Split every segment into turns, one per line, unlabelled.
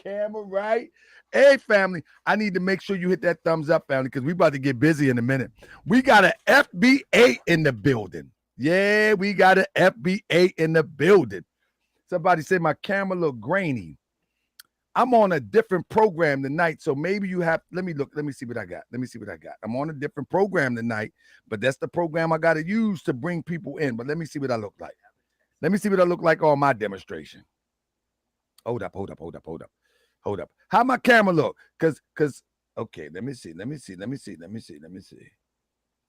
camera right. Hey, family, I need to make sure you hit that thumbs up, family, because we about to get busy in a minute. We got an FBA in the building. Yeah, we got an FBA in the building. Somebody said my camera look grainy. I'm on a different program tonight, so maybe you have. Let me look. Let me see what I got. Let me see what I got. I'm on a different program tonight, but that's the program I got to use to bring people in. But let me see what I look like. Let me see what I look like on my demonstration. Hold up, hold up, hold up, hold up, hold up. How my camera look? Cause. Okay, let me see. Let me see. Let me see. Let me see. Let me see.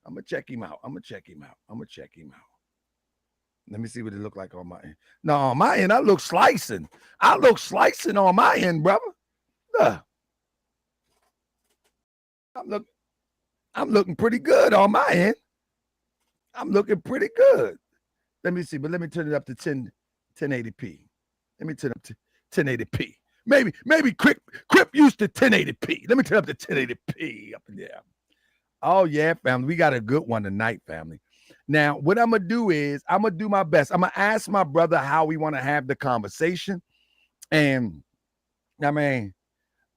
I'm gonna check him out. I'm gonna check him out. I'm gonna check him out. Let me see what it look like on my end. No, on my end, I look slicing. I look slicing on my end, brother. Look, I'm look, I'm looking pretty good on my end. I'm looking pretty good. Let me see, but let me turn it up to 1080p. Let me turn up to 1080p. Maybe Crip used to 1080p. Let me turn up to 1080p up in there. Oh yeah, family. We got a good one tonight, family. Now, what I'm gonna do is I'm gonna do my best. I'm gonna ask my brother how we want to have the conversation. And I mean,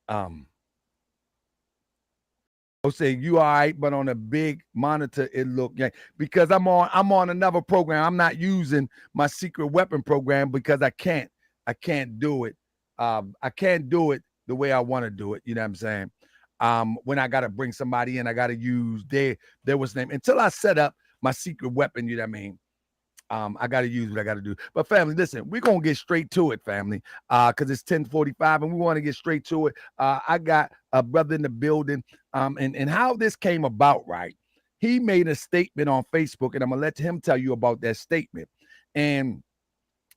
um, I'll say you all right, but on a big monitor, it look yeah. Because I'm on another program. I'm not using my secret weapon program because I can't do it. I can't do it the way I want to do it. You know what I'm saying? When I gotta bring somebody in, I gotta use their what's name until I set up my secret weapon. You know what I mean? I got to use what I got to do. But family, listen, we're going to get straight to it, family, because it's 10:45 and we want to get straight to it. I got a brother in the building, and how this came about, right? He made a statement on Facebook, and I'm going to let him tell you about that statement. And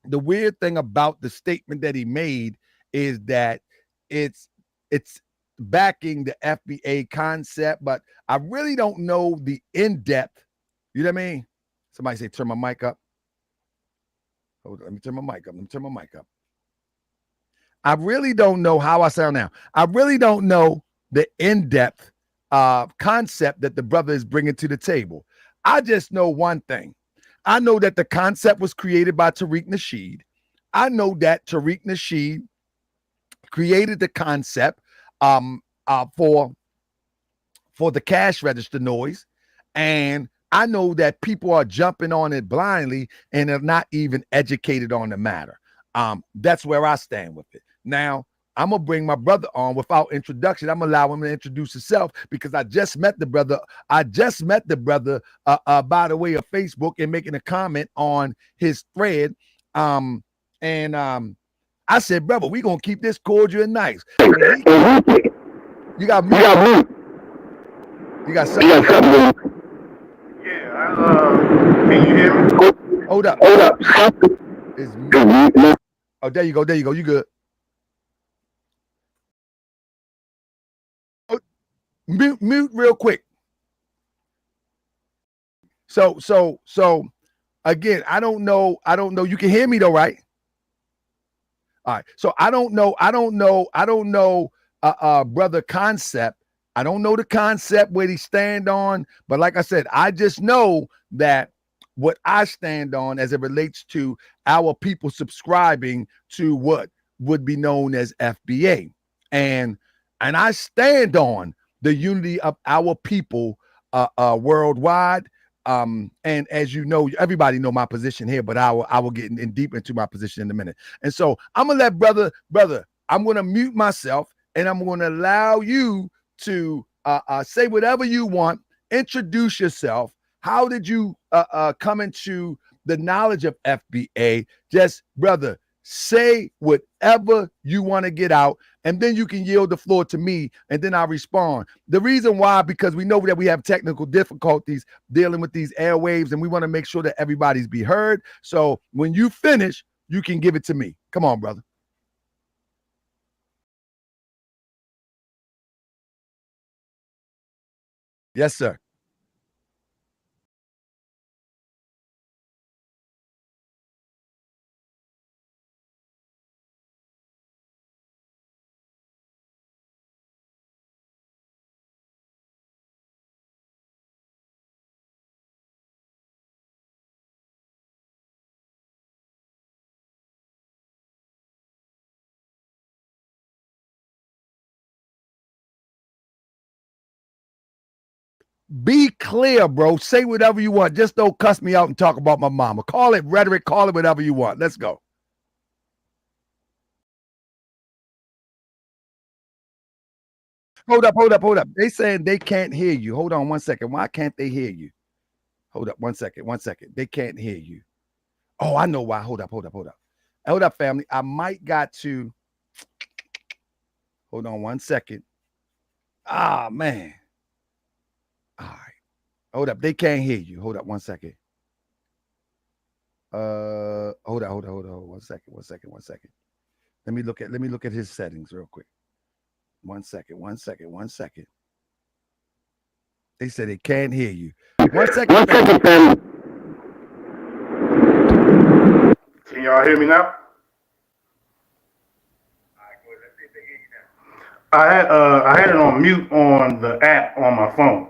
the weird thing about the statement that he made is that it's it's backing the FBA concept, but I really don't know the in-depth. You know what I mean? Somebody say, turn my mic up. Hold on, let me turn my mic up. Let me turn my mic up. I really don't know how I sound now. I really don't know the in-depth concept that the brother is bringing to the table. I just know one thing. I know that the concept was created by Tariq Nasheed. I know that Tariq Nasheed created the concept um, for the cash register noise, and I know that people are jumping on it blindly and are not even educated on the matter. That's where I stand with it. Now, I'm gonna bring my brother on without introduction. I'm gonna allow him to introduce himself because I just met the brother. I just met the brother by the way of Facebook and making a comment on his thread. And I said, brother, we gonna keep this cordial and nice. You got mute. You got something.
Yeah, can you hear me?
Hold up. Is oh, there you go. There you go. You good? Oh, mute real quick. So again, I don't know. I don't know. You can hear me though, right? All right. So I don't know. Brother concept. I don't know the concept where he stand on, but like I said, I just know that what I stand on as it relates to our people subscribing to what would be known as FBA. And I stand on the unity of our people worldwide. And as you know, everybody know my position here, but I will get in deep into my position in a minute. And so I'm gonna let brother, I'm gonna mute myself and I'm gonna allow you to say whatever you want, introduce yourself. How did you come into the knowledge of FBA? Just, brother, say whatever you want to get out, and then you can yield the floor to me, and then I'll respond. The reason why, because we know that we have technical difficulties dealing with these airwaves, and we want to make sure that everybody's be heard. So when you finish, you can give it to me. Come on, brother. Yes, sir. Be clear, bro. Say whatever you want. Just don't cuss me out and talk about my mama. Call it rhetoric. Call it whatever you want. Let's go. Hold up. They saying they can't hear you. Hold on 1 second. Why can't they hear you? Hold up 1 second. 1 second. They can't hear you. Oh, I know why. Hold up. Hold up, family. I might got to. Hold on 1 second. Ah, man. All right. Hold up. They can't hear you. Hold up 1 second. Hold on. 1 second. Let me look at his settings real quick. 1 second. They said they can't hear you. 1 second.
Can y'all hear me now? I had it on mute on the app on my phone,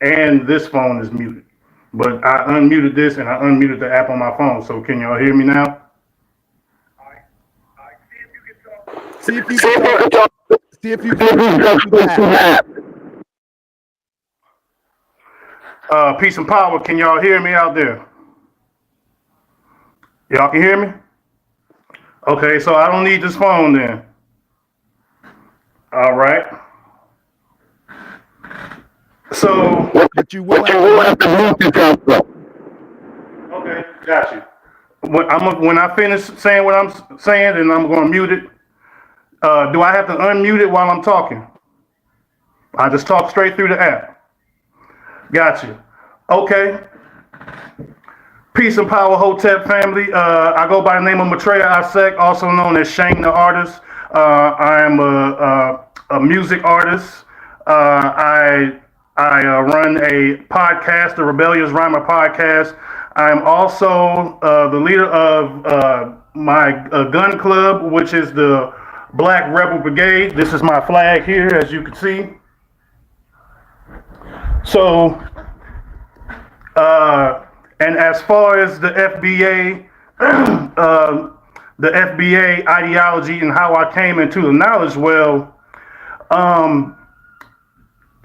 and this phone is muted. But I unmuted this and I unmuted the app on my phone. So can y'all hear me now?
See if you can talk. See if you can talk to the app.
Peace and power. Can y'all hear me out there? Y'all can hear me? Okay, so I don't need this phone then. All right. So,
but you will have to mute yourself.
Okay, got you. When I finish saying what I'm saying, then I'm going to mute it. Do I have to unmute it while I'm talking? I just talk straight through the app. Got you. Okay. Peace and power, Hotep family. I go by the name of Maitreya Ahsekh, also known as Shane the Artist. I am a music artist. I run a podcast, the Rebellious Rhymer podcast. I am also the leader of my gun club, which is the Black Rebel Brigade. This is my flag here, as you can see. So, and as far as the FBA, the FBA ideology and how I came into the knowledge, well,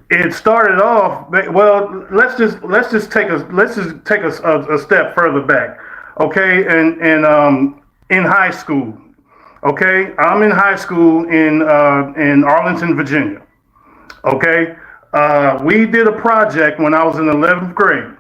it started off. Well, let's just take a step further back, okay? And in high school, okay, I'm in high school in Arlington, Virginia, okay. We did a project when I was in 11th grade.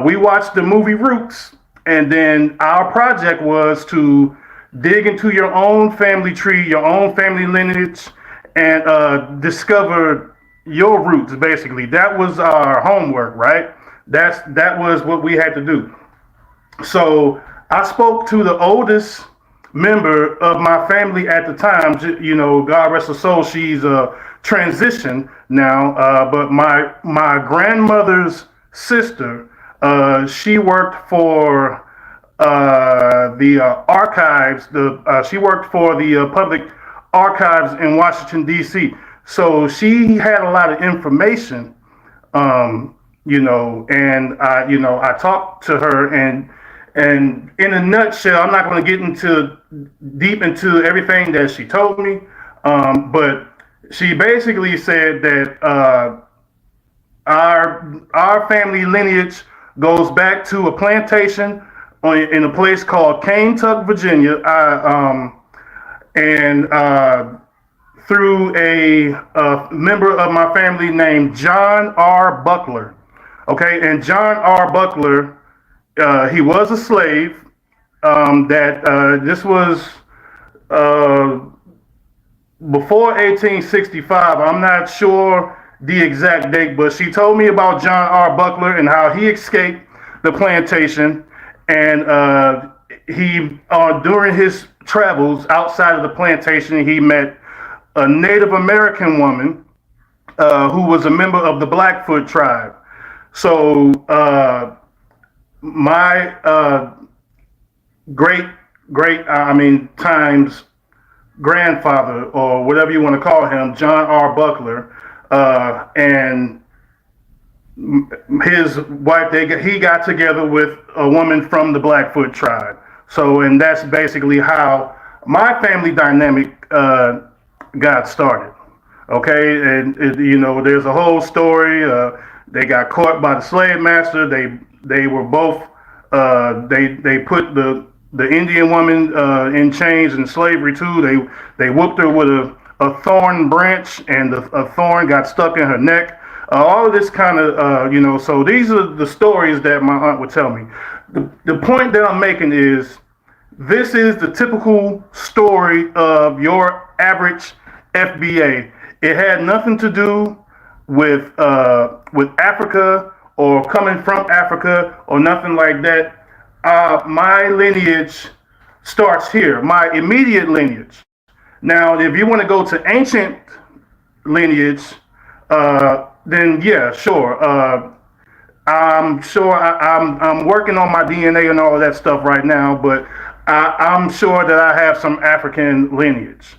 We watched the movie Roots, and then our project was to dig into your own family tree, your own family lineage, and discover your roots, basically. That was our homework, right? That was what we had to do. So I spoke to the oldest member of my family at the time. You know, God rest her soul, she's transitioned now. But my grandmother's sister, she worked for the archives. She worked for the public archives in Washington, D.C. So she had a lot of information, you know, and I talked to her, and in a nutshell, I'm not going to get deep into everything that she told me, but she basically said that our family lineage goes back to a plantation in a place called Kentucky, Virginia, and through a member of my family named John R. Buckler. Okay, and John R. Buckler, he was a slave. This was before 1865. I'm not sure the exact date, but she told me about John R. Buckler and how he escaped the plantation, and he during his travels outside of the plantation, he met a Native American woman who was a member of the Blackfoot tribe. So my times grandfather, or whatever you want to call him, John R. Buckler, and his wife, he got together with a woman from the Blackfoot tribe. So, and that's basically how my family dynamic got started. Okay, and you know, there's a whole story. They got caught by the slave master. They were both they put the Indian woman in chains and slavery too. They whooped her with a thorn branch, and a thorn got stuck in her neck. All of this kind of So these are the stories that my aunt would tell me. The point that I'm making is, this is the typical story of your average FBA. It had nothing to do with Africa or coming from Africa or nothing like that. My lineage starts here, my immediate lineage. Now, if you want to go to ancient lineage, then yeah, sure. I'm sure I'm working on my DNA and all of that stuff right now, but I'm sure that I have some African lineage.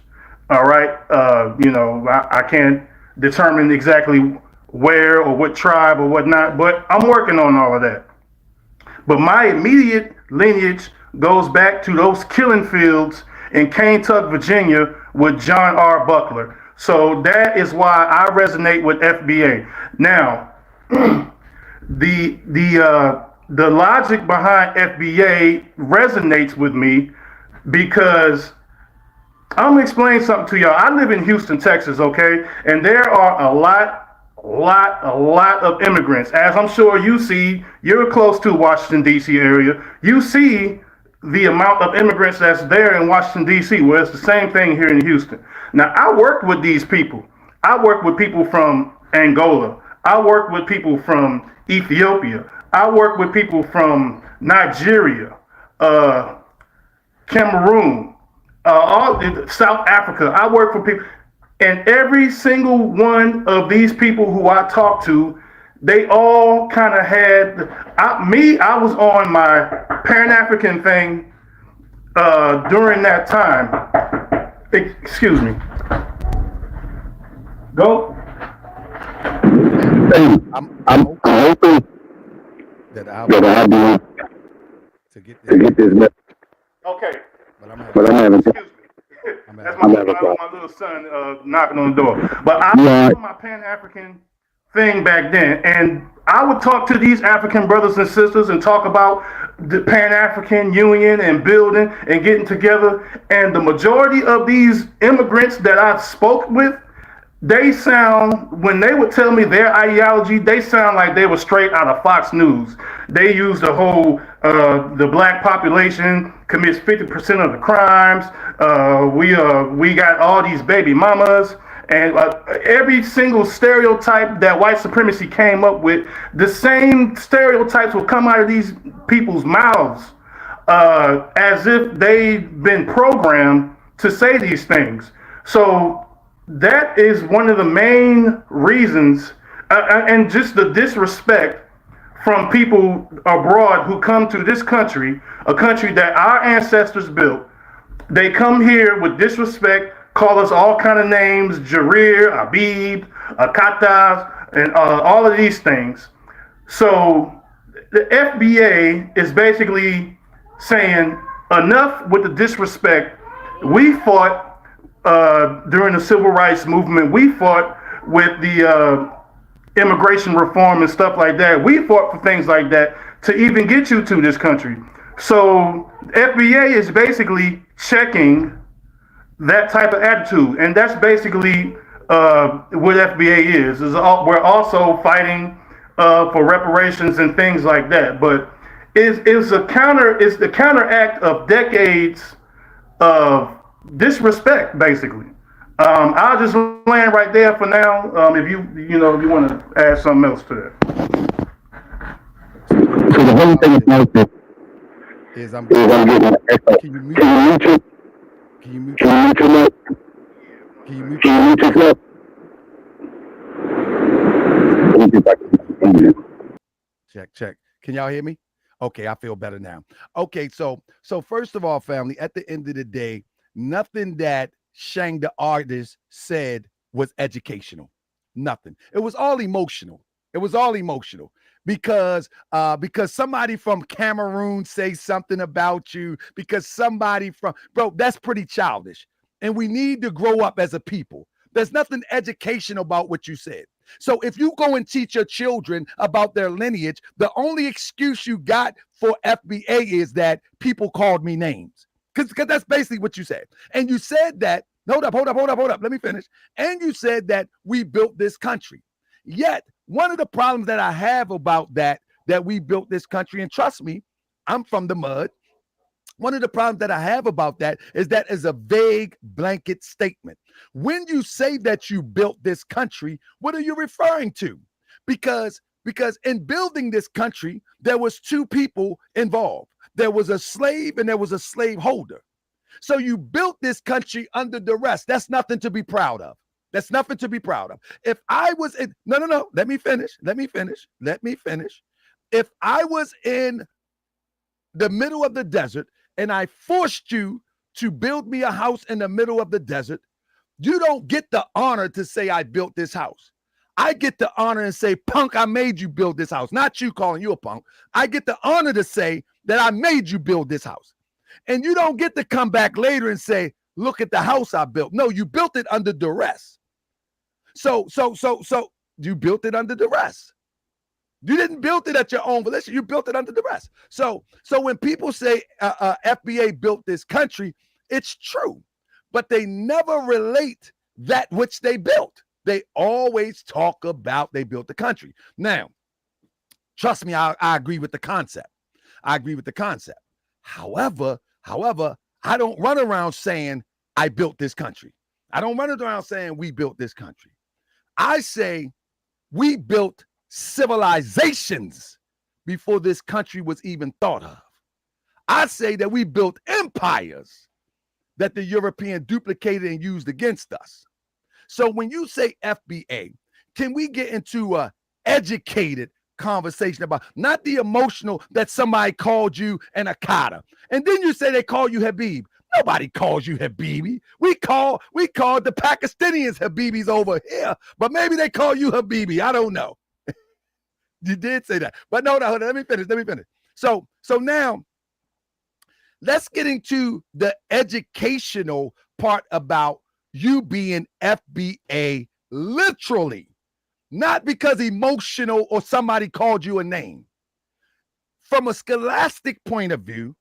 All right, I can't determine exactly where or what tribe or whatnot, but I'm working on all of that. But my immediate lineage goes back to those killing fields in Kentucky, Virginia, with John R. Buckler. So that is why I resonate with FBA. Now, the logic behind FBA resonates with me because I'm gonna explain something to y'all. I live in Houston, Texas, okay, and there are a lot of immigrants. As I'm sure you see, you're close to Washington D.C. area. You see the amount of immigrants that's there in Washington D.C. Well, it's the same thing here in Houston. Now, I work with these people. I work with people from Angola. I work with people from Ethiopia. I work with people from Nigeria, Cameroon, all South Africa. I work for people, and every single one of these people who I talk to, they all kind of had I was on my Pan-African thing during that time. Excuse me. Go.
I'm hoping
that I'll be able to get
this.
Okay.
But I'm having.
Excuse me. That's my little son knocking on the door. But I was on my Pan-African thing back then, and I would talk to these African brothers and sisters and talk about the Pan-African Union and building and getting together. And the majority of these immigrants that I spoke with, they sound, when they would tell me their ideology, they sound like they were straight out of Fox News. They use the whole, the black population commits 50% of the crimes. We got all these baby mamas. And every single stereotype that white supremacy came up with, the same stereotypes will come out of these people's mouths as if they've been programmed to say these things. So that is one of the main reasons, and just the disrespect from people abroad who come to this country, a country that our ancestors built. They come here with disrespect, call us all kind of names, Jarir, Abib, Akatas, and all of these things. So the FBA is basically saying, enough with the disrespect. We fought during the civil rights movement. We fought with the immigration reform and stuff like that. We fought for things like that to even get you to this country. So FBA is basically checking that type of attitude, and that's basically what FBA is. We're also fighting for reparations and things like that. But it's the counteract of decades of disrespect, basically. I'll just land right there for now. If you want to add something else to that.
So the whole thing is I'm getting an echo. Can you mute it? Can you mute it? Can you mute it?
Check. Can y'all hear me? Okay, I feel better now. Okay, so first of all, family, at the end of the day, nothing that Shang the artist said was educational. Nothing. It was all emotional. Because somebody from Cameroon say something about you, because somebody that's pretty childish. And we need to grow up as a people. There's nothing educational about what you said. So if you go and teach your children about their lineage, the only excuse you got for FBA is that people called me names. Because that's basically what you said. And you said that, hold up. Let me finish. And you said that we built this country. Yet, one of the problems that I have about that we built this country, and trust me, I'm from the mud. One of the problems that I have about that is a vague blanket statement. When you say that you built this country, what are you referring to? Because in building this country, there was two people involved. There was a slave and there was a slave holder. So you built this country under duress. That's nothing to be proud of. That's nothing to be proud of. If I was in, no, let me finish. If I was in the middle of the desert and I forced you to build me a house in the middle of the desert, you don't get the honor to say I built this house. I get the honor and say, punk, I made you build this house. Not you calling you a punk. I get the honor to say that I made you build this house. And you don't get to come back later and say, look at the house I built. No, you built it under duress. So you built it under duress. You didn't build it at your own volition. You built it under duress. So when people say FBA built this country, it's true, but they never relate that which they built. They always talk about they built the country. Now, trust me, I agree with the concept. However, I don't run around saying I built this country. I don't run around saying we built this country. I say we built civilizations before this country was even thought of. I say that we built empires that the European duplicated and used against us. So when you say FBA, can we get into a educated conversation about not the emotional that somebody called you an Akata, and then you say they call you Habib? Nobody calls you Habibi. We call the Pakistanians Habibis over here, but maybe they call you Habibi. I don't know. You did say that, but no, let me finish. So now let's get into the educational part about you being FBA literally, not because emotional or somebody called you a name. From a scholastic point of view,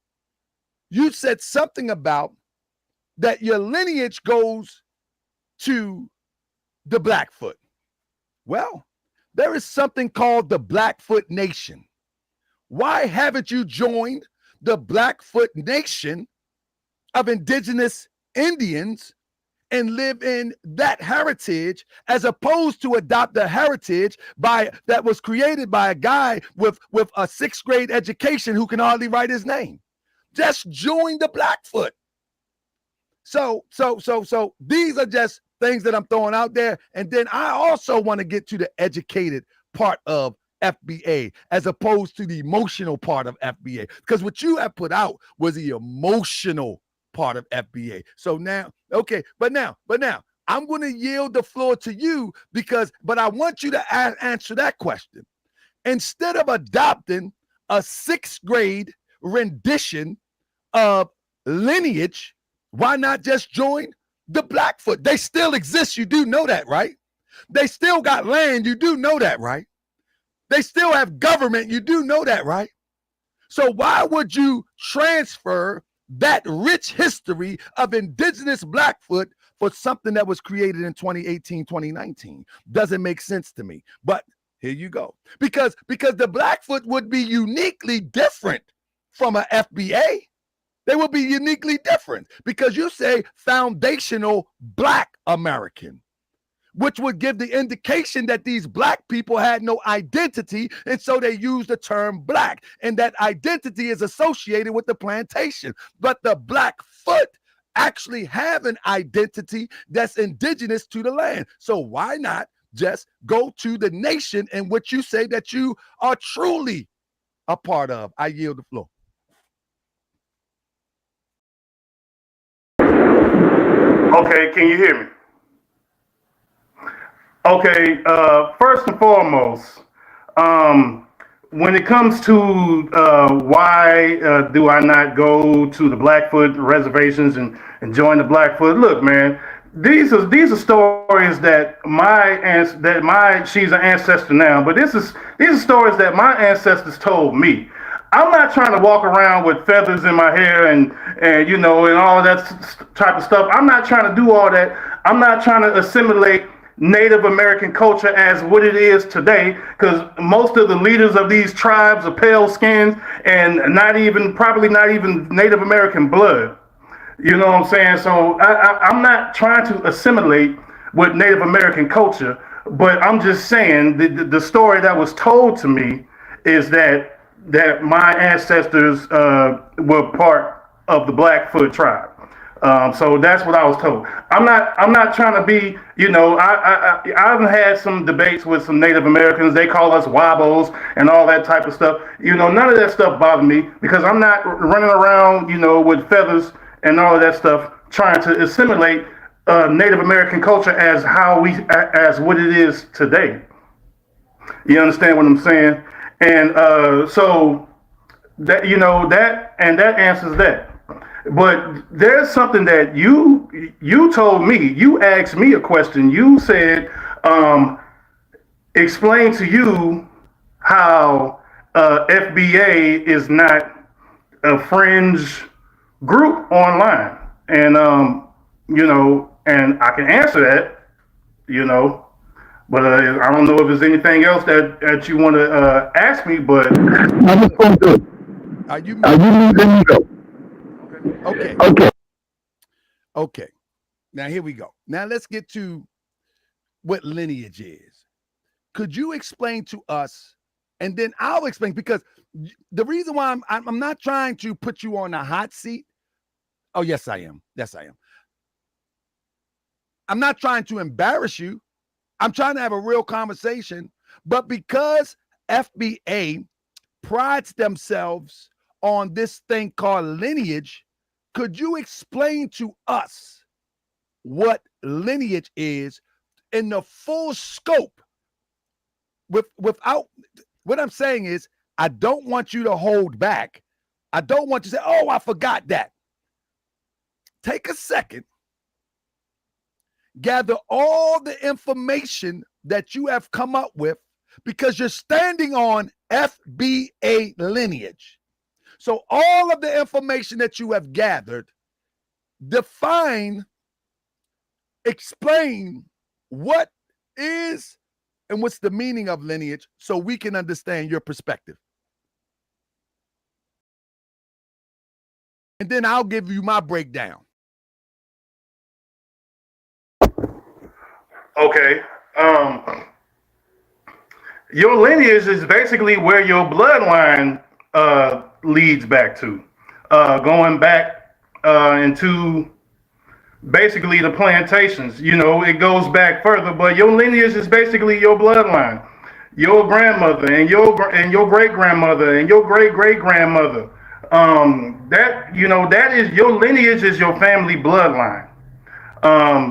you said something about that your lineage goes to the Blackfoot. Well, there is something called the Blackfoot Nation. Why haven't you joined the Blackfoot Nation of indigenous Indians and live in that heritage, as opposed to adopt the heritage that was created by a guy with a 6th grade education who can hardly write his name? Just join the Blackfoot. So these are just things that I'm throwing out there. And then I also want to get to the educated part of FBA as opposed to the emotional part of FBA, because what you have put out was the emotional part of FBA. So now, okay, but now I'm going to yield the floor to you but I want you to answer that question. Instead of adopting a 6th grade rendition of Lineage, why not just join the Blackfoot? They still exist. You do know that, right? They still got land. You do know that, right? They still have government. You do know that, right? So why would you transfer that rich history of indigenous Blackfoot for something that was created in 2018, 2019? Doesn't make sense to me. But here you go. Because the Blackfoot would be uniquely different from a FBA. They will be uniquely different because you say foundational Black American, which would give the indication that these Black people had no identity. And so they use the term Black, and that identity is associated with the plantation. But the Blackfoot actually have an identity that's indigenous to the land. So why not just go to the nation in which you say that you are truly a part of? I yield the floor.
Okay, can you hear me? Okay, first and foremost, when it comes to why do I not go to the Blackfoot reservations and join the Blackfoot, look, man, these are stories that she's an ancestor now, but these are stories that my ancestors told me. I'm not trying to walk around with feathers in my hair and you know and all of that type of stuff. I'm not trying to do all that. I'm not trying to assimilate Native American culture as what it is today, because most of the leaders of these tribes are pale skinned and probably not even Native American blood. You know what I'm saying? So I'm not trying to assimilate with Native American culture, but I'm just saying the story that was told to me is that my ancestors were part of the Blackfoot tribe. So that's what I was told. I'm not trying to be, you know, I've had some debates with some Native Americans. They call us wobbles and all that type of stuff. You know, none of that stuff bothered me because I'm not running around, you know, with feathers and all of that stuff, trying to assimilate Native American culture as what it is today. You understand what I'm saying? And so that that answers that. But there's something that you told me. You asked me a question. You said, explain to you how FBA is not a fringe group online, and and I can answer that, you know, but I don't know if there's anything else that you want to ask me. But
I just want to.
Are you
Let me go.
okay?
Okay.
Okay. Now here we go. Now let's get to what lineage is. Could you explain to us, and then I'll explain, because the reason why I'm not trying to put you on a hot seat. Oh, yes, I am. Yes, I am. I'm not trying to embarrass you. I'm trying to have a real conversation. But because FBA prides themselves on this thing called lineage, could you explain to us what lineage is in the full scope? Without, what I'm saying is, I don't want you to hold back. I don't want you to say, oh, I forgot that. Take a second, gather all the information that you have come up with, because you're standing on FBA lineage. So all of the information that you have gathered, define, explain what is and what's the meaning of lineage, so we can understand your perspective. And then I'll give you my breakdown.
okay, your lineage is basically where your bloodline leads back to, going back into basically the plantations. You know, it goes back further, but your lineage is basically your bloodline. Your grandmother and your great grandmother and your great great grandmother. That is your lineage, is your family bloodline.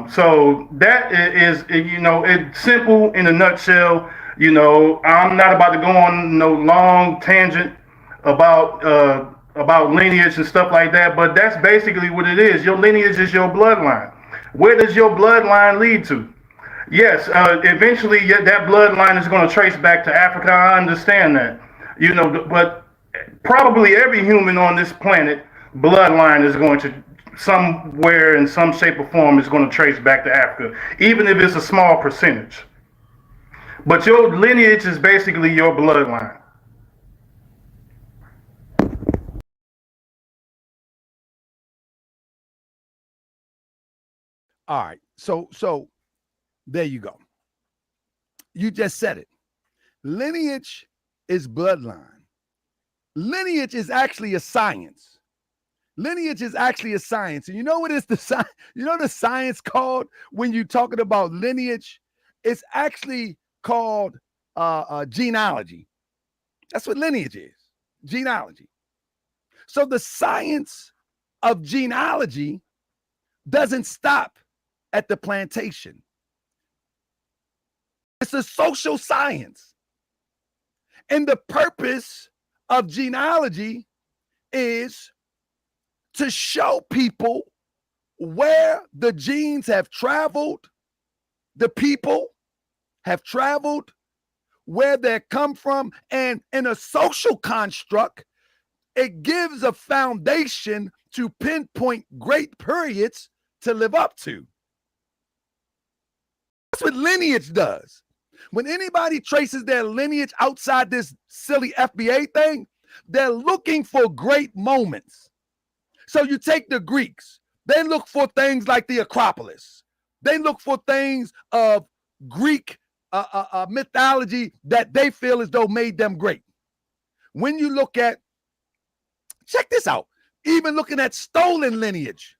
So that is, you know, it's simple in a nutshell. You know, I'm not about to go on no long tangent about lineage and stuff like that, but that's basically what it is. Your lineage is your bloodline. Where does your bloodline lead to? Yes, eventually that bloodline is going to trace back to Africa. I understand that, you know, but probably every human on this planet bloodline is going to somewhere in some shape or form is going to trace back to Africa, even if it's a small percentage. But your lineage is basically your bloodline.
All right. So there you go. You just said it. Lineage is bloodline. Lineage is actually a science. Lineage is actually a science. And you know what is the science? You know the science called when you're talking about lineage? It's actually called genealogy. That's what lineage is. Genealogy. So the science of genealogy doesn't stop at the plantation. It's a social science. And the purpose of genealogy is to show people where the genes have traveled, the people have traveled, where they come from, and in a social construct, it gives a foundation to pinpoint great periods to live up to. That's what lineage does. When anybody traces their lineage outside this silly FBA thing, they're looking for great moments. So you take the Greeks, they look for things like the Acropolis. They look for things of Greek mythology that they feel as though made them great. When you look at, check this out, even looking at stolen lineage,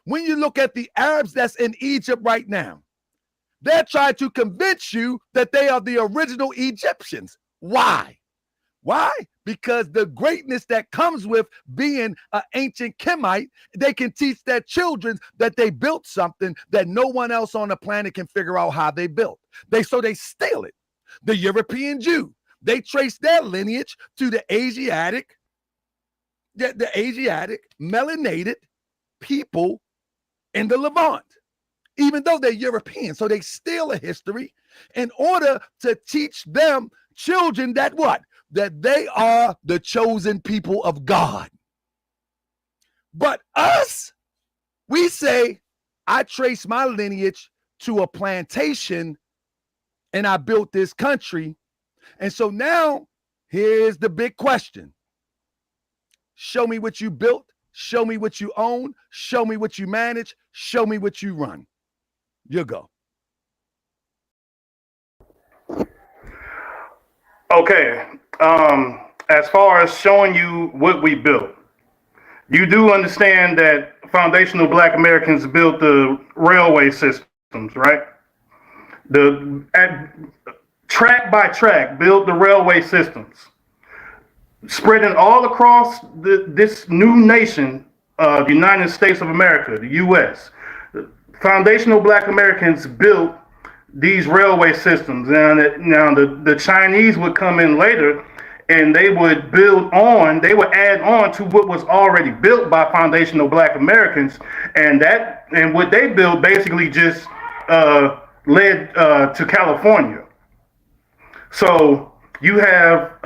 when you look at the Arabs that's in Egypt right now, they're trying to convince you that they are the original Egyptians. Why? Why? Because the greatness that comes with being an ancient Kemite, they can teach their children that they built something that no one else on the planet can figure out how they built. So they steal it. The European Jew, they trace their lineage to the Asiatic melanated people in the Levant, even though they're European. So they steal a history in order to teach them children that what? That they are the chosen people of God. But us, we say, I trace my lineage to a plantation and I built this country. And so now here's the big question. Show me what you built. Show me what you own. Show me what you manage. Show me what you run. You go.
Okay. As far as showing you what we built, you do understand that foundational Black Americans built the railway systems, right? Track by track, built the railway systems, spreading all across this new nation, the United States of America, the U.S. Foundational Black Americans built these railway systems. Now the Chinese would come in later and they would add on to what was already built by foundational Black Americans. And what they built basically just led to California. So you have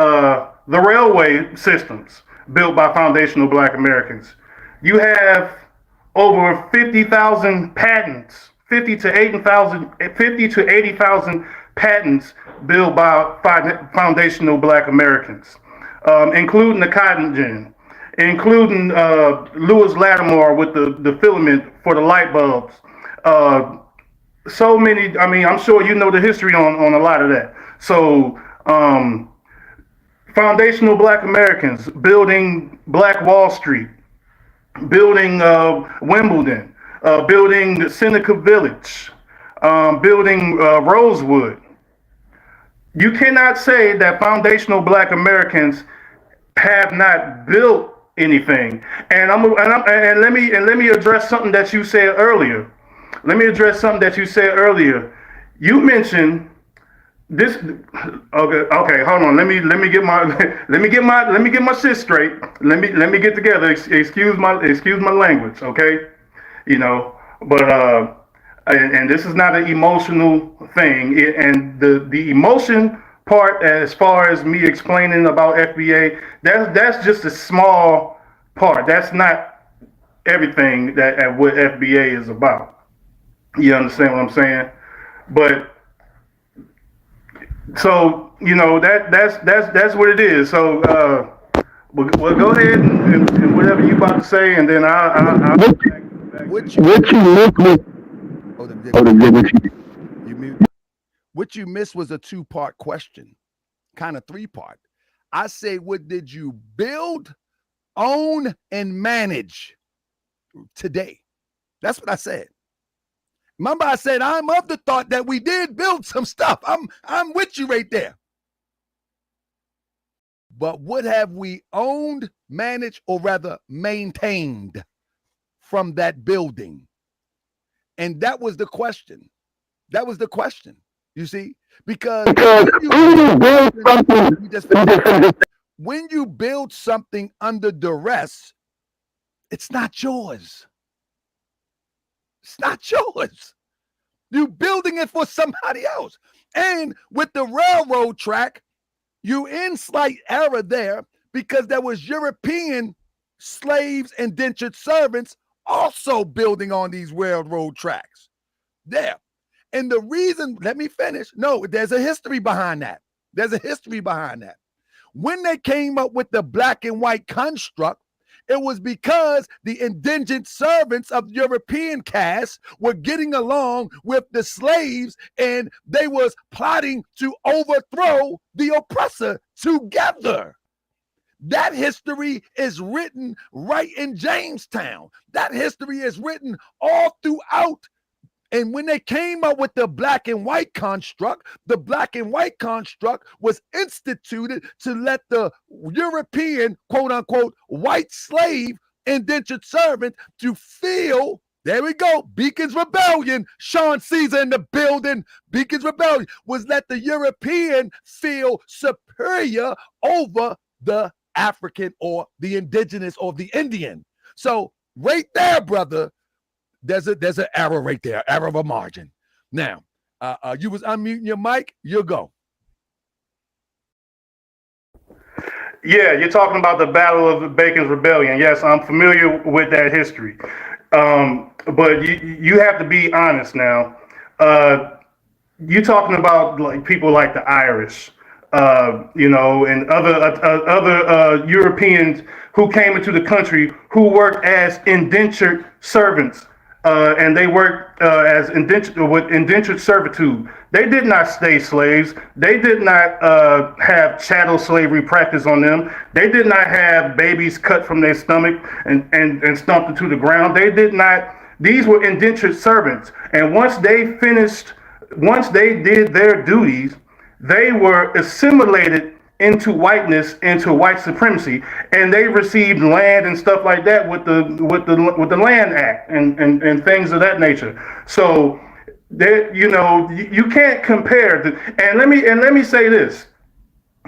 the railway systems built by foundational Black Americans. You have over 50,000 patents, 50 to 80,000 patents built by foundational Black Americans, including the cotton gin, including Lewis Lattimore with the filament for the light bulbs. So many, I mean, I'm sure you know the history on a lot of that. So foundational Black Americans building Black Wall Street, building Wimbledon, building the Seneca Village, building Rosewood. You cannot say that foundational Black Americans have not built anything. And let me address something that you said earlier. You mentioned this. Okay, hold on. Let me get my shit straight. Let me get together. Excuse my language, okay? You know, but and this is not an emotional thing. And the emotion part, as far as me explaining about FBA, that's just a small part. That's not everything that what FBA is about. You understand what I'm saying? But so you know that's what it is. So we'll go ahead and whatever you about to say, and then I'll
What you missed was a two-part question, kind of three-part. I say, what did you build, own, and manage today? That's what I said. Remember, I said I'm of the thought that we did build some stuff. I'm with you right there. But what have we owned, managed, or rather maintained from that building? And that was the question. You see, because when you build something under duress, it's not yours. It's not yours. You're building it for somebody else. And with the railroad track, you in slight error there because there was European slaves, indentured servants also building on these railroad tracks there. And the reason, let me finish. No, there's a history behind that. There's a history behind that. When they came up with the black and white construct, it was because the indentured servants of European caste were getting along with the slaves and they was plotting to overthrow the oppressor together. That history is written right in Jamestown. That history is written all throughout. And when they came up with the black and white construct, the black and white construct was instituted to let the European, quote unquote, white slave indentured servant to feel, there we go, Beacon's Rebellion, Sean Caesar in the building, Beacon's Rebellion was let the European feel superior over the African or the indigenous or the Indian. So right there, brother, there's an error right there, error of a margin. Now, you was unmuting your mic. You'll go.
Yeah, you're talking about the Battle of the Bacon's Rebellion. Yes, I'm familiar with that history. But you have to be honest now. You're talking about like people like the Irish, and other Europeans who came into the country who worked as indentured servants. And they worked as indentured servitude. They did not stay slaves. They did not have chattel slavery practice on them. They did not have babies cut from their stomach and stomped into the ground. They did not. These were indentured servants. And once they did their duties, they were assimilated into whiteness, into white supremacy, and they received land and stuff like that with the Land Act and things of that nature. So you can't compare. And let me say this: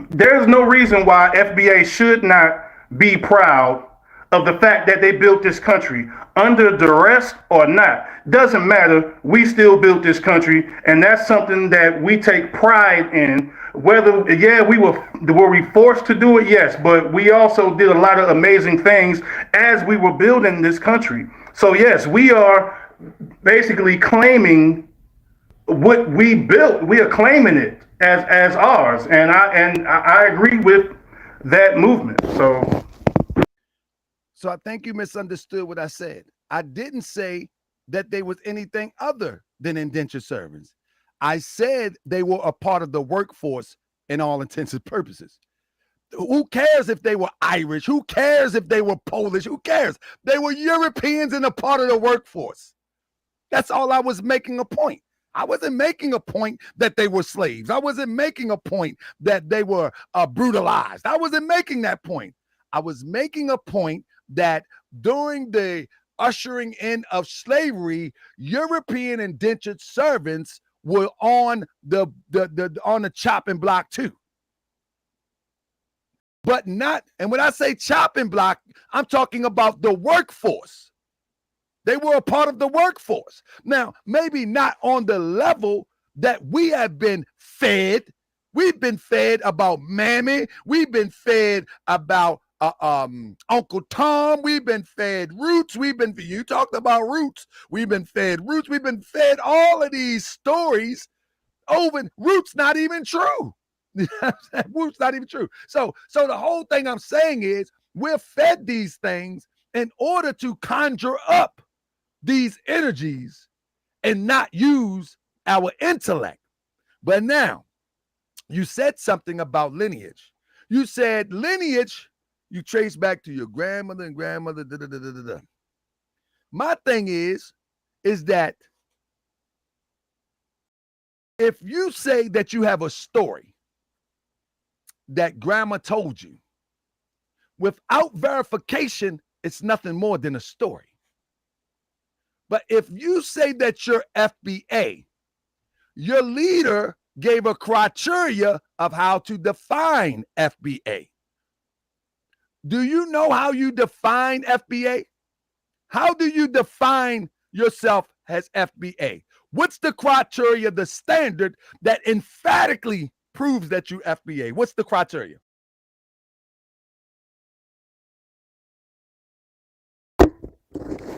there's no reason why FBA should not be proud of the fact that they built this country under duress or not. Doesn't matter. We still built this country, and that's something that we take pride in. Were we forced to do it? Yes, but we also did a lot of amazing things as we were building this country. So yes, we are basically claiming what we built. We are claiming it as ours, and I agree with that movement.
So I think you misunderstood what I said. I didn't say that they was anything other than indentured servants. I said they were a part of the workforce in all intents and purposes. Who cares if they were Irish? Who cares if they were Polish? Who cares? They were Europeans and a part of the workforce. That's all I was making a point. I wasn't making a point that they were slaves. I wasn't making a point that they were brutalized. I wasn't making that point. I was making a point that during the ushering in of slavery, European indentured servants were on the chopping block too. But not, and when I say chopping block, I'm talking about the workforce. They were a part of the workforce. Now, maybe not on the level that we have been fed. We've been fed about Mammy. We've been fed about Uncle Tom. We've been fed Roots. You talked about Roots. We've been fed Roots. We've been fed all of these stories over. Roots not even true. Roots not even true. So the whole thing I'm saying is we're fed these things in order to conjure up these energies and not use our intellect. But now you said something about lineage. You said lineage you trace back to your grandmother and grandmother. My thing is that if you say that you have a story that grandma told you, without verification, it's nothing more than a story. But if you say that you're FBA, your leader gave a criteria of how to define FBA. Do you know how you define FBA? How do you define yourself has FBA? What's the criteria, the standard that emphatically proves that you FBA? What's the criteria?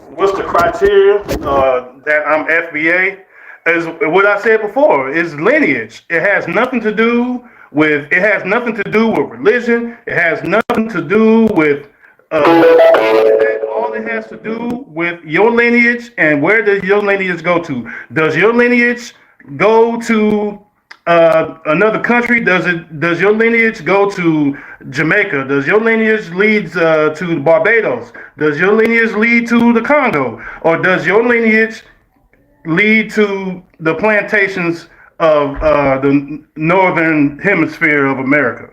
What's the criteria that I'm FBA? Is what I said before. Is lineage. It has nothing to do with. It has nothing to do with religion. It has nothing to do with. All it has to do with your lineage and where does your lineage go to? Does your lineage go to another country? Does your lineage go to Jamaica? Does your lineage lead to Barbados? Does your lineage lead to the Congo? Or does your lineage lead to the plantations of the northern hemisphere of America?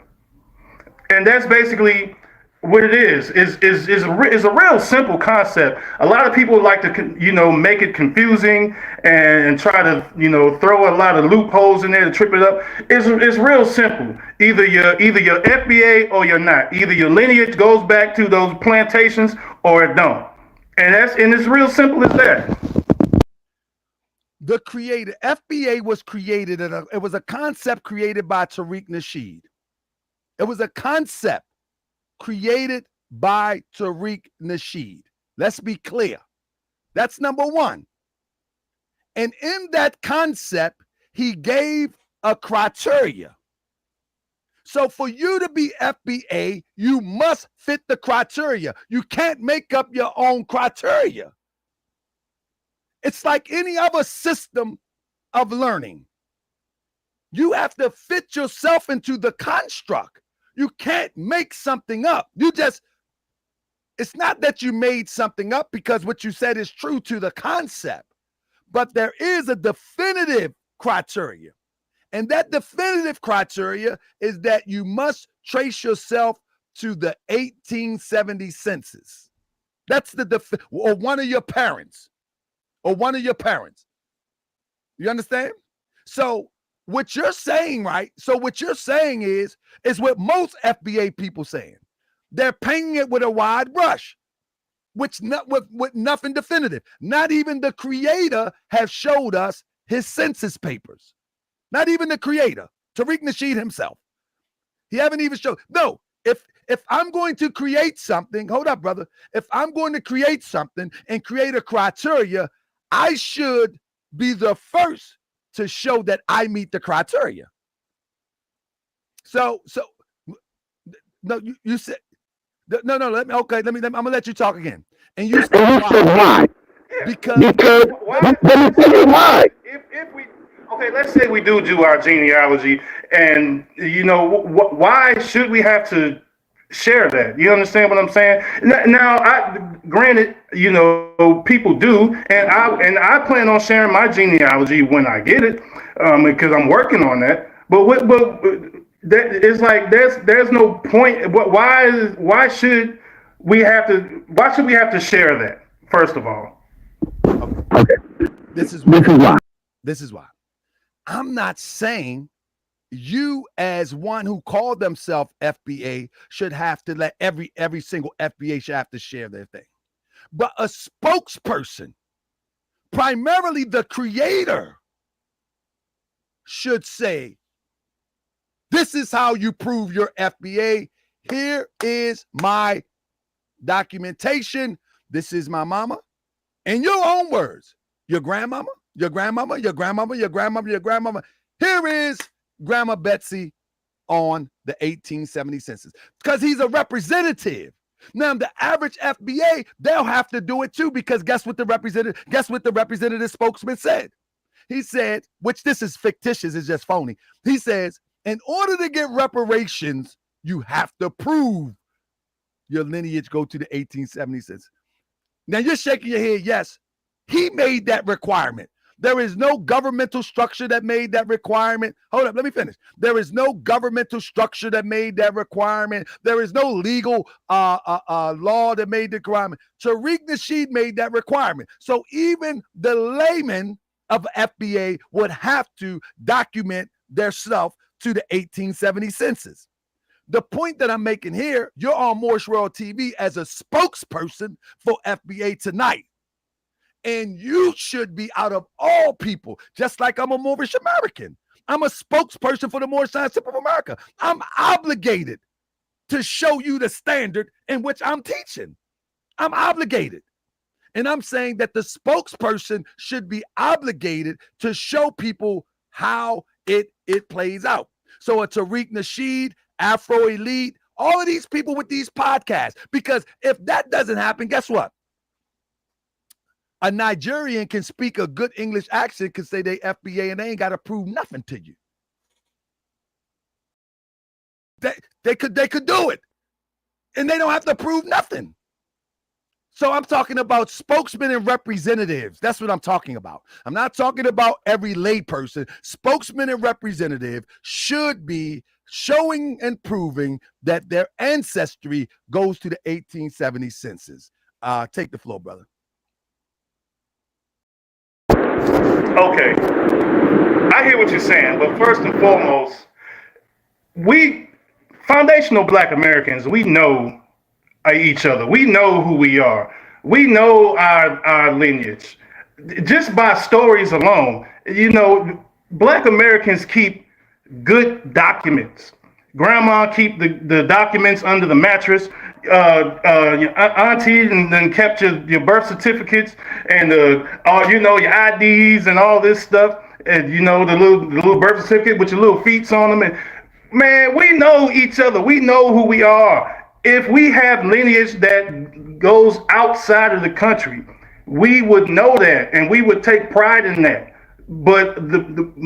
And that's basically what it is. Is a real simple concept. A lot of people like to make it confusing and try to throw a lot of loopholes in there to trip it up. It's real simple. Either you're FBA or you're not. Either your lineage goes back to those plantations or it don't. And it's real simple as that.
The creator, FBA was created, it was a concept created by Tariq Nasheed. It was a concept created by Tariq Nasheed. Let's be clear. That's number one. And in that concept, he gave a criteria. So for you to be FBA, you must fit the criteria. You can't make up your own criteria. It's like any other system of learning. You have to fit yourself into the construct. You can't make something up. It's not that you made something up because what you said is true to the concept, but there is a definitive criteria. And that definitive criteria is that you must trace yourself to the 1870 census. That's or one of your parents. You understand? So what you're saying, right? So what you're saying is what most FBA people saying. They're painting it with a wide brush, with nothing definitive. Not even the creator has showed us his census papers. Not even the creator, Tariq Nasheed himself. He haven't even showed. No, if I'm going to create something, hold up, brother. If I'm going to create something and create a criteria, I should be the first to show that I meet the criteria. So no, you said no. Let me. I'm gonna let you talk again. And you said
why?
Because
why?
Why?
If we let's say we do our genealogy, and why should we have to share that? You understand what I'm saying? Now, granted, people do, and I plan on sharing my genealogy when I get it, because I'm working on that. But it's like there's no point. Why should we have to share that? First of all,
okay.
This is why. I'm not saying you, as one who called themselves FBA, should have to let every single FBA should have to share their thing. But a spokesperson, primarily the creator, should say, this is how you prove your FBA. Here is my documentation. This is my mama. In your own words, your grandmama. Here is Grandma Betsy on the 1870 census, because he's a representative. Now, the average FBA, they'll have to do it too, because guess what the representative spokesman said? He said, which this is fictitious, it's just phony. He says, in order to get reparations, you have to prove your lineage go to the 1870 census. Now you're shaking your head. Yes, he made that requirement. There is no governmental structure that made that requirement. Hold up, let me finish. There is no governmental structure that made that requirement. There is no legal law that made the requirement. Tariq Nasheed made that requirement. So even the layman of FBA would have to document their stuff to the 1870 census. The point that I'm making here, you're on Morse World TV as a spokesperson for FBA tonight. And you should be, out of all people, just like I'm a Moorish American. I'm a spokesperson for the Moorish Scientific of America. I'm obligated to show you the standard in which I'm teaching. I'm obligated. And I'm saying that the spokesperson should be obligated to show people how it plays out. So a Tariq Nasheed, Afro Elite, all of these people with these podcasts, because if that doesn't happen, guess what? A Nigerian can speak a good English accent, can say they FBA, and they ain't got to prove nothing to you. They could do it, and they don't have to prove nothing. So I'm talking about spokesmen and representatives. That's what I'm talking about. I'm not talking about every layperson. Spokesman and representative should be showing and proving that their ancestry goes to the 1870 census. Take the floor, brother.
Okay, I hear what you're saying, but first and foremost, we foundational Black Americans, we know each other. We know who we are. We know our lineage. Just by stories alone, you know, Black Americans keep good documents. Grandma keep the documents under the mattress. Your auntie and then kept your birth certificates and you know, your IDs and all this stuff, and you know, the little birth certificate with your little feet on them. And man, we know each other. We know who we are. If we have lineage that goes outside of the country, we would know that and we would take pride in that. But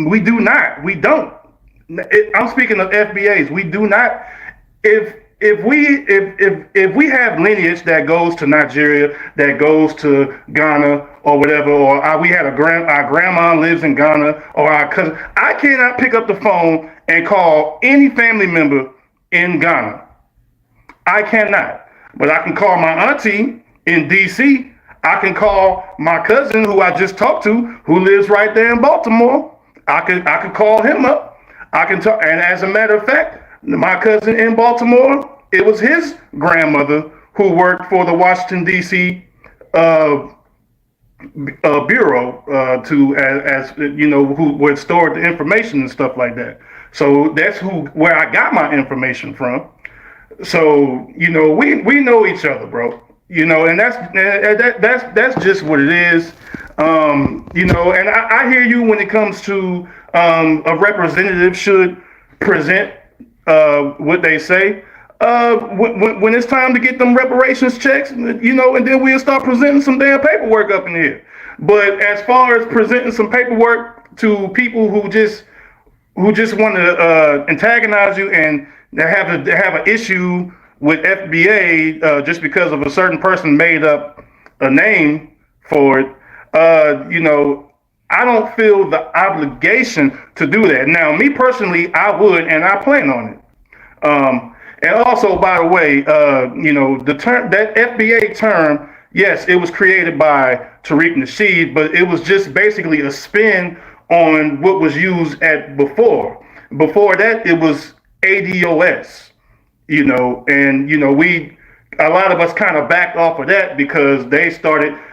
we do not. We don't. I'm speaking of FBAs. We do not. If we have lineage that goes to Nigeria, that goes to Ghana or whatever, or we had our grandma lives in Ghana, or our cousin, I cannot pick up the phone and call any family member in Ghana. I cannot. But I can call my auntie in DC. I can call my cousin who I just talked to, who lives right there in Baltimore. I could call him up. I can talk, and as a matter of fact, my cousin in Baltimore, it was his grandmother who worked for the Washington D.C. Bureau as you know, who would store the information and stuff like that. So that's where I got my information from. So you know, we know each other, bro. You know, and that's just what it is. You know, and I hear you when it comes to a representative should present what they say. When it's time to get them reparations checks, you know, and then we'll start presenting some damn paperwork up in here. But as far as presenting some paperwork to people who just want to antagonize you and have an issue with FBA just because of a certain person made up a name for it, you know, I don't feel the obligation to do that. Now, me personally, I would, and I plan on it. And also, by the way, you know, the term, that FBA term, yes, it was created by Tariq Nasheed, but it was just basically a spin on what was used before. Before that, it was ADOS, you know, and, you know, a lot of us kind of backed off of that because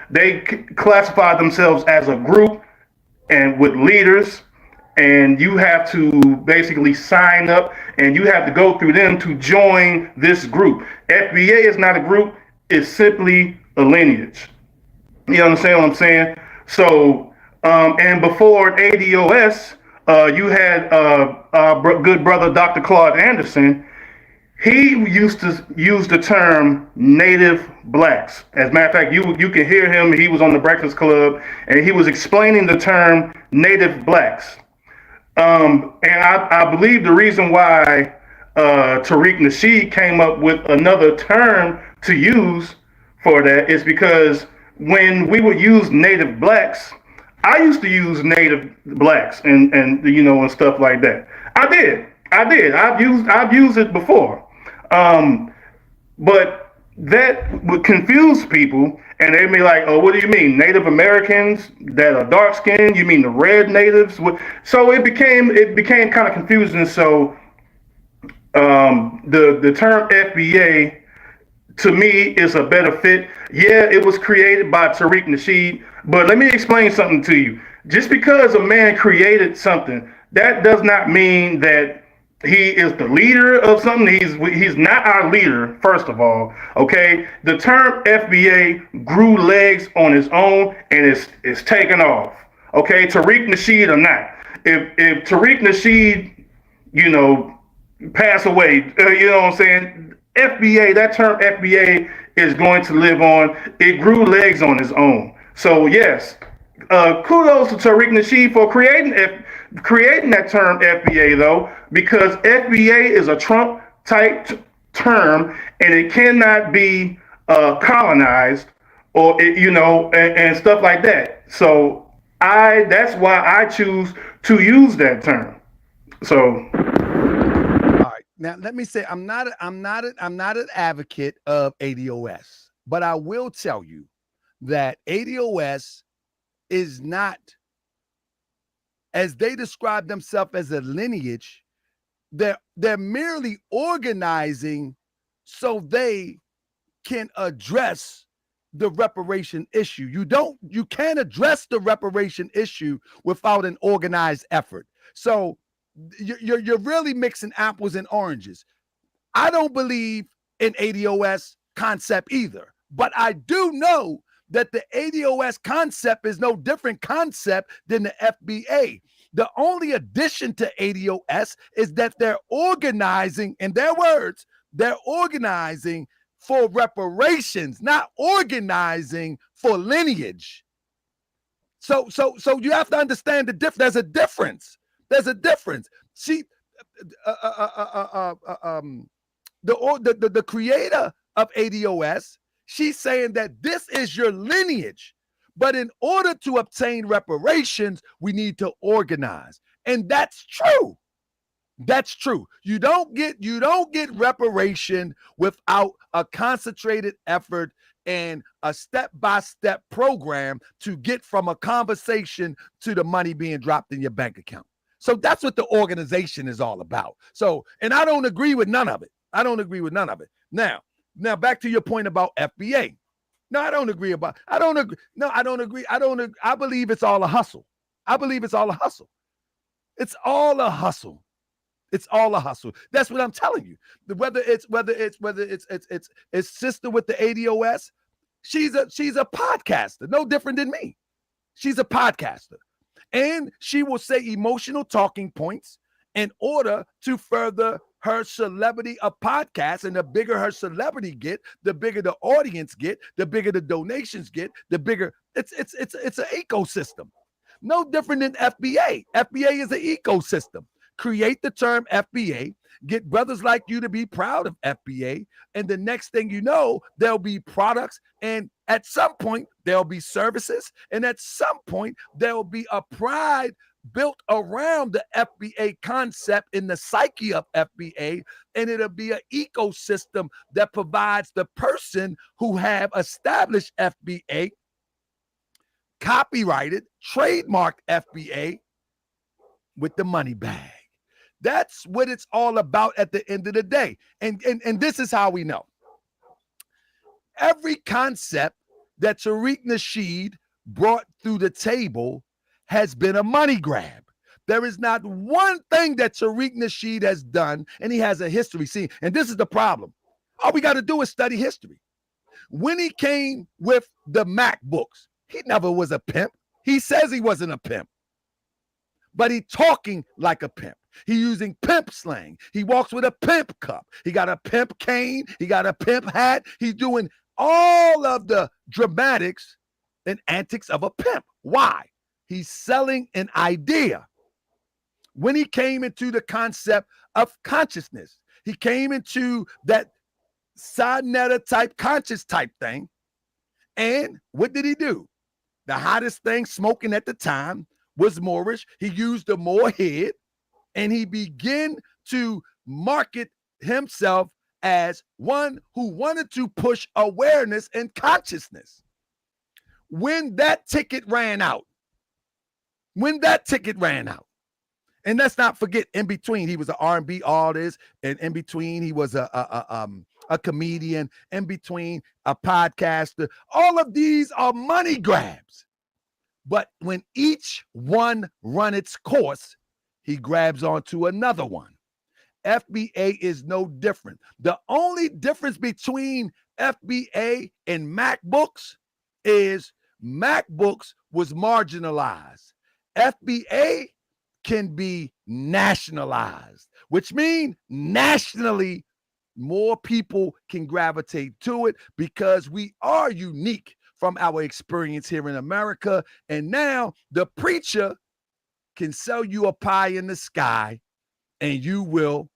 they classified themselves as a group and with leaders, and you have to basically sign up and you have to go through them to join this group. FBA is not a group, it's simply a lineage. You understand what I'm saying? So, and before ADOS, you had our good brother, Dr. Claude Anderson. He used to use the term Native Blacks. As a matter of fact, you can hear him. He was on the Breakfast Club, and he was explaining the term Native Blacks. And I believe the reason why Tariq Nasheed came up with another term to use for that is because when we would use Native Blacks, I used to use Native Blacks and you know, and stuff like that. I did. I've used it before. But that would confuse people, and they'd be like, "Oh, what do you mean, Native Americans that are dark skinned? You mean the red natives?" So it became kind of confusing. So the term FBA to me is a better fit. Yeah, it was created by Tariq Nasheed, but let me explain something to you. Just because a man created something, that does not mean that he is the leader of something. He's not our leader, first of all. Okay, the term FBA grew legs on its own and it's taken off. Okay, Tariq Nasheed or not. If Tariq Nasheed, you know, pass away, you know what I'm saying? FBA, that term FBA is going to live on. It grew legs on its own. So yes, kudos to Tariq Nasheed for creating that term FBA though, because FBA is a Trump type term and it cannot be colonized or and stuff like that. So that's why I choose to use that term. So.
All right. Now let me say I'm not an advocate of ADOS, but I will tell you that ADOS is not, as they describe themselves as a lineage, they're merely organizing so they can address the reparation issue. You can't address the reparation issue without an organized effort. So you're really mixing apples and oranges. I don't believe in ADOS concept either, but I do know that the ADOS concept is no different concept than the FBA. The only addition to ADOS is that they're organizing, in their words, they're organizing for reparations, not organizing for lineage. So you have to understand the difference. There's a difference. There's a difference. See, the creator of ADOS, she's saying that this is your lineage, but in order to obtain reparations, we need to organize, and that's true. That's true. You don't get reparation without a concentrated effort and a step-by-step program to get from a conversation to the money being dropped in your bank account. So that's what the organization is all about. So, and I don't agree with none of it. I don't agree with none of it. Now back to your point about FBA. No, I don't agree. I don't agree. I believe it's all a hustle. I believe it's all a hustle. It's all a hustle. It's all a hustle. That's what I'm telling you. Whether it's sister with the ADOS, she's a podcaster, no different than me. She's a podcaster. And she will say emotional talking points in order to further her celebrity of podcasts. And the bigger her celebrity get, the bigger the audience get, the bigger the donations get, the bigger it's an ecosystem. No different than FBA. FBA is an ecosystem. Create the term FBA, get brothers like you to be proud of FBA, and the next thing you know, there'll be products, and at some point, there'll be services, and at some point, there'll be a pride built around the FBA concept in the psyche of FBA, and it'll be an ecosystem that provides the person who have established FBA, copyrighted, trademarked FBA with the money bag. That's what it's all about at the end of the day. And this is how we know. Every concept that Tariq Nasheed brought through the table has been a money grab. There is not one thing that Tariq Nasheed has done, and he has a history. See, and this is the problem. All we got to do is study history. When he came with the MacBooks, he never was a pimp. He says he wasn't a pimp, but he talking like a pimp. He using pimp slang. He walks with a pimp cup. He got a pimp cane. He got a pimp hat. He's doing all of the dramatics and antics of a pimp. Why? He's selling an idea. When he came into the concept of consciousness, he came into that Sadnetta type conscious type thing. And what did he do? The hottest thing smoking at the time was Moorish. He used the Moor head, and he began to market himself as one who wanted to push awareness and consciousness. When that ticket ran out, and let's not forget, in between, he was an R&B artist, and in between, he was a a comedian, in between a podcaster. All of these are money grabs. But when each one run its course, he grabs onto another one. FBA is no different. The only difference between FBA and MacBooks is MacBooks was marginalized. FBA can be nationalized, which means nationally more people can gravitate to it because we are unique from our experience here in America. And now the preacher can sell you a pie in the sky and you will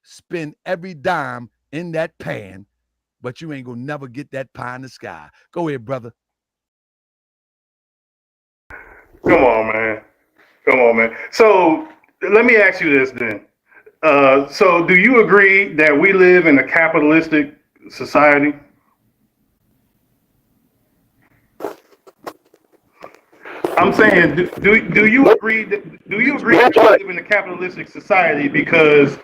spend every dime in that pan, but you ain't gonna never get that pie in the sky. Go ahead, brother.
Come on, man. Come on, man. So let me ask you this then. So do you agree that we live in a capitalistic society? I'm saying, do you agree that we live in a capitalistic society? Because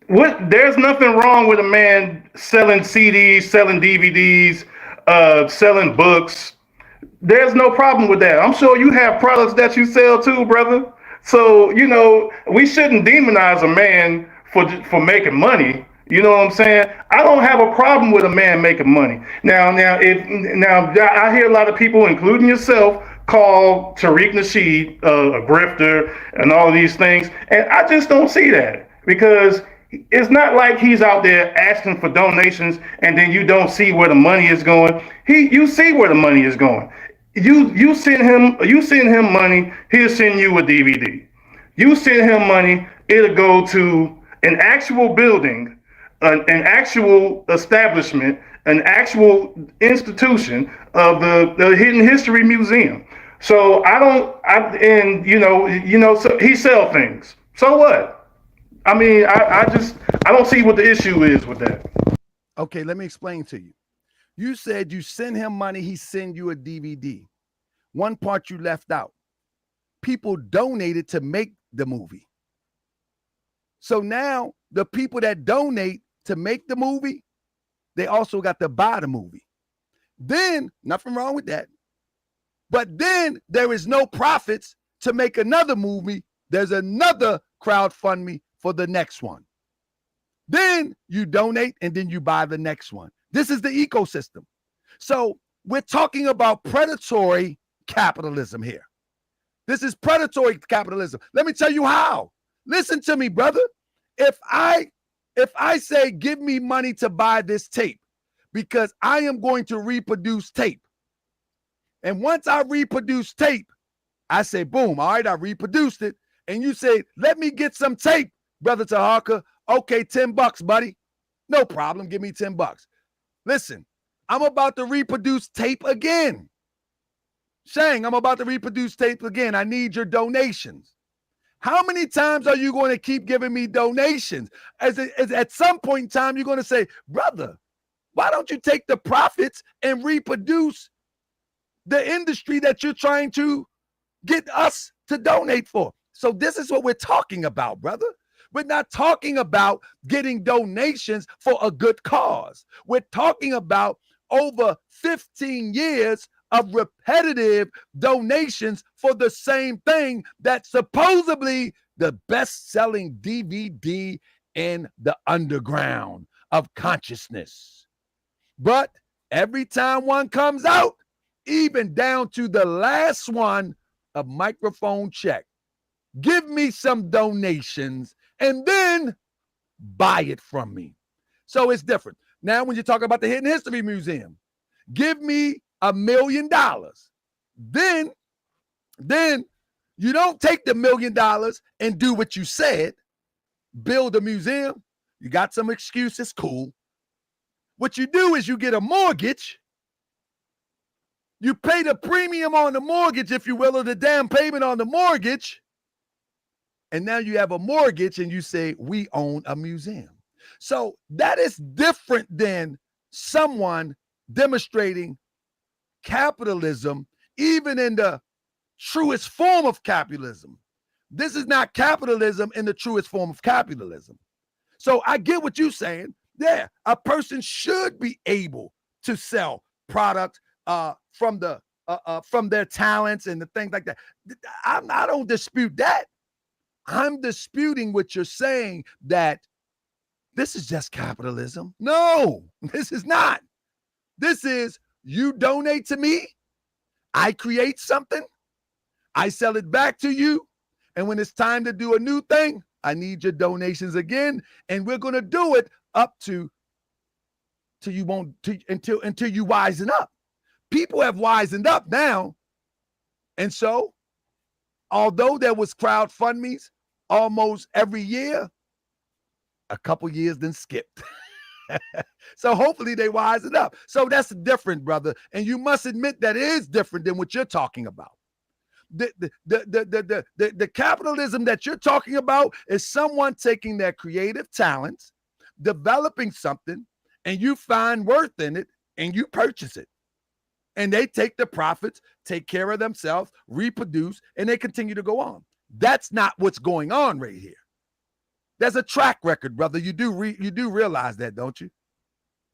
there's nothing wrong with a man selling CDs, selling DVDs, selling books. There's no problem with that. I'm sure you have products that you sell too, brother. So, we shouldn't demonize a man for making money. You know what I'm saying? I don't have a problem with a man making money. Now I hear a lot of people, including yourself, call Tariq Nasheed a grifter and all these things. And I just don't see that, because it's not like he's out there asking for donations and then you don't see where the money is going. You see where the money is going. You send him money, he'll send you a DVD. You send him money, it'll go to an actual building, an actual establishment, an actual institution of the Hidden History Museum. So so he sell things. So what? I mean, I don't see what the issue is with that.
Okay, let me explain to you. You said you send him money, he send you a DVD. One part you left out. People donated to make the movie. So now the people that donate to make the movie, they also got to buy the movie. Then, nothing wrong with that. But then there is no profits to make another movie. There's another crowdfunding for the next one. Then you donate and then you buy the next one. This is the ecosystem. So we're talking about predatory capitalism here. This is predatory capitalism. Let me tell you how. Listen to me, brother. If I say, give me money to buy this tape because I am going to reproduce tape. And once I reproduce tape, I say, boom, all right, I reproduced it. And you say, let me get some tape, brother Taharka. Okay, $10, buddy. No problem. Give me $10. Listen, I'm about to reproduce tape again. Shang, I'm about to reproduce tape again. I need your donations. How many times are you going to keep giving me donations? As at some point in time, you're going to say, brother, why don't you take the profits and reproduce the industry that you're trying to get us to donate for? So this is what we're talking about, brother. We're not talking about getting donations for a good cause. We're talking about over 15 years of repetitive donations for the same thing that's supposedly the best-selling DVD in the underground of consciousness. But every time one comes out, even down to the last one, a microphone check. Give me some donations and then buy it from me. So it's different. Now, when you talk about the Hidden History Museum, give me $1 million. Then you don't take the $1 million and do what you said, build a museum. You got some excuses, cool. What you do is you get a mortgage. You pay the premium on the mortgage, if you will, or the down payment on the mortgage. And now you have a mortgage and you say, we own a museum. So that is different than someone demonstrating capitalism, even in the truest form of capitalism. This is not capitalism in the truest form of capitalism. So I get what you're saying. Yeah, a person should be able to sell product from their talents and the things like that. I don't dispute that. I'm disputing what you're saying, that this is just capitalism. No, this is not. This is, you donate to me, I create something, I sell it back to you, and when it's time to do a new thing, I need your donations again, and we're going to do it up to until you wisen up. People have wisened up now, and so although there was crowdfundings almost every year, a couple years then skipped. So hopefully they wisen up. So that's different, brother, and you must admit that it is different than what you're talking about. The capitalism that you're talking about is someone taking their creative talents, developing something, and you find worth in it, and you purchase it. And they take the profits, take care of themselves, reproduce, and they continue to go on. That's not what's going on right here. There's a track record, brother. You do realize that, don't you?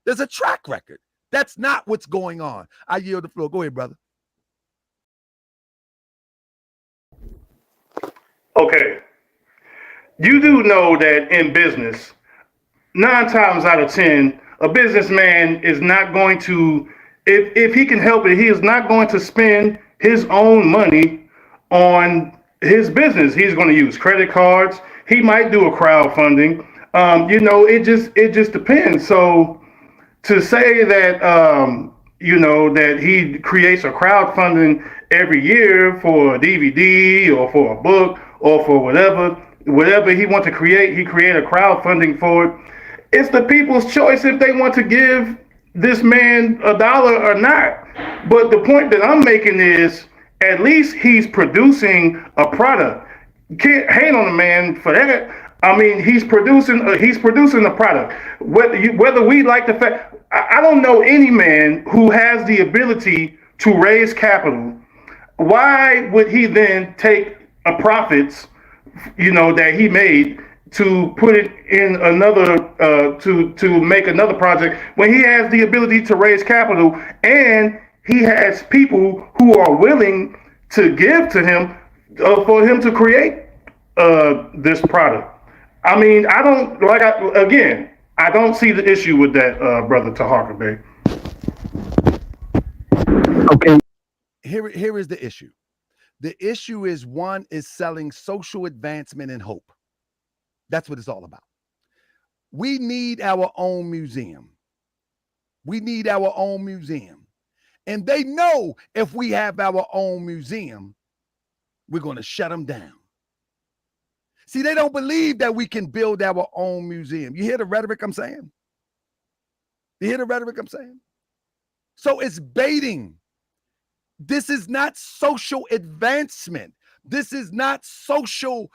There's a track record. That's not what's going on. I yield the floor. Go ahead, brother.
Okay. You do know that in business, 9 times out of 10, a businessman is not going to, if he can help it, he is not going to spend his own money on his business. He's going to use credit cards. He might do a crowdfunding. It just depends. So to say that, that he creates a crowdfunding every year for a DVD or for a book or for whatever he wants to create, he create a crowdfunding for it. It's the people's choice if they want to give this man $1 or not. But the point that I'm making is, at least he's producing a product. Can't hate on the man for that. I mean, he's producing a product. Whether we like the fact, I don't know any man who has the ability to raise capital. Why would he then take a profits, that he made, to put it in another to make another project when he has the ability to raise capital and he has people who are willing to give to him for him to create this product? I mean, I don't see the issue with that, brother Taharka Bey.
Okay.
Here is the issue. The issue is, one is selling social advancement and hope. That's what it's all about. We need our own museum. We need our own museum. And they know if we have our own museum, we're going to shut them down. See, they don't believe that we can build our own museum. You hear the rhetoric I'm saying? You hear the rhetoric I'm saying? So it's baiting. This is not social advancement. This is not social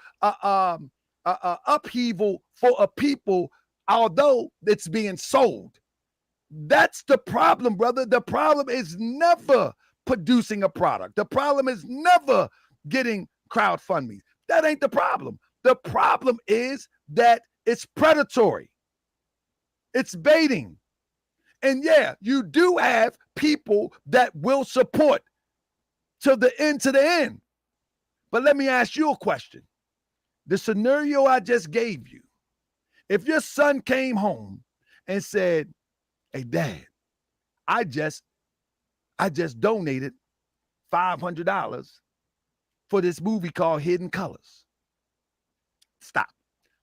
upheaval for a people, although it's being sold. That's the problem, brother. The problem is never producing a product. The problem is never getting crowdfunding. That ain't the problem. The problem is that it's predatory. It's baiting. And yeah, you do have people that will support to the end. But let me ask you a question. The scenario I just gave you, if your son came home and said, "Hey, Dad, I just donated $500 for this movie called Hidden Colors." Stop.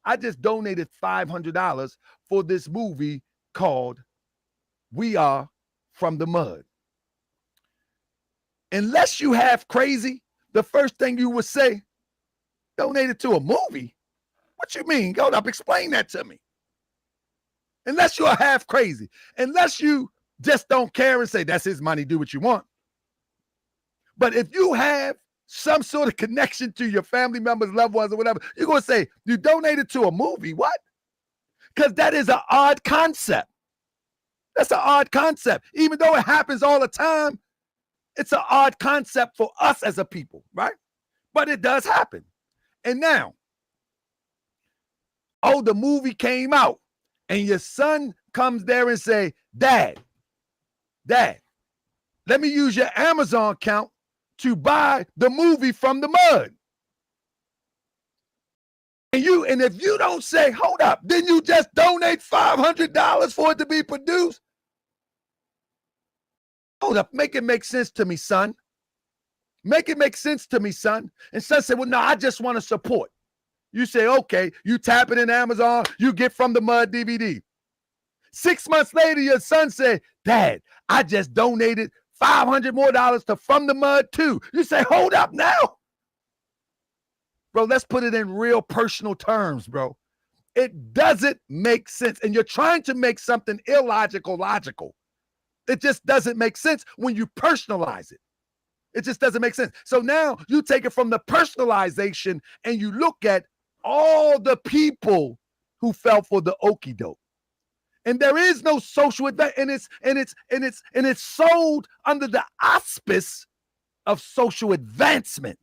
I just donated $500 for this movie called We Are From the Mud. Unless you half crazy, the first thing you would say, donated to a movie? What you mean? Hold up, explain that to me. Unless you're half crazy, unless you just don't care and say, that's his money, do what you want. But if you have some sort of connection to your family members, loved ones, or whatever, you're going to say, you donated to a movie. What? Because that is an odd concept. That's an odd concept. Even though it happens all the time, it's an odd concept for us as a people, right? But it does happen. And now, the movie came out and your son comes there and say, Dad, let me use your Amazon account to buy the movie From the Mud. And if you don't say, hold up, then you just donate $500 for it to be produced. Hold up, make it make sense to me, son. Make it make sense to me, son. And son said, well, no, I just want to support. You say, okay, you tap it in Amazon, you get From the Mud DVD. 6 months later, your son said, Dad, I just donated $500 more to From the Mud too. You say, hold up now. Bro, let's put it in real personal terms, bro. It doesn't make sense. And you're trying to make something illogical logical. It just doesn't make sense when you personalize it. It just doesn't make sense. So now you take it from the personalization and you look at all the people who fell for the okie doke. And there is no social advance, and it's sold under the auspice of social advancement.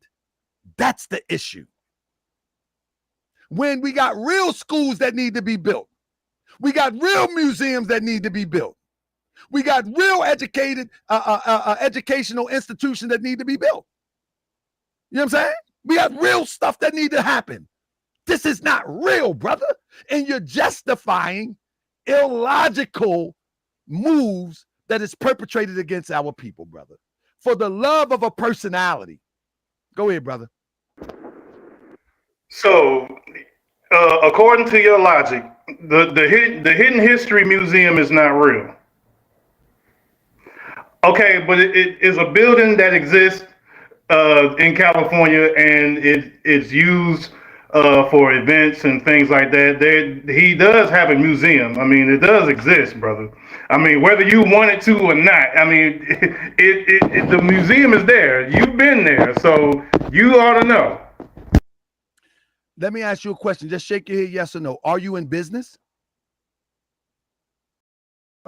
That's the issue. When we got real schools that need to be built, we got real museums that need to be built, we got real educational institutions that need to be built. You know what I'm saying? We got real stuff that need to happen. This is not real, brother. And you're justifying illogical moves that is perpetrated against our people, brother, for the love of a personality. Go ahead, brother.
So, according to your logic, the Hidden History Museum is not real. Okay, but it is a building that exists in California, and it's used for events and things like that. He does have a museum. I mean, it does exist, brother. I mean, whether you want it to or not, I mean, the museum is there. You've been there, so you ought to know.
Let me ask you a question. Just shake your head, yes or no. Are you in business?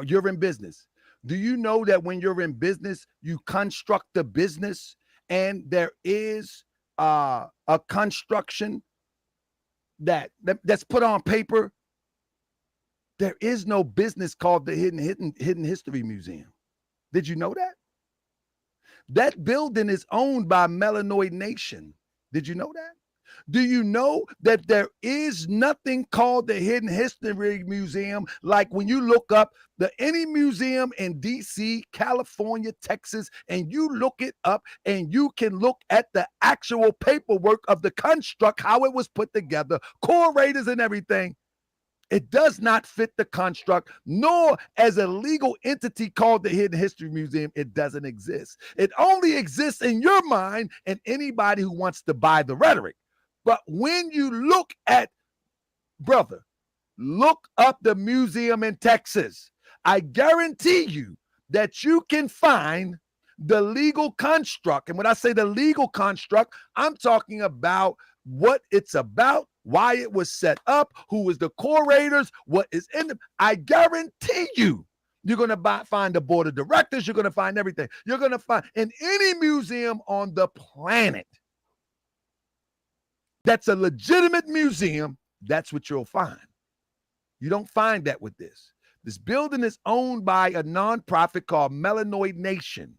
You're in business. Do you know that when you're in business, you construct the business, and there is a construction that's put on paper? There is no business called the Hidden History Museum. Did you know that? That building is owned by Melanoid Nation. Did you know that? Do you know that there is nothing called the Hidden History Museum? Like when you look up any museum in DC, California, Texas, and you look it up and you can look at the actual paperwork of the construct, how it was put together, curators and everything. It does not fit the construct, nor as a legal entity called the Hidden History Museum, it doesn't exist. It only exists in your mind and anybody who wants to buy the rhetoric. But when you look at, brother, look up the museum in Texas. I guarantee you that you can find the legal construct. And when I say the legal construct, I'm talking about what it's about, why it was set up, who was the curators, what is in them. I guarantee you're going to find the board of directors. You're going to find everything. You're going to find in any museum on the planet that's a legitimate museum, that's what you'll find. You don't find that with this. This building is owned by a nonprofit called Melanoid Nation.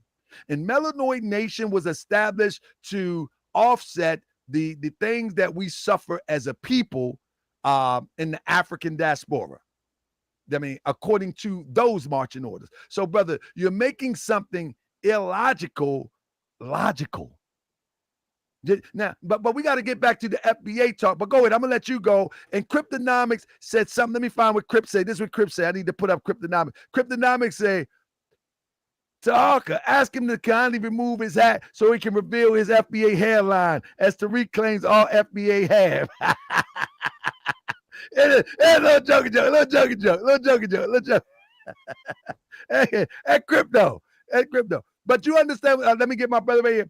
And Melanoid Nation was established to offset the things that we suffer as a people in the African diaspora. I mean, according to those marching orders. So, brother, you're making something illogical logical. Now, but we got to get back to the FBA talk. But go ahead. I'm going to let you go. And Cryptonomics said something. Let me find what Crypt said. This is what Crypt said. I need to put up Cryptonomics. Cryptonomics say, Taharka, ask him to kindly remove his hat so he can reveal his FBA hairline, as Tariq claims all FBA have. Little joke. Hey, crypto. But you understand, let me get my brother right here.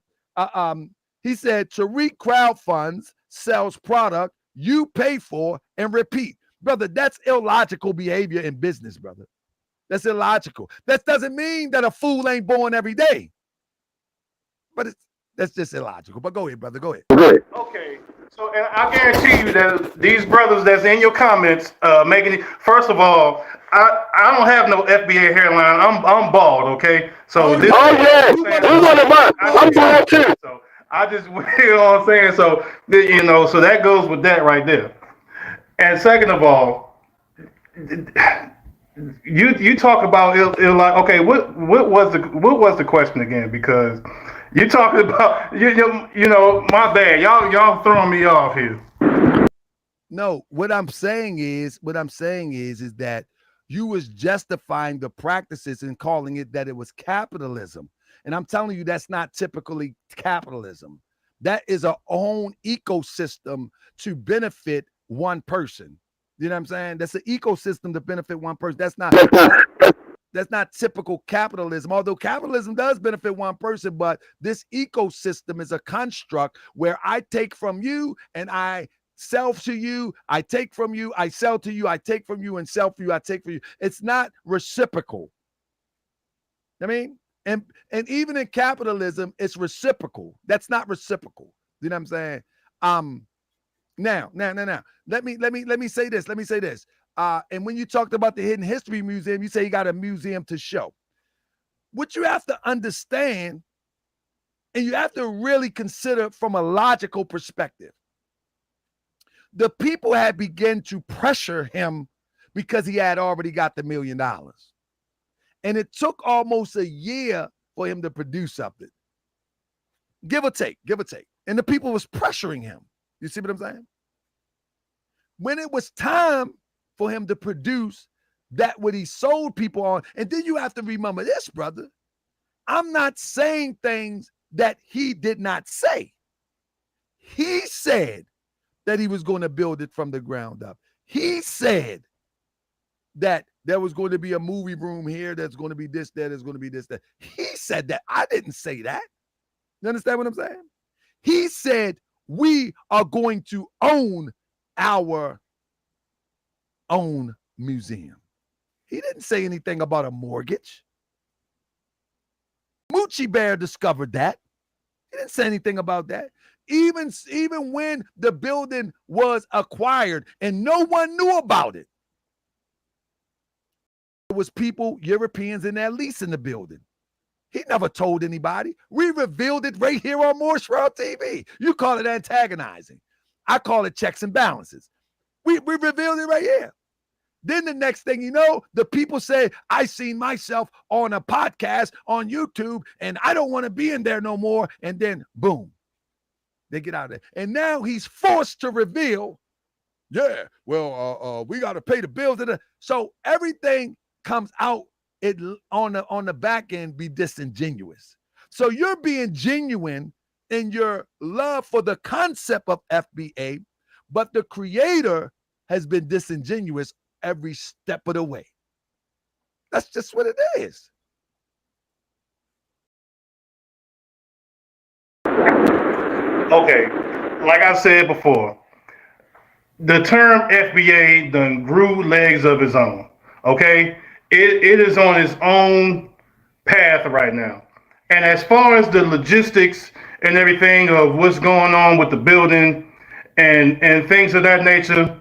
He said, Tariq crowdfunds, sells product, you pay for and repeat. Brother, that's illogical behavior in business, brother. That's illogical. That doesn't mean that a fool ain't born every day. But that's just illogical. But go ahead, brother. Go ahead.
Okay. So, and I guarantee you that these brothers that's in your comments, making it. First of all, I don't have no FBA hairline. I'm bald. Okay, so
Oh
this.
yeah,
Oh yeah,
we want to
we want
know.
to buy. I'm
Too.
bald too.
So I just, you know what I'm saying. So so that goes with that right there. And second of all, you talk about like, okay, what was the question again? Because you talking about my bad, y'all throwing me off here.
No, what I'm saying is that you was justifying the practices and calling it that it was capitalism. And I'm telling you, that's not typically capitalism. That is our own ecosystem to benefit one person. You know what I'm saying? That's an ecosystem to benefit one person. That's not typical capitalism, although capitalism does benefit one person, but this ecosystem is a construct where I take from you and I sell to you, I take from you, I sell to you, I take from you and sell for you, I take from you. It's not reciprocal. I mean, and even in capitalism, it's reciprocal. That's not reciprocal. You know what I'm saying? Now. Let me say this. Let me say this. And when you talked about the Hidden History Museum, you say you got a museum to show. What you have to understand, and you have to really consider from a logical perspective, the people had begun to pressure him because he had already got the $1 million. And it took almost a year for him to produce something. Give or take. And the people was pressuring him. You see what I'm saying? When it was time for him to produce that what he sold people on, and then you have to remember this, brother. I'm not saying things that he did not say. He said that he was going to build it from the ground up. He said that there was going to be a movie room here, that's going to be this, that, there's going to be this, that. He said that. I didn't say that. You understand what I'm saying? He said we are going to own our own museum. He didn't say anything about a mortgage. Moochie Bear discovered that. He didn't say anything about that. Even when the building was acquired and no one knew about it, there was people, Europeans in there leasing the building. He never told anybody. We revealed it right here on More Shroud TV. You call it antagonizing. I call it checks and balances. We revealed it right here. Then the next thing you know, the people say, I seen myself on a podcast on YouTube and I don't want to be in there no more. And then boom, they get out of there. And now he's forced to reveal, yeah, well, we got to pay the bills. So everything comes out on the back end be disingenuous. So you're being genuine in your love for the concept of FBA, but the creator has been disingenuous every step of the way. That's just what it is.
Okay, like I said before, the term FBA done grew legs of its own. Okay, it is on its own path right now. And as far as the logistics and everything of what's going on with the building and things of that nature,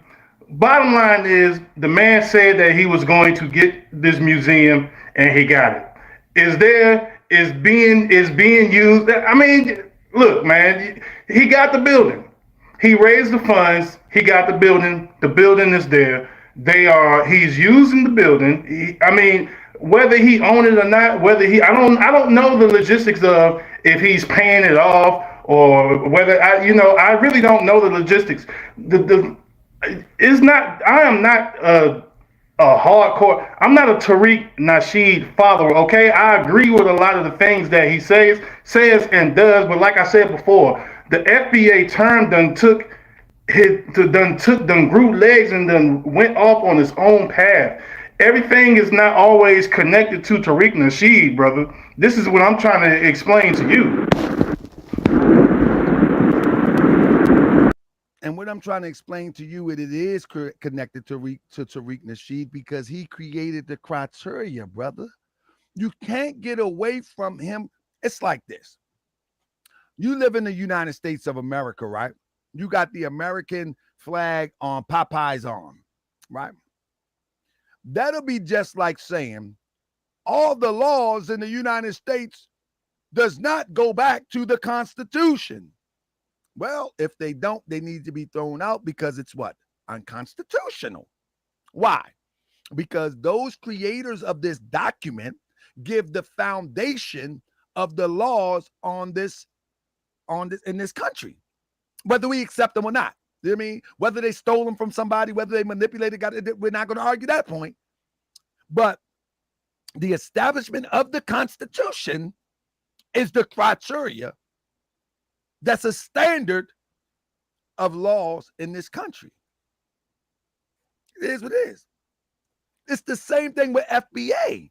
bottom line is the man said that he was going to get this museum and he got it. Is being used. I mean, look, man, he got the building. He raised the funds. He got the building. The building is there. He's using the building. I mean, whether he owned it or not, I don't know the logistics of if he's paying it off or whether I really don't know the logistics. It's not. I am not a hardcore. I'm not a Tariq Nasheed follower. Okay, I agree with a lot of the things that he says and does. But like I said before, the FBA term done grew legs and then went off on its own path. Everything is not always connected to Tariq Nasheed, brother. This is what I'm trying to explain to you.
And what I'm trying to explain to you, it is connected to Tariq Nasheed because he created the criteria, brother. You can't get away from him. It's like this. You live in the United States of America, right? you got the American flag on Popeye's arm, right? That'll be just like saying all the laws in the United States does not go back to the Constitution. Well, if they don't, they need to be thrown out because it's what? Unconstitutional. Why? Because those creators of this document give the foundation of the laws on this in this country, whether we accept them or not. You know what I mean? Whether they stole them from somebody, whether they manipulated, we're not going to argue that point. But the establishment of the Constitution is the criteria that's a standard of laws in this country. It is what it is. It's the same thing with FBA.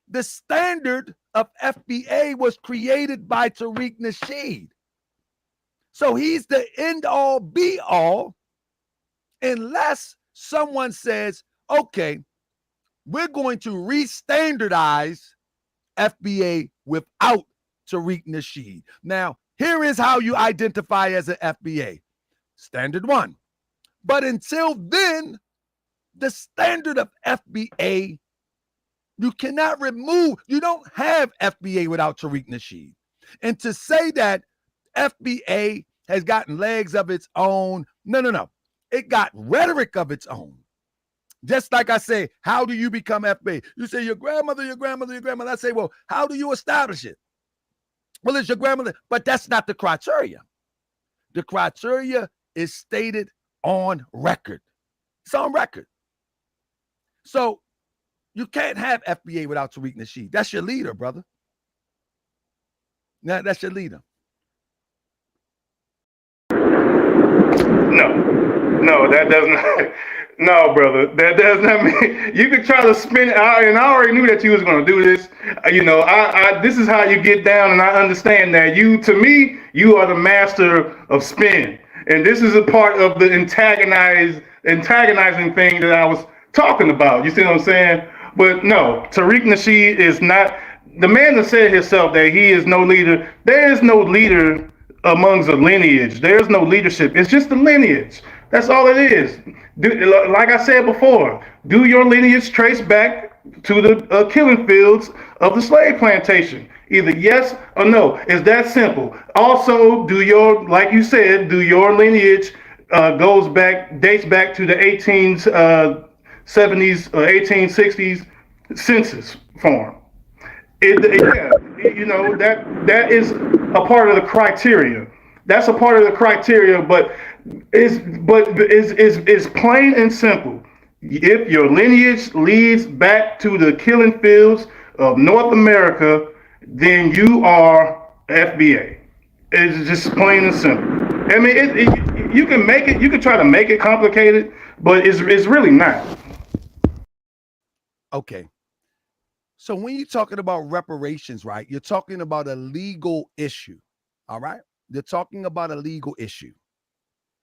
The standard of FBA was created by Tariq Nasheed. So he's the end all be all unless someone says, okay, we're going to re-standardize FBA without Tariq Nasheed. Now, here is how you identify as an FBA. Standard 1. But until then, the standard of FBA, you cannot remove, you don't have FBA without Tariq Nasheed. And to say that FBA has gotten legs of its own, no. It got rhetoric of its own. Just like I say, how do you become FBA? You say your grandmother. I say, well, how do you establish it? Well, it's your grandmother, but that's not the criteria. The criteria is stated on record. It's on record. So you can't have FBA without Tariq Nasheed. That's your leader, brother. Now, that's your leader.
No, that doesn't. No, brother, that does not mean you could try to spin it. And I already knew that you was going to do this. You know, this is how you get down, and I understand that. To me, you are the master of spin, and this is a part of the antagonizing thing that I was talking about. You see what I'm saying? But no, Tariq Nasheed is not the man that said himself that he is no leader. There is no leader amongst the lineage. There's no leadership. It's just the lineage. That's all it is. Like I said before, do your lineage trace back to the killing fields of the slave plantation? Either yes or no. It's that simple. Also, like you said, do your lineage dates back to the 1870s or 1860s census form? That is a part of the criteria. That's a part of the criteria, but it's plain and simple. If your lineage leads back to the killing fields of North America, then you are FBA. It's just plain and simple. I mean, you can try to make it complicated, but it's really not.
Okay. So when you're talking about reparations, right, you're talking about a legal issue. All right. You're talking about a legal issue.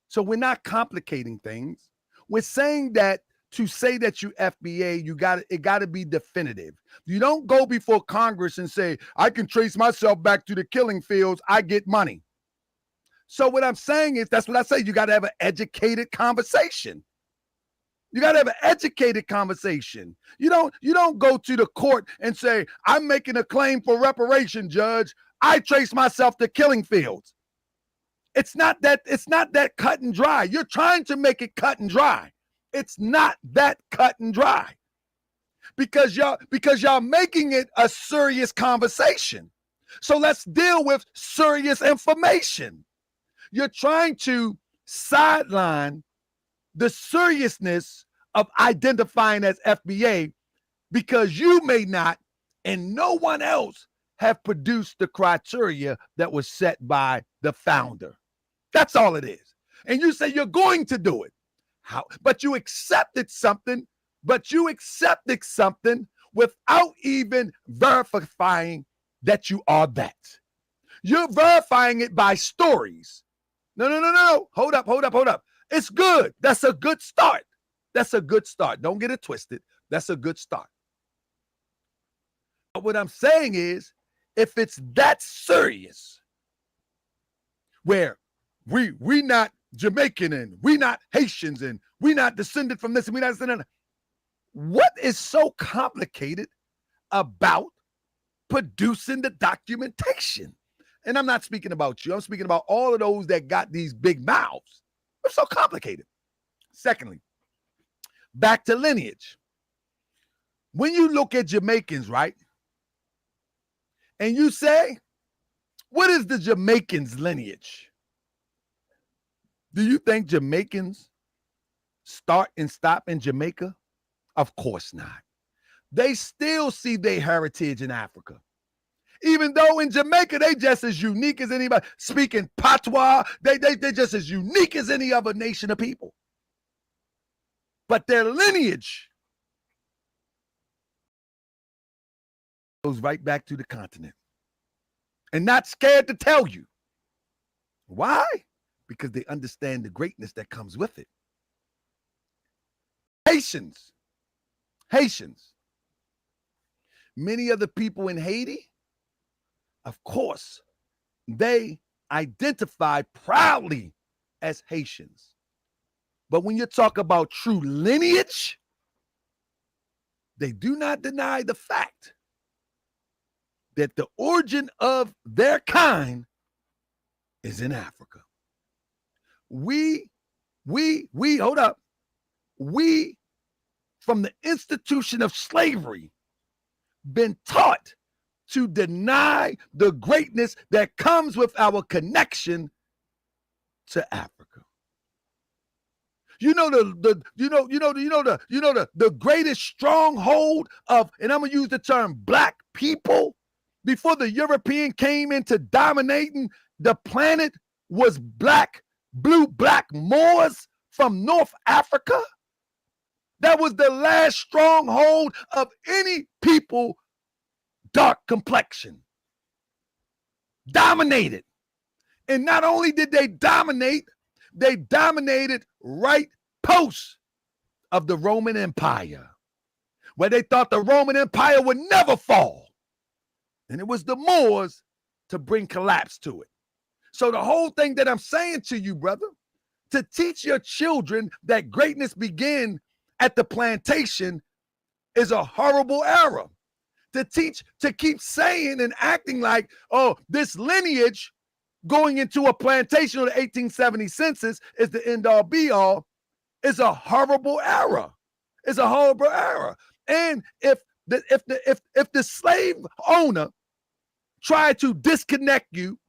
So we're not complicating things. We're saying that to say that you FBA, it got to be definitive. You don't go before Congress and say, I can trace myself back to the killing fields. I get money. So what I'm saying is, that's what I say. You got to have an educated conversation. You got to have an educated conversation. You don't go to the court and say, I'm making a claim for reparation, judge. I trace myself to killing fields. It's not that cut and dry. You're trying to make it cut and dry. It's not that cut and dry. Because y'all making it a serious conversation. So let's deal with serious information. You're trying to sideline the seriousness of identifying as FBA because you may not, and no one else, have produced the criteria that was set by the founder. That's all it is. And you say you're going to do it. How? But you accepted something, without even verifying that you are that. You're verifying it by stories. No. Hold up. It's good. That's a good start. Don't get it twisted. That's a good start. But what I'm saying is, if it's that serious, where we not Jamaican and we not Haitians and we not descended from this and we not descended. What is so complicated about producing the documentation? And I'm not speaking about you. I'm speaking about all of those that got these big mouths. It's so complicated. Secondly, back to lineage. When you look at Jamaicans, right? And you say, what is the Jamaicans' lineage? Do you think Jamaicans start and stop in Jamaica? Of course not. They still see their heritage in Africa. Even though in Jamaica, they just as unique as anybody. Speaking patois, they just as unique as any other nation of people. But their lineage goes right back to the continent. And not scared to tell you. Why? Because they understand the greatness that comes with it. Haitians. Many of the people in Haiti, of course, they identify proudly as Haitians. But when you talk about true lineage, they do not deny the fact that the origin of their kind is in Africa. We, hold up. We, from the institution of slavery, been taught to deny the greatness that comes with our connection to Africa. The greatest stronghold of, and I'm gonna use the term black people, before the European came into dominating the planet, was black Moors from North Africa. That was the last stronghold of any people, dark complexion. Dominated. And not only did they dominated right post of the Roman Empire, where they thought the Roman Empire would never fall. And it was the Moors to bring collapse to it. So the whole thing that I'm saying to you, brother, to teach your children that greatness began at the plantation is a horrible error. To keep saying and acting like, oh, this lineage going into a plantation of the 1870 census is the end all be all is a horrible error. It's a horrible error. And if the slave owner tried to disconnect you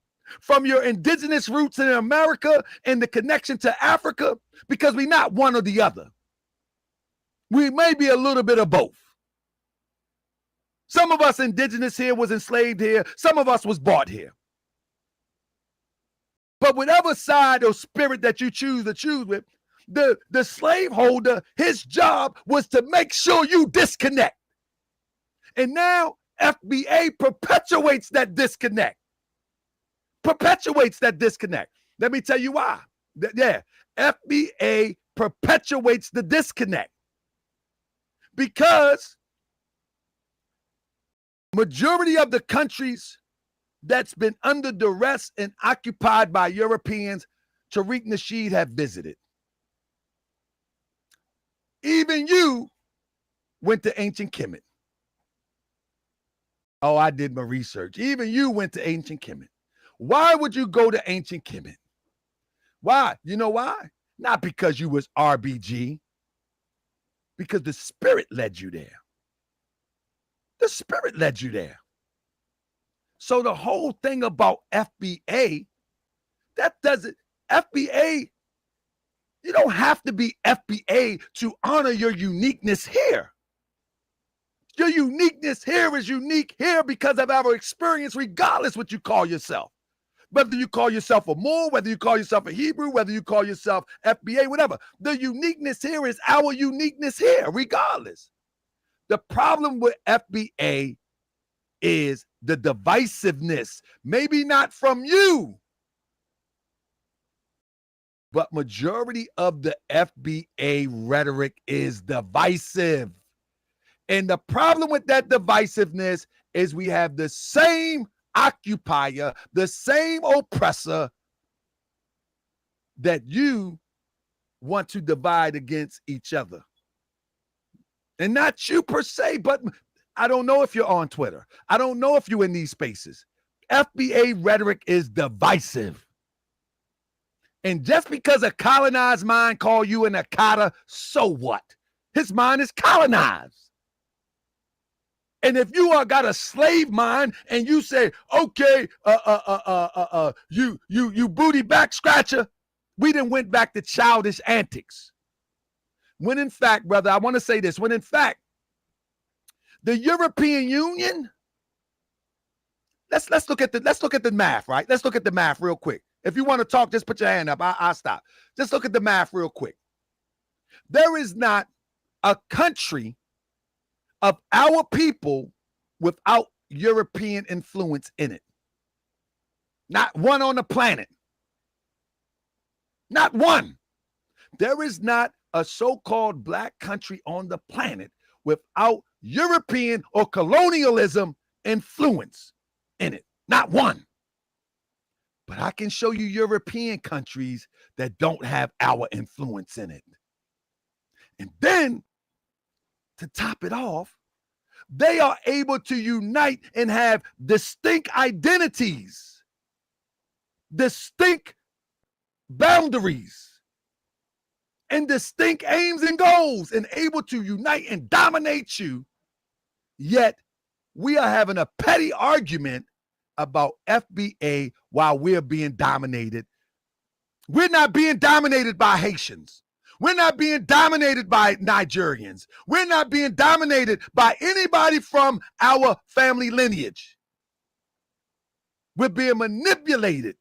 from your indigenous roots in America and the connection to Africa, because we're not one or the other. We may be a little bit of both. Some of us indigenous here was enslaved here. Some of us was bought here. But whatever side or spirit that you choose with, the slaveholder, his job was to make sure you disconnect. And now FBA perpetuates that disconnect. Let me tell you why. FBA perpetuates the disconnect. Because majority of the countries that's been under duress and occupied by Europeans, Tariq Nasheed have visited. Even you went to ancient Kemet. Oh, I did my research. Even you went to ancient Kemet. Why would you go to ancient Kemet? Why? You know why? Not because you was RBG. Because the spirit led you there. The spirit led you there. So the whole thing about FBA, FBA, you don't have to be FBA to honor your uniqueness here. Your uniqueness here is unique here because of our experience, regardless what you call yourself. Whether you call yourself a Moor, whether you call yourself a Hebrew, whether you call yourself FBA, whatever. The uniqueness here is our uniqueness here, regardless. The problem with FBA is the divisiveness. Maybe not from you, but majority of the FBA rhetoric is divisive. And the problem with that divisiveness is we have the same occupier, the same oppressor that you want to divide against each other. And not you per se, but I don't know if you're on Twitter. I don't know if you're in these spaces. FBA rhetoric is divisive. And just because a colonized mind call you an Akata, so what? His mind is colonized. And if you are got a slave mind and you say, okay, you booty back scratcher, we done went back to childish antics. When in fact, brother, I want to say this, when in fact, the European Union, let's look at the math, right? Let's look at the math real quick. If you want to talk, just put your hand up. I'll stop. Just look at the math real quick. There is not a country of our people without European influence in it. Not one on the planet. Not one. There is not a so-called black country on the planet without European or colonialism influence in it. Not one. But I can show you European countries that don't have our influence in it. And then, to top it off, they are able to unite and have distinct identities, distinct boundaries, and distinct aims and goals, and able to unite and dominate you. Yet we are having a petty argument about FBA while we're being dominated. We're not being dominated by Haitians. We're not being dominated by Nigerians. We're not being dominated by anybody from our family lineage. We're being manipulated.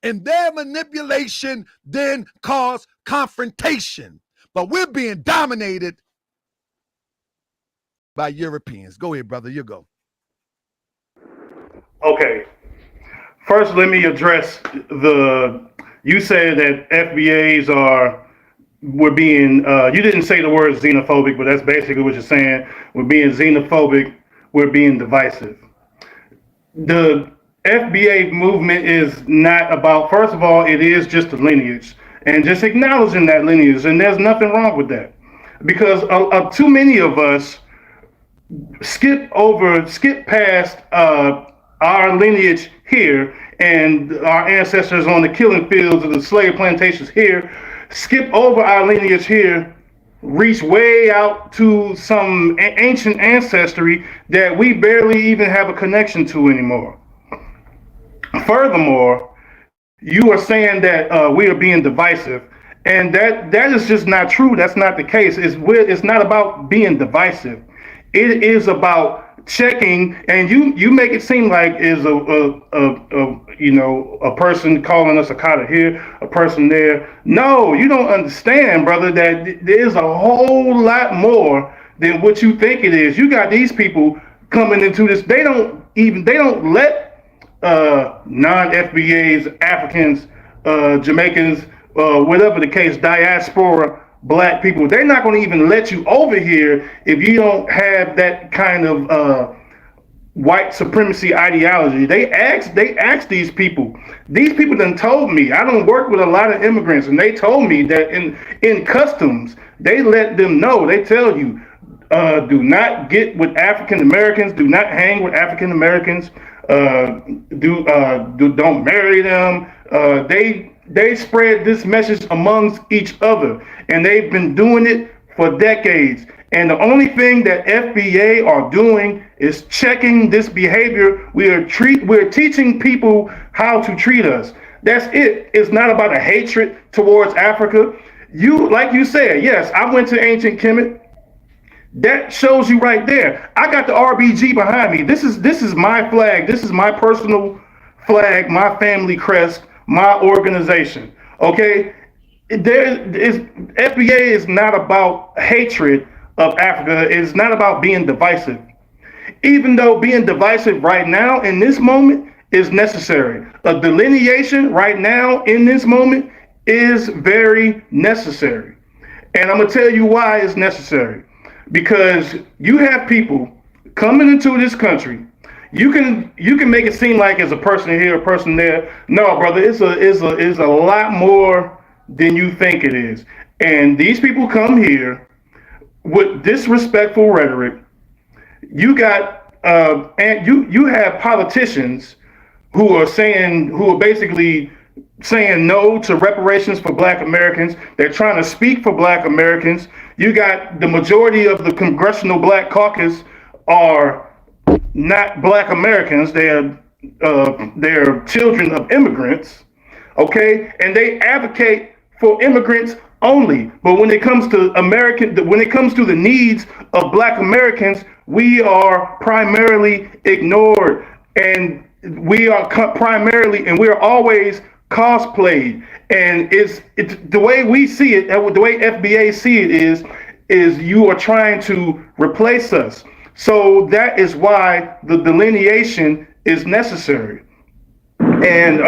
And their manipulation then caused confrontation. But we're being dominated by Europeans. Go ahead, brother. You go.
Okay. First, let me address you said that FBAs we're being, you didn't say the word xenophobic, but that's basically what you're saying. We're being xenophobic. We're being divisive. The FBA movement is not about, first of all, it is just a lineage and just acknowledging that lineage. And there's nothing wrong with that because too many of us skip past our lineage here and our ancestors on the killing fields of the slave plantations here, skip over our lineage here, reach way out to some ancient ancestry that we barely even have a connection to anymore. Furthermore, you are saying that we are being divisive, and that is just not true. That's not the case. It's not about being divisive. It is about checking, and you make it seem like is a person calling us a Akata here, a person there. No, you don't understand, brother, that there's a whole lot more than what you think it is. You got these people coming into this. They don't let non-FBAs, Africans, Jamaicans, whatever the case, diaspora, black people, they're not going to even let you over here if you don't have that kind of white supremacy ideology. They asked these people. These people done told me, I don't work with a lot of immigrants, and they told me that in customs, they let them know, they tell you, do not get with African Americans, do not hang with African Americans, don't marry them. They spread this message amongst each other, and they've been doing it for decades. And the only thing that FBA are doing is checking this behavior. We're teaching people how to treat us. That's it. It's not about a hatred towards Africa. Like you said, yes, I went to ancient Kemet. That shows you right there. I got the RBG behind me. This is my flag. This is my personal flag, my family crest, my organization. Okay? FBA is not about hatred of Africa. It's not about being divisive. Even though being divisive right now in this moment is necessary. A delineation right now in this moment is very necessary. And I'm going to tell you why it's necessary. Because you have people coming into this country. You can make it seem like it's a person here, a person there. No, brother, it's a lot more than you think it is. And these people come here with disrespectful rhetoric. You got and you have politicians who are basically saying no to reparations for Black Americans. They're trying to speak for Black Americans. You got the majority of the Congressional Black Caucus are not Black Americans. They're children of immigrants. Okay, and they advocate for immigrants only. But when it comes to when it comes to the needs of Black Americans, we are primarily ignored, and we are always cosplayed. And it's the way we see it, the way FBA see it is you are trying to replace us. So that is why the delineation is necessary. And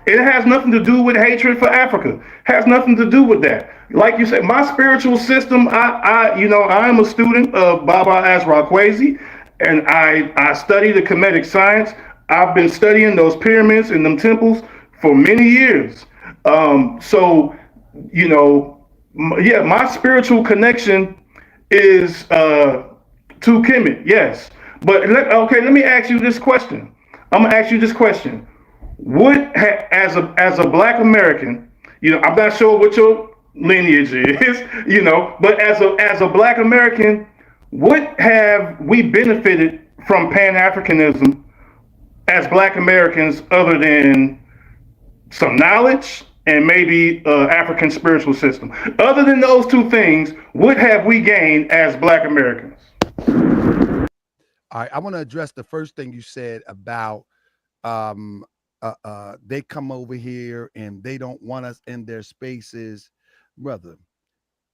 it has nothing to do with hatred for Africa. Has nothing to do with that. Like you said, my spiritual system. I'm a student of Baba Azra-Kwesi, and I study the Kemetic science. I've been studying those pyramids and them temples for many years. My spiritual connection is to Kemet. Yes, but let me ask you this question. I'm gonna ask you this question. As a Black American, I'm not sure what your lineage is, but as a Black American, what have we benefited from Pan-Africanism as Black Americans other than some knowledge and maybe African spiritual system? Other than those two things, what have we gained as Black Americans?
All right, I want to address the first thing you said about they come over here and they don't want us in their spaces. Brother,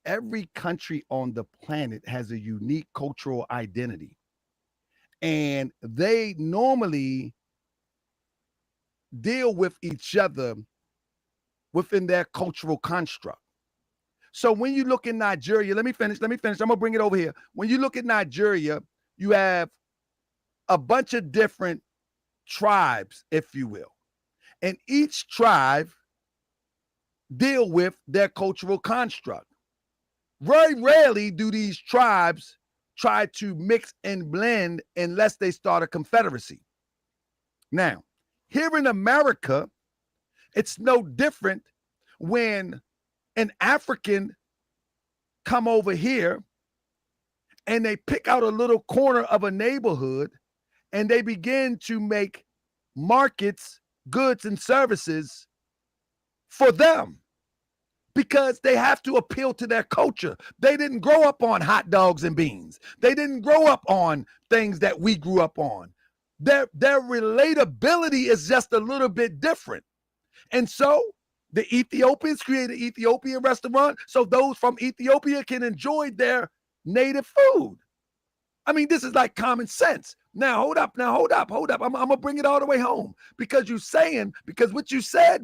every country on the planet has a unique cultural identity, and they normally deal with each other within their cultural construct. So when you look in Nigeria, let me finish. I'm gonna bring it over here. When you look at Nigeria, you have a bunch of different tribes, if you will. And each tribe deal with their cultural construct. Very rarely do these tribes try to mix and blend unless they start a confederacy. Now, here in America, it's no different when an African come over here and they pick out a little corner of a neighborhood and they begin to make markets, goods, and services for them because they have to appeal to their culture. They didn't grow up on hot dogs and beans. They didn't grow up on things that we grew up on. Their relatability is just a little bit different. And so the Ethiopians created an Ethiopian restaurant so those from Ethiopia can enjoy their native food. I mean, this is like common sense. Now, hold up. I'm going to bring it all the way home because what you said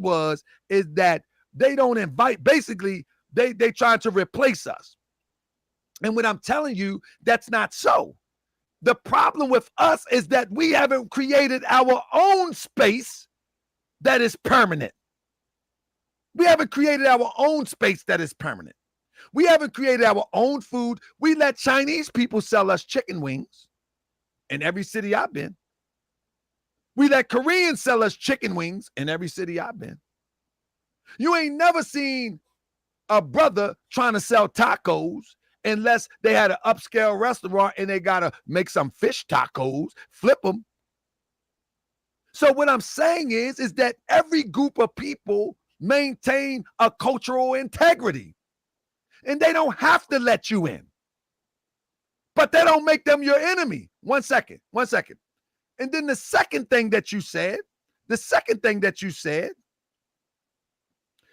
is that they don't invite, basically, they trying to replace us. And what I'm telling you, that's not so. The problem with us is that we haven't created our own space that is permanent. We haven't created our own space that is permanent. We haven't created our own food. We let Chinese people sell us chicken wings in every city I've been. We let Koreans sell us chicken wings in every city I've been. You ain't never seen a brother trying to sell tacos unless they had an upscale restaurant and they got to make some fish tacos, flip them. So what I'm saying is that every group of people maintain a cultural integrity. And they don't have to let you in. But they don't make them your enemy. One second. And then the second thing that you said,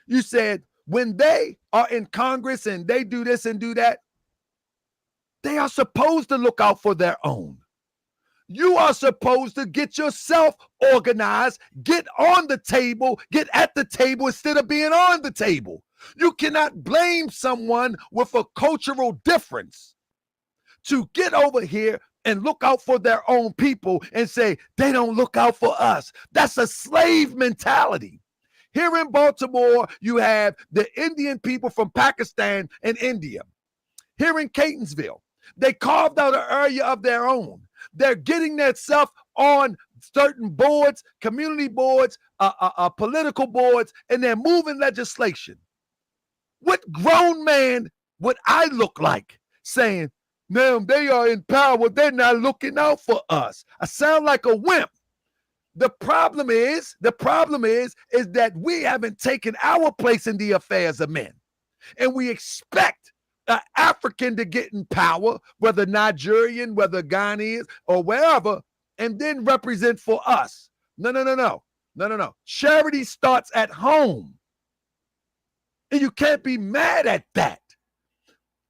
you said when they are in Congress and they do this and do that, they are supposed to look out for their own. You are supposed to get yourself organized, get on the table, get at the table instead of being on the table. You cannot blame someone with a cultural difference to get over here, and look out for their own people and say, they don't look out for us. That's a slave mentality. Here in Baltimore, you have the Indian people from Pakistan and India. Here in Catonsville, they carved out an area of their own. They're getting their stuff on certain boards, community boards, political boards, and they're moving legislation. What grown man would I look like saying, now they are in power, they're not looking out for us? I sound like a wimp. The problem is that we haven't taken our place in the affairs of men. And we expect an African to get in power, whether Nigerian, whether Ghanaian, or wherever, and then represent for us. No. Charity starts at home. And you can't be mad at that.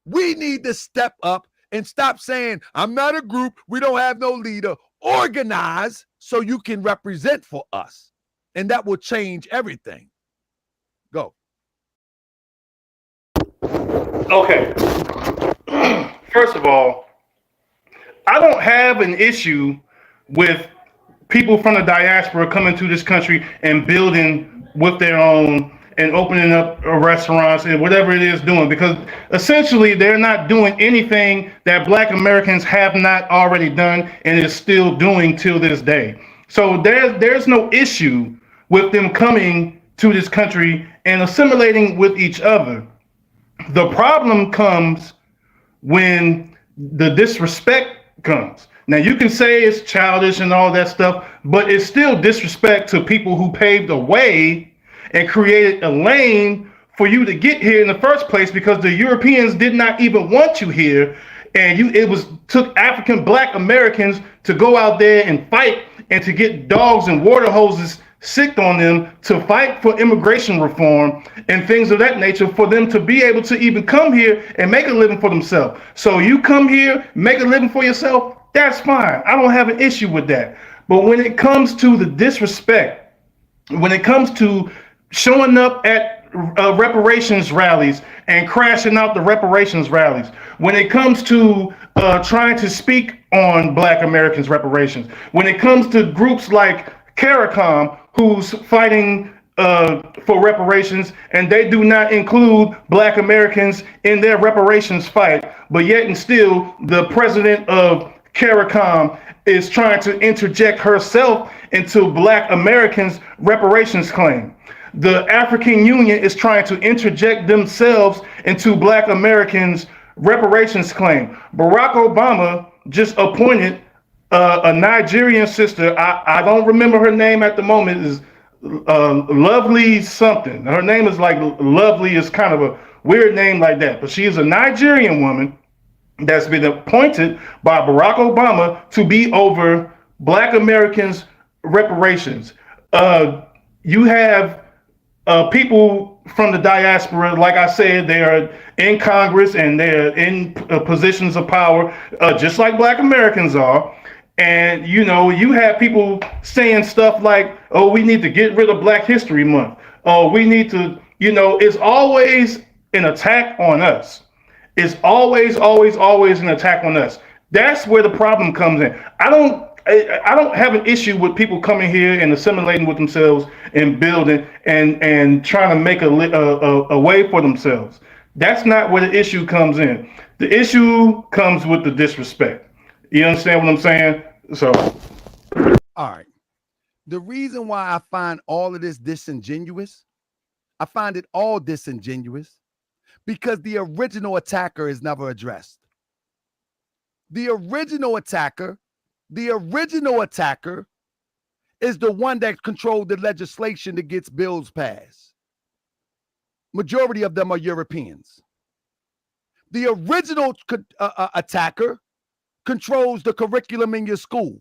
We need to step up and stop saying, I'm not a group, we don't have no leader. Organize so you can represent for us. And that will change everything. Go.
Okay. First of all, I don't have an issue with people from the diaspora coming to this country and building with their own and opening up restaurants and whatever it is doing, because essentially they're not doing anything that Black Americans have not already done and is still doing till this day. So there's no issue with them coming to this country and assimilating with each other. The problem comes when the disrespect comes. Now, you can say it's childish and all that stuff, but it's still disrespect to people who paved the way and created a lane for you to get here in the first place, because the Europeans did not even want you here. And it took African Black Americans to go out there and fight and to get dogs and water hoses sicked on them to fight for immigration reform and things of that nature for them to be able to even come here and make a living for themselves. So you come here, make a living for yourself, that's fine. I don't have an issue with that. But when it comes to the disrespect, when it comes to showing up at reparations rallies and crashing out the reparations rallies, when it comes to trying to speak on Black Americans' reparations, when it comes to groups like CARICOM, who's fighting for reparations, and they do not include Black Americans in their reparations fight, but yet and still the president of CARICOM is trying to interject herself into Black Americans' reparations claim. The African Union is trying to interject themselves into Black Americans' reparations claim. Barack Obama just appointed a Nigerian sister. I don't remember her name at the moment. Is Lovely something. Her name is like Lovely, is kind of a weird name like that. But she is a Nigerian woman that's been appointed by Barack Obama to be over Black Americans' reparations. You have people from the diaspora, like I said, they are in Congress and they're in positions of power, just like Black Americans are. And, you have people saying stuff like, oh, we need to get rid of Black History Month. Oh, we need to, it's always an attack on us. It's always an attack on us. That's where the problem comes in. I don't have an issue with people coming here and assimilating with themselves and building and trying to make a way for themselves. That's not where the issue comes in. The issue comes with the disrespect. You understand what I'm saying? So,
all right. The reason why I find all of this disingenuous, I find it all disingenuous, because the original attacker is never addressed. The original attacker is the one that controlled the legislation that gets bills passed. Majority of them are Europeans. The original attacker controls the curriculum in your school.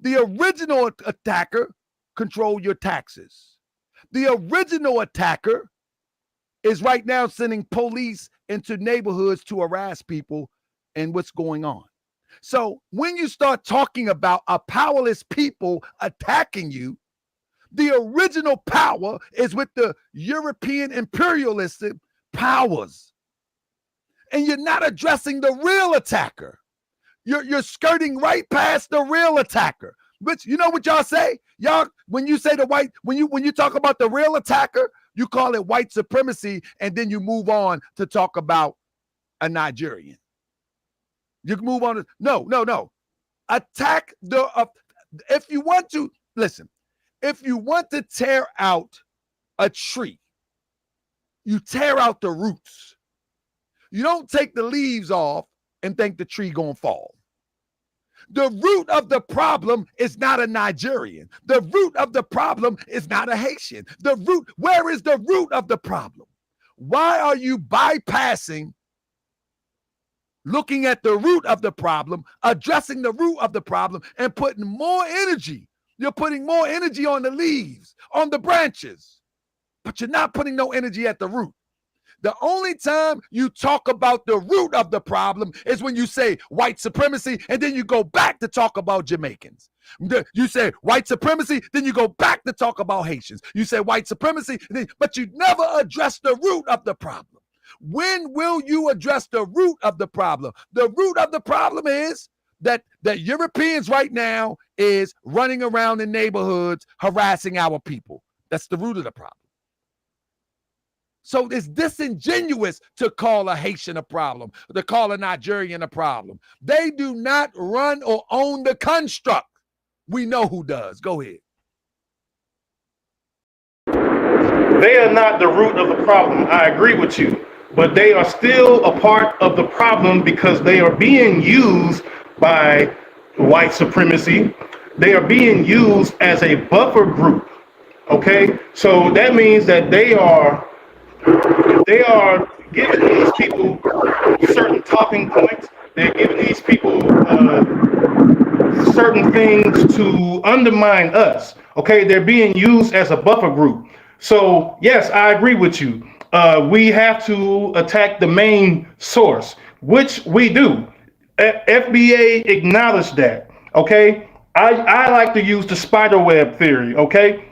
The original attacker controls your taxes. The original attacker is right now sending police into neighborhoods to harass people and what's going on. So when you start talking about a powerless people attacking you, the original power is with the European imperialistic powers. And you're not addressing the real attacker. You're skirting right past the real attacker. Which, you know what y'all say? Y'all, when you say the white, when you talk about the real attacker, you call it white supremacy, and then you move on to talk about a Nigerian. You can move on to no. Attack the if you want to listen, if you want to tear out a tree, you tear out the roots. You don't take the leaves off and think the tree gonna fall. The root of the problem is not a Nigerian. The root of the problem is not a Haitian. Where is the root of the problem? Why are you bypassing looking at the root of the problem, addressing the root of the problem, and putting more energy? You're putting more energy on the leaves, on the branches, but you're not putting no energy at the root. The only time you talk about the root of the problem is when you say white supremacy, and then you go back to talk about Jamaicans. You say white supremacy, then you go back to talk about Haitians. You say white supremacy, but you never address the root of the problem. When will you address the root of the problem? The root of the problem is that Europeans right now is running around in neighborhoods harassing our people. That's the root of the problem. So it's disingenuous to call a Haitian a problem, to call a Nigerian a problem. They do not run or own the construct. We know who does. Go ahead.
They are not the root of the problem. I agree with you. But they are still a part of the problem because they are being used by white supremacy. They are being used as a buffer group. Okay? So that means that they are giving these people certain talking points. They're giving these people certain things to undermine us. Okay, they're being used as a buffer group. So yes, I agree with you. We have to attack the main source, which we do. FBA acknowledged that. Okay, I like to use the spider web theory. Okay,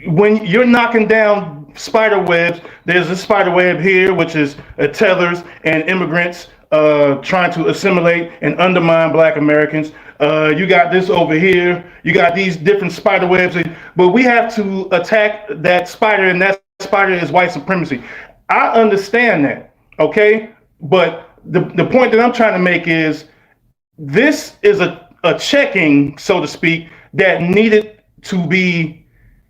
when you're knocking down spider webs, there's a spider web here, which is tethers and immigrants trying to assimilate and undermine Black Americans. You got this over here. You got these different spider webs, but we have to attack that spider, and that spider is white supremacy. I understand that, okay? But the point that I'm trying to make is this is a checking, so to speak, that needed to be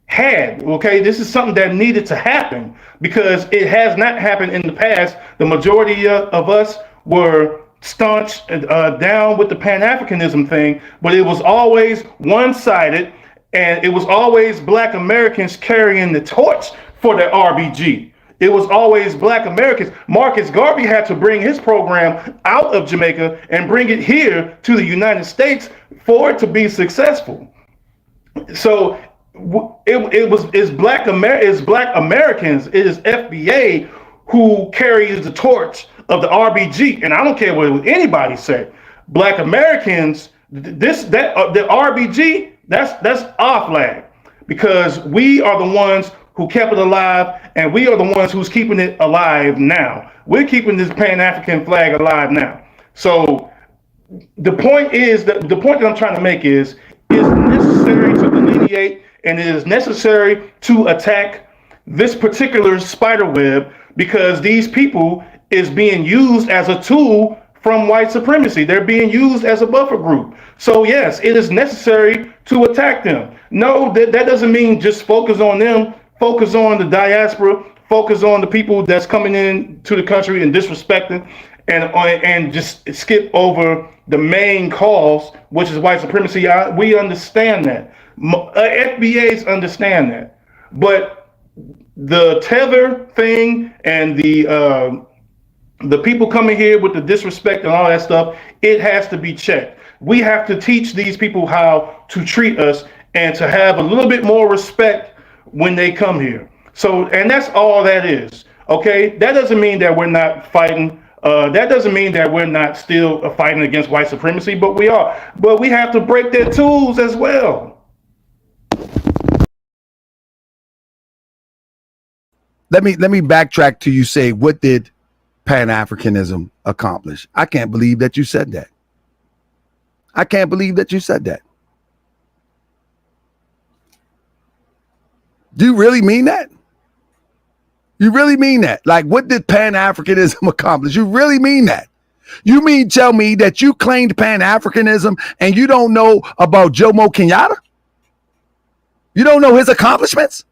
had. Okay, this is something that needed to happen because it has not happened in the past. The majority of us were staunch down with the Pan-Africanism thing, but it was always one-sided, and it was always Black Americans carrying the torch for the RBG. It was always Black Americans. Marcus Garvey had to bring his program out of Jamaica and bring it here to the United States for it to be successful. So it's Black Americans, it is FBA who carries the torch of the RBG, and I don't care what anybody say. Black Americans, the RBG, that's our flag, because we are the ones who kept it alive, and we are the ones who's keeping it alive now. We're keeping this Pan-African flag alive now. So the point that I'm trying to make is necessary to delineate, and it is necessary to attack this particular spider web because these people is being used as a tool from white supremacy. They're being used as a buffer group. So yes, it is necessary to attack them. No, that doesn't mean just focus on them. Focus on the diaspora. Focus on the people that's coming in to the country and disrespecting, and just skip over the main cause, which is white supremacy. We understand that. FBAs understand that. But the tether thing and the people coming here with the disrespect and all that stuff, it has to be checked. We have to teach these people how to treat us and to have a little bit more respect when they come here. So, and that's all that is. Okay, that doesn't mean that we're not fighting. That doesn't mean that we're not still fighting against white supremacy, but we are. But we have to break their tools as well.
Let me backtrack to you say, what did Pan-Africanism accomplish? I can't believe that you said that. I can't believe that you said that. Do you really mean that? You really mean that? Like, what did Pan-Africanism accomplish? You really mean that? You mean tell me that you claimed Pan-Africanism and you don't know about Jomo Kenyatta? You don't know his accomplishments?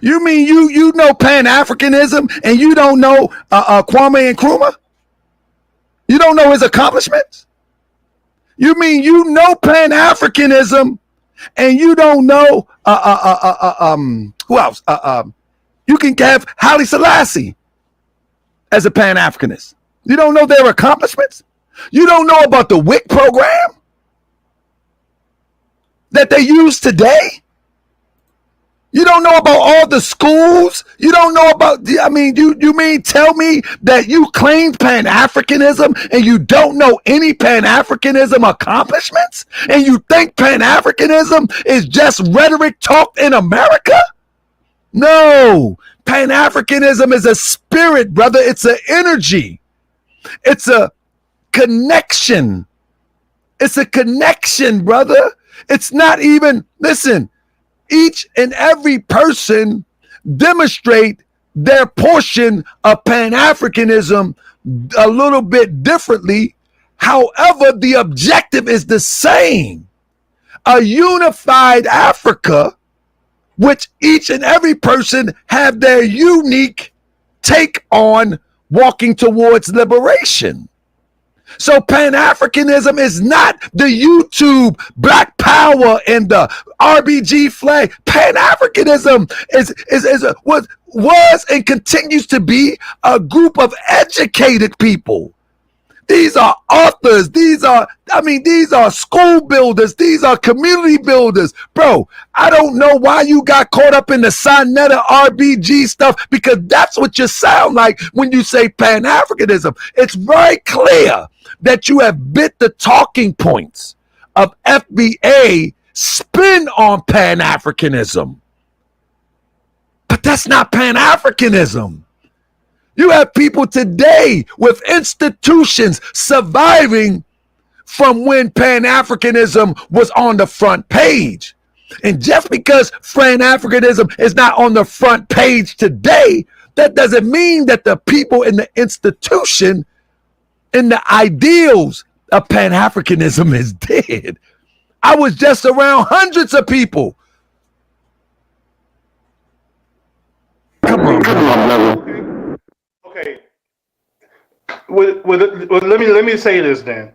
You mean you know Pan-Africanism and you don't know Kwame Nkrumah? You don't know his accomplishments? You mean you know Pan-Africanism and you don't know who else? You can have Haile Selassie as a Pan-Africanist. You don't know their accomplishments? You don't know about the WIC program that they use today? You don't know about all the schools? You don't know about, I mean, you mean tell me that you claimed Pan-Africanism and you don't know any Pan-Africanism accomplishments? And you think Pan-Africanism is just rhetoric talked in America? No, Pan-Africanism is a spirit, brother. It's an energy. It's a connection. It's a connection, brother. It's not even, listen, each and every person demonstrate their portion of Pan-Africanism a little bit differently. However, the objective is the same. A unified Africa, which each and every person have their unique take on walking towards liberation. So Pan-Africanism is not the YouTube Black Power and the RBG flag. Pan-Africanism was and continues to be a group of educated people. These are authors. These are school builders. These are community builders. Bro, I don't know why you got caught up in the Sonetta RBG stuff, because that's what you sound like when you say Pan-Africanism. It's very clear that you have bit the talking points of FBA spin on Pan-Africanism. But that's not Pan-Africanism. You have people today with institutions surviving from when Pan-Africanism was on the front page. And just because Pan-Africanism is not on the front page today, that doesn't mean that the people in the institution and the ideals of Pan-Africanism is dead. I was just around hundreds of people. Come on, brother.
Okay. Let me say this then.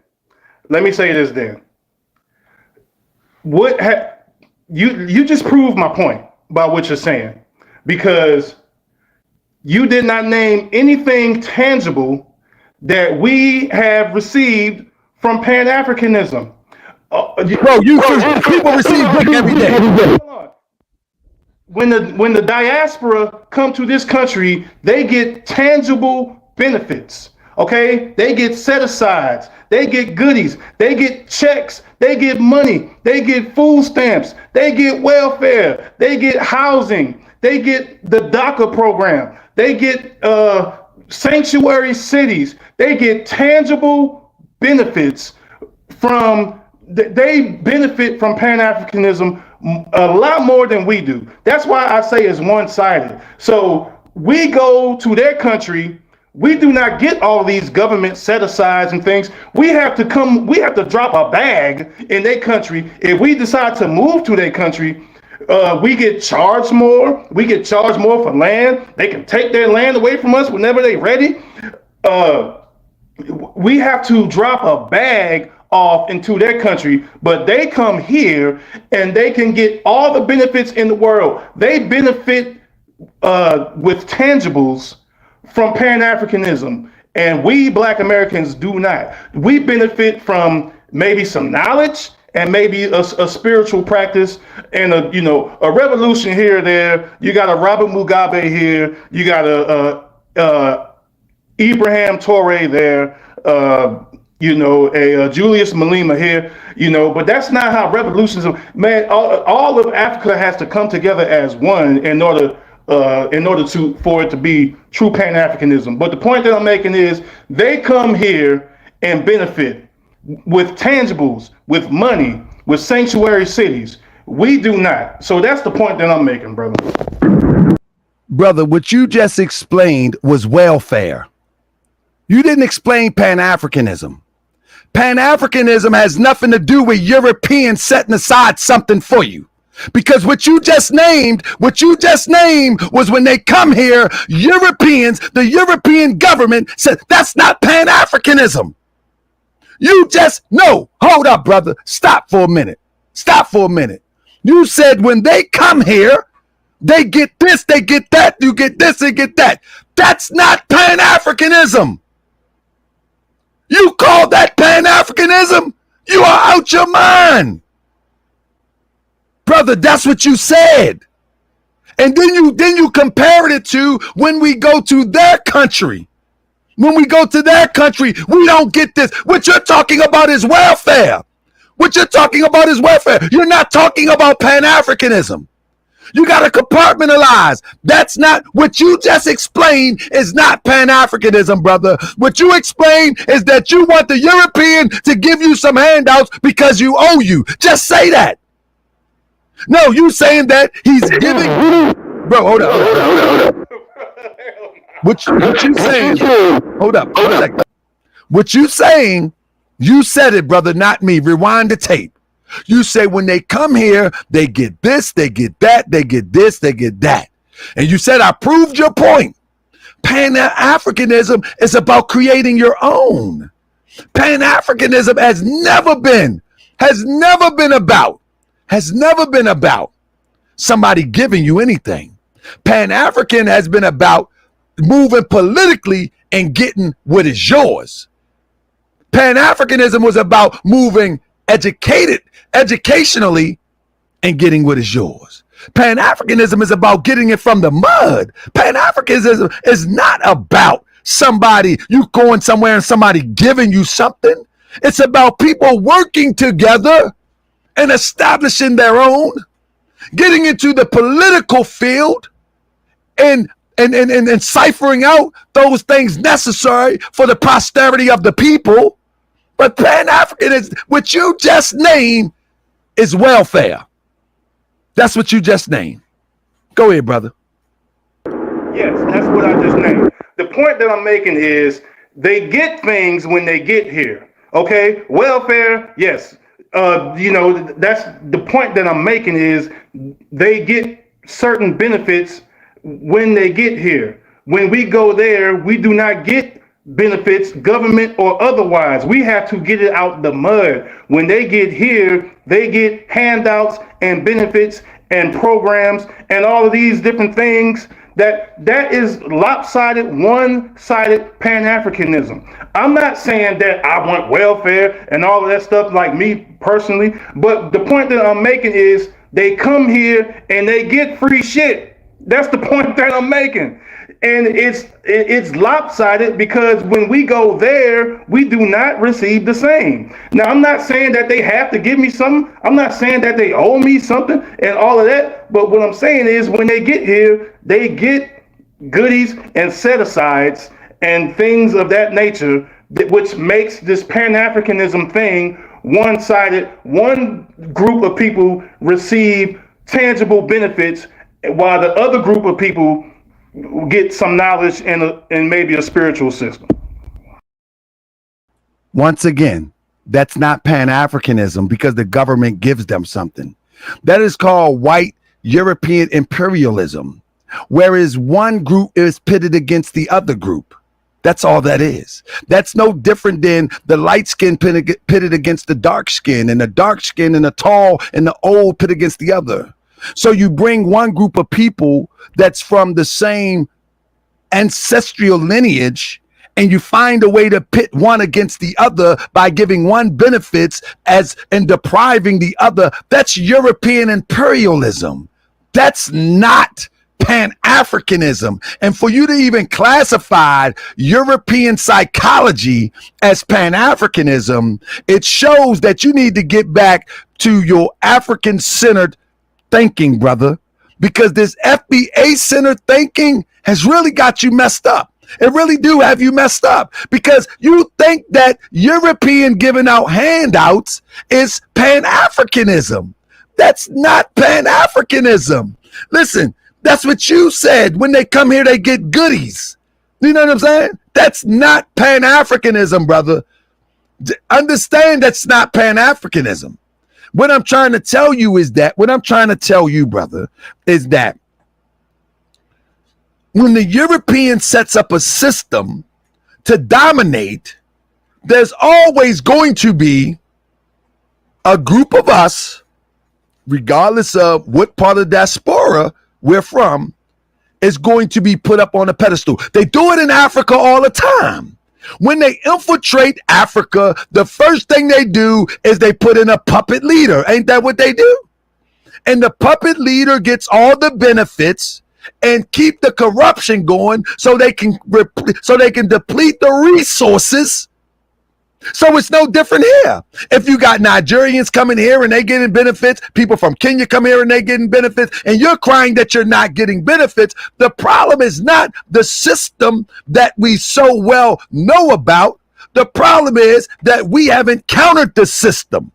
You just proved my point by what you're saying, because you did not name anything tangible that we have received from Pan-Africanism.
Bro, people receive WIC every day.
When the diaspora come to this country, they get tangible benefits. Okay, they get set-asides, they get goodies, they get checks, they get money, they get food stamps, they get welfare, they get housing, they get the DACA program, they get sanctuary cities, they get tangible benefits they benefit from Pan-Africanism a lot more than we do. That's why I say it's one-sided. So we go to their country, we do not get all these government set-asides and things. We have to drop a bag in their country. If we decide to move to their country, we get charged more. We get charged more for land. They can take their land away from us whenever they're ready. We have to drop a bag off into their country, but they come here and they can get all the benefits in the world. They benefit with tangibles from Pan-Africanism, and we Black Americans do not. We benefit from maybe some knowledge and maybe a spiritual practice and a revolution here or there. You got a Robert Mugabe here. You got a Ibrahim Traoré there. A Julius Malema here, but that's not how revolutions are. Man, all of Africa has to come together as one in order in order for it to be true Pan-Africanism. But the point that I'm making is they come here and benefit with tangibles, with money, with sanctuary cities. We do not. So that's the point that I'm making, brother.
Brother, what you just explained was welfare. You didn't explain Pan-Africanism. Pan-Africanism has nothing to do with Europeans setting aside something for you. Because what you just named was when they come here, Europeans, the European government said, that's not Pan-Africanism. No, hold up, brother. Stop for a minute. You said when they come here, they get this, they get that, you get this, they get that. That's not Pan-Africanism. You call that Pan-Africanism? You are out your mind. Brother, that's what you said. And then you compared it to when we go to their country. When we go to their country, we don't get this. What you're talking about is welfare. You're not talking about Pan-Africanism. You got to compartmentalize. That's not what you just explained is not Pan-Africanism, brother. What you explained is that you want the European to give you some handouts because you owe you. Just say that. No, you saying that he's giving. Bro, hold up. What you saying? Hold up. What you saying, you said it, brother, not me. Rewind the tape. You say when they come here, they get this, they get that, they get this, they get that. And you said, I proved your point. Pan-Africanism is about creating your own. Pan-Africanism has never been about somebody giving you anything. Pan-African has been about moving politically and getting what is yours. Pan-Africanism was about moving educationally and getting what is yours. Pan-Africanism is about getting it from the mud. Pan-Africanism is not about somebody, you going somewhere and somebody giving you something. It's about people working together and establishing their own, getting into the political field and ciphering out those things necessary for the prosperity of the people. But Pan-Africanism, what you just named, is welfare. That's what you just named. Go ahead, brother.
Yes, that's what I just named. The point that I'm making is they get things when they get here. Okay, welfare, yes. That's the point that I'm making is they get certain benefits when they get here. When we go there, we do not get benefits, government or otherwise. We have to get it out the mud. When they get here, they get handouts and benefits and programs and all of these different things. That is lopsided, one-sided Pan-Africanism. I'm not saying that I want welfare and all of that stuff like me personally, but the point that I'm making is they come here and they get free shit. That's the point that I'm making. And it's lopsided because when we go there, we do not receive the same. Now, I'm not saying that they have to give me something. I'm not saying that they owe me something and all of that. But what I'm saying is when they get here, they get goodies and set-asides and things of that nature, which makes this Pan-Africanism thing one-sided. One group of people receive tangible benefits while the other group of people get some knowledge and maybe a spiritual system.
Once again, that's not Pan-Africanism because the government gives them something. That is called white European imperialism, whereas one group is pitted against the other group. That's all that is. That's no different than the light skin pitted against the dark skin, and the dark skin and the tall and the old pit against the other. So you bring one group of people that's from the same ancestral lineage, and you find a way to pit one against the other by giving one benefits and depriving the other. That's European imperialism. That's not Pan-Africanism. And for you to even classify European psychology as Pan-Africanism, it shows that you need to get back to your African-centered thinking, brother, because this FBA centered thinking has really got you messed up. It really do have you messed up because you think that European giving out handouts is Pan-Africanism. That's not Pan-Africanism. Listen, that's what you said. When they come here, they get goodies. You know what I'm saying? That's not Pan-Africanism, brother. Understand that's not Pan-Africanism. What I'm trying to tell you is that, brother, is that when the European sets up a system to dominate, there's always going to be a group of us, regardless of what part of diaspora we're from, is going to be put up on a pedestal. They do it in Africa all the time. When they infiltrate Africa, the first thing they do is they put in a puppet leader. Ain't that what they do? And the puppet leader gets all the benefits and keep the corruption going so they can deplete the resources. So it's no different here. If you got Nigerians coming here and they getting benefits, people from Kenya come here and they getting benefits, and you're crying that you're not getting benefits, the problem is not the system that we so well know about. The problem is that we haven't countered the system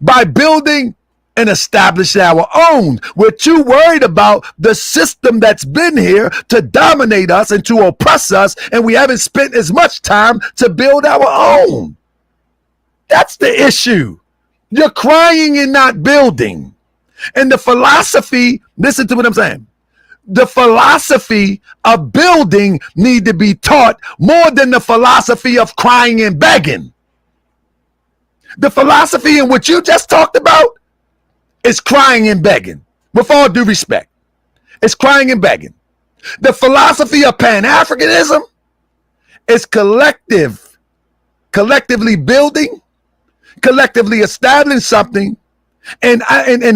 by building and establish our own. We're too worried about the system that's been here to dominate us and to oppress us, and we haven't spent as much time to build our own. That's the issue. You're crying and not building. And the philosophy, listen to what I'm saying. The philosophy of building need to be taught more than the philosophy of crying and begging. The philosophy in what you just talked about is crying and begging, with all due respect. It's crying and begging. The philosophy of Pan-Africanism is collectively building, collectively establishing something, and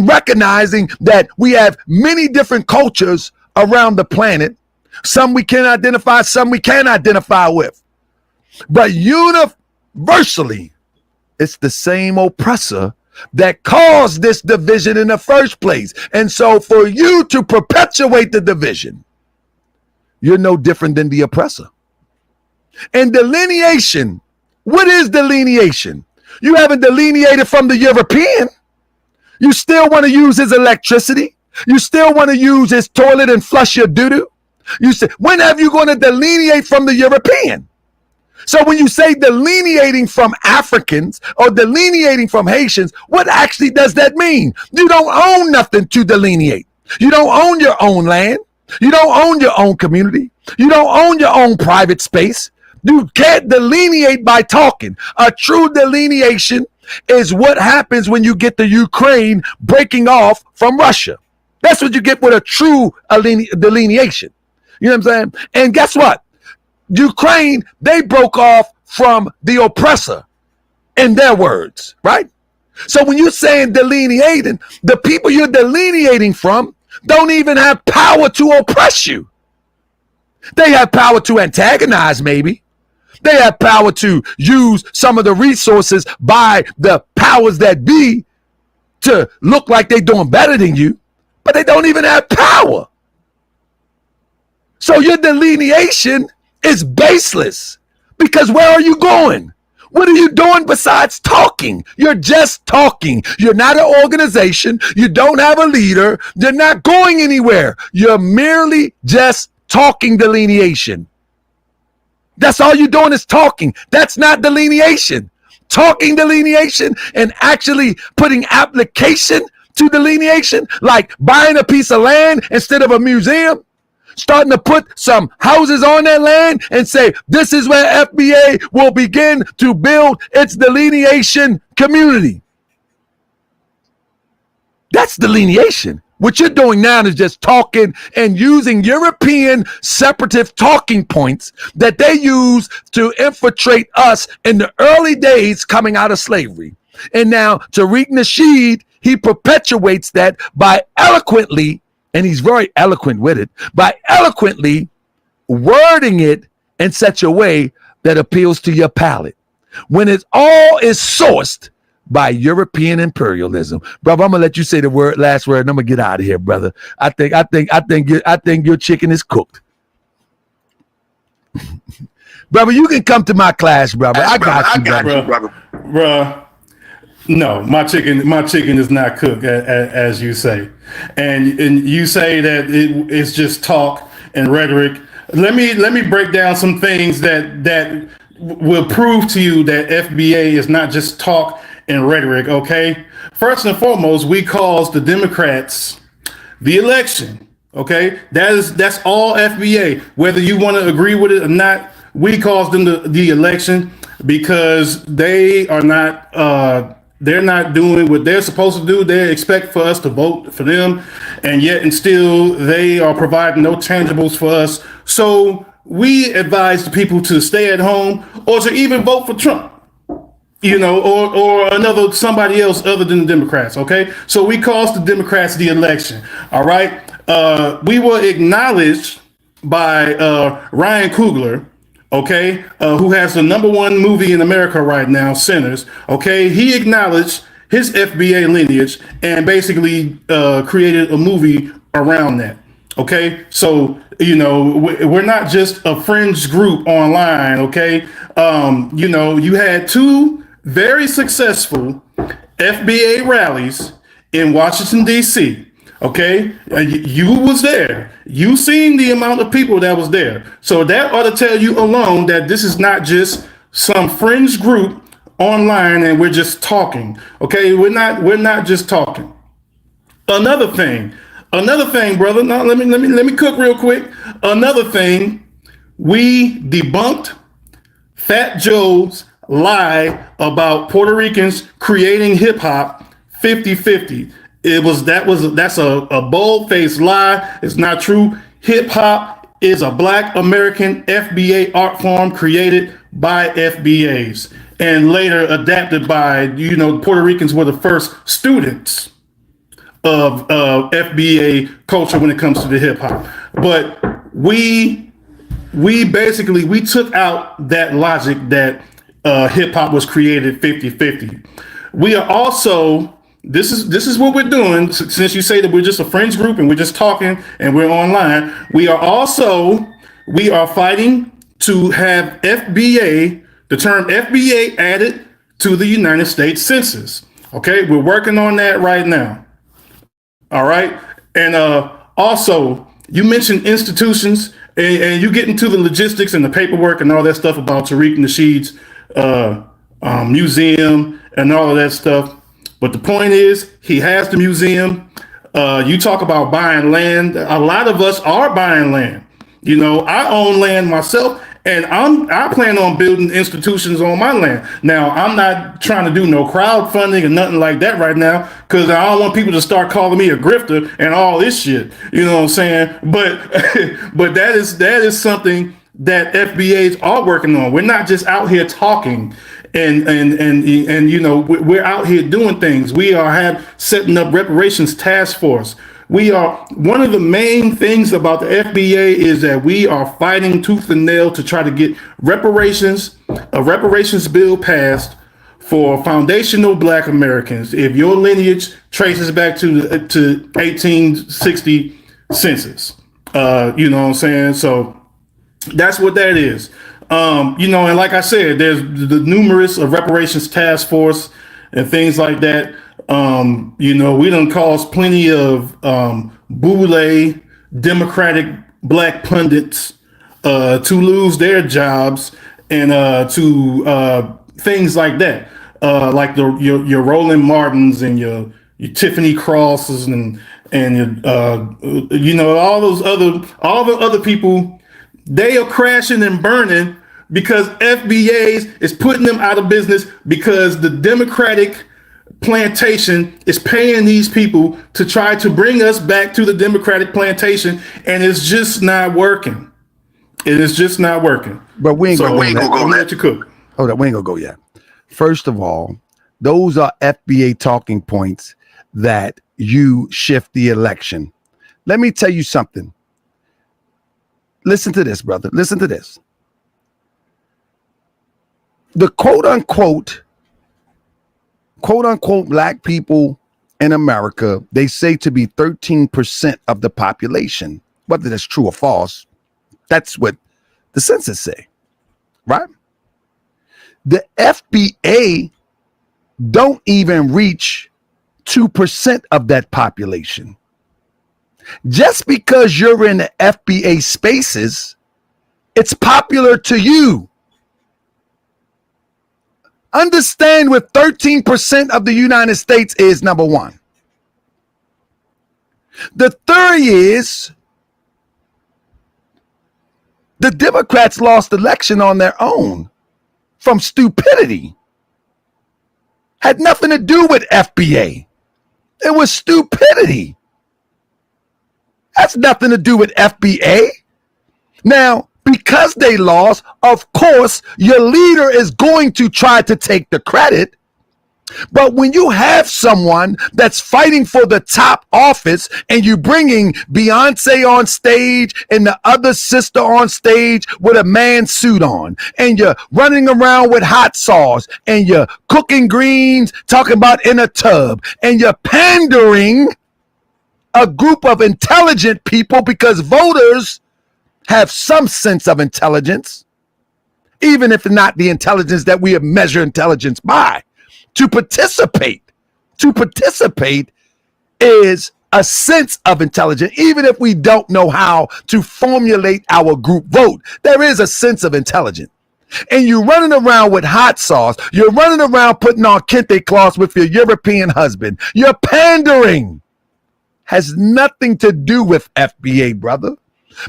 recognizing that we have many different cultures around the planet. Some we can identify, some we can't identify with. But universally, it's the same oppressor that caused this division in the first place. And so for you to perpetuate the division, you're no different than the oppressor. And delineation, what is delineation? You haven't delineated from the European. You still want to use his electricity. You still want to use his toilet and flush your doo-doo. You say, when have you going to delineate from the European? So when you say delineating from Africans or delineating from Haitians, what actually does that mean? You don't own nothing to delineate. You don't own your own land. You don't own your own community. You don't own your own private space. You can't delineate by talking. A true delineation is what happens when you get the Ukraine breaking off from Russia. That's what you get with a true delineation. You know what I'm saying? And guess what? Ukraine, they broke off from the oppressor, in their words, right? So when you're saying delineating, the people you're delineating from don't even have power to oppress you. They have power to antagonize, maybe. They have power to use some of the resources by the powers that be to look like they're doing better than you, but they don't even have power. So your delineation is baseless, because where are you going? What are you doing besides talking? You're just talking. You're not an organization. You don't have a leader. You're not going anywhere. You're merely just talking delineation. That's all you're doing is talking. That's not delineation. Talking delineation and actually putting application to delineation, like buying a piece of land instead of a museum, starting to put some houses on that land and say, this is where FBA will begin to build its delineation community. That's delineation. What you're doing now is just talking and using European separatist talking points that they use to infiltrate us in the early days coming out of slavery. And now Tariq Nasheed, he perpetuates that by eloquently, and he's very eloquent with it, by eloquently wording it in such a way that appeals to your palate. When it all is sourced by European imperialism. Brother, I'm gonna let you say the last word, and I'm gonna get out of here, brother. I think your chicken is cooked. Brother, you can come to my class, brother. I got you, brother.
Bruh. No, my chicken is not cooked, as you say, and you say that it's just talk and rhetoric. Let me break down some things that will prove to you that FBA is not just talk and rhetoric. Okay, first and foremost, we caused the Democrats the election. Okay, that's all FBA. Whether you want to agree with it or not, we caused them the election because they are not. They're not doing what they're supposed to do. They expect for us to vote for them, and yet and still they are providing no tangibles for us. So we advise the people to stay at home or to even vote for Trump, or somebody else other than the Democrats. Okay, so we cost the Democrats the election. All right, we were acknowledged by Ryan Coogler. Okay, who has the #1 movie in America right now, Sinners. Okay, he acknowledged his FBA lineage and basically created a movie around that. Okay, so we're not just a fringe group online. Okay, you had 2 very successful FBA rallies in Washington D.C. Okay, you was there. You seen the amount of people that was there. So that ought to tell you alone that this is not just some fringe group online and we're just talking. Okay, we're not just talking. Another thing, brother. Now let me cook real quick. Another thing, we debunked Fat Joe's lie about Puerto Ricans creating hip hop 50-50. That's a bold-faced lie. It's not true. Hip hop is a Black American FBA art form created by FBAs and later adapted by, Puerto Ricans were the first students of FBA culture when it comes to the hip hop. But we took out that logic that hip hop was created 50-50. We are also This is what we're doing. Since you say that we're just a fringe group and we're just talking and we're online, we are fighting to have the term FBA added to the United States Census. Okay, we're working on that right now. All right, and also you mentioned institutions and you get into the logistics and the paperwork and all that stuff about Tariq Nasheed's museum and all of that stuff. But the point is, he has the museum. You talk about buying land. A lot of us are buying land. I own land myself, and I plan on building institutions on my land. Now, I'm not trying to do no crowdfunding or nothing like that right now, because I don't want people to start calling me a grifter and all this shit. You know what I'm saying? But that is something that FBAs are working on. We're not just out here talking. And we're out here doing things. We are setting up reparations task force. One of the main things about the FBA is that we are fighting tooth and nail to try to get a reparations bill passed for foundational Black Americans. If your lineage traces back to 1860 census, you know what I'm saying? So that's what that is. And like I said, there's the numerous reparations task force and things like that. We done caused plenty of boule Democratic Black pundits to lose their jobs and to things like that, like your Roland Martins and your Tiffany Crosses and all the other people. They are crashing and burning because FBAs is putting them out of business because the Democratic plantation is paying these people to try to bring us back to the Democratic plantation, and it's just not working. It is just not working.
But we ain't gonna go
let you cook.
Hold up, we ain't gonna go yet. First of all, those are FBA talking points that you shift the election. Let me tell you something. Listen to this, brother. Listen to this. The quote unquote quote unquote black people in America, they say to be 13% of the population. Whether that's true or false, that's what the census say, right? The FBA don't even reach 2% of that population. Just because you're in the FBA spaces, it's popular to you. Understand what 13% of the United States is, number one. The theory is the Democrats lost election on their own from stupidity. Had nothing to do with FBA. It was stupidity. That's nothing to do with FBA. Now, because they lost, of course, your leader is going to try to take the credit. But when you have someone that's fighting for the top office and you bringing Beyonce on stage and the other sister on stage with a man suit on, and you're running around with hot sauce and you're cooking greens, talking about in a tub, and you're pandering a group of intelligent people because voters have some sense of intelligence, even if not the intelligence that we measure intelligence by. To participate is a sense of intelligence. Even if we don't know how to formulate our group vote, there is a sense of intelligence. And you're running around with hot sauce. You're running around putting on kente cloths with your European husband. You're pandering. Has nothing to do with FBA, brother.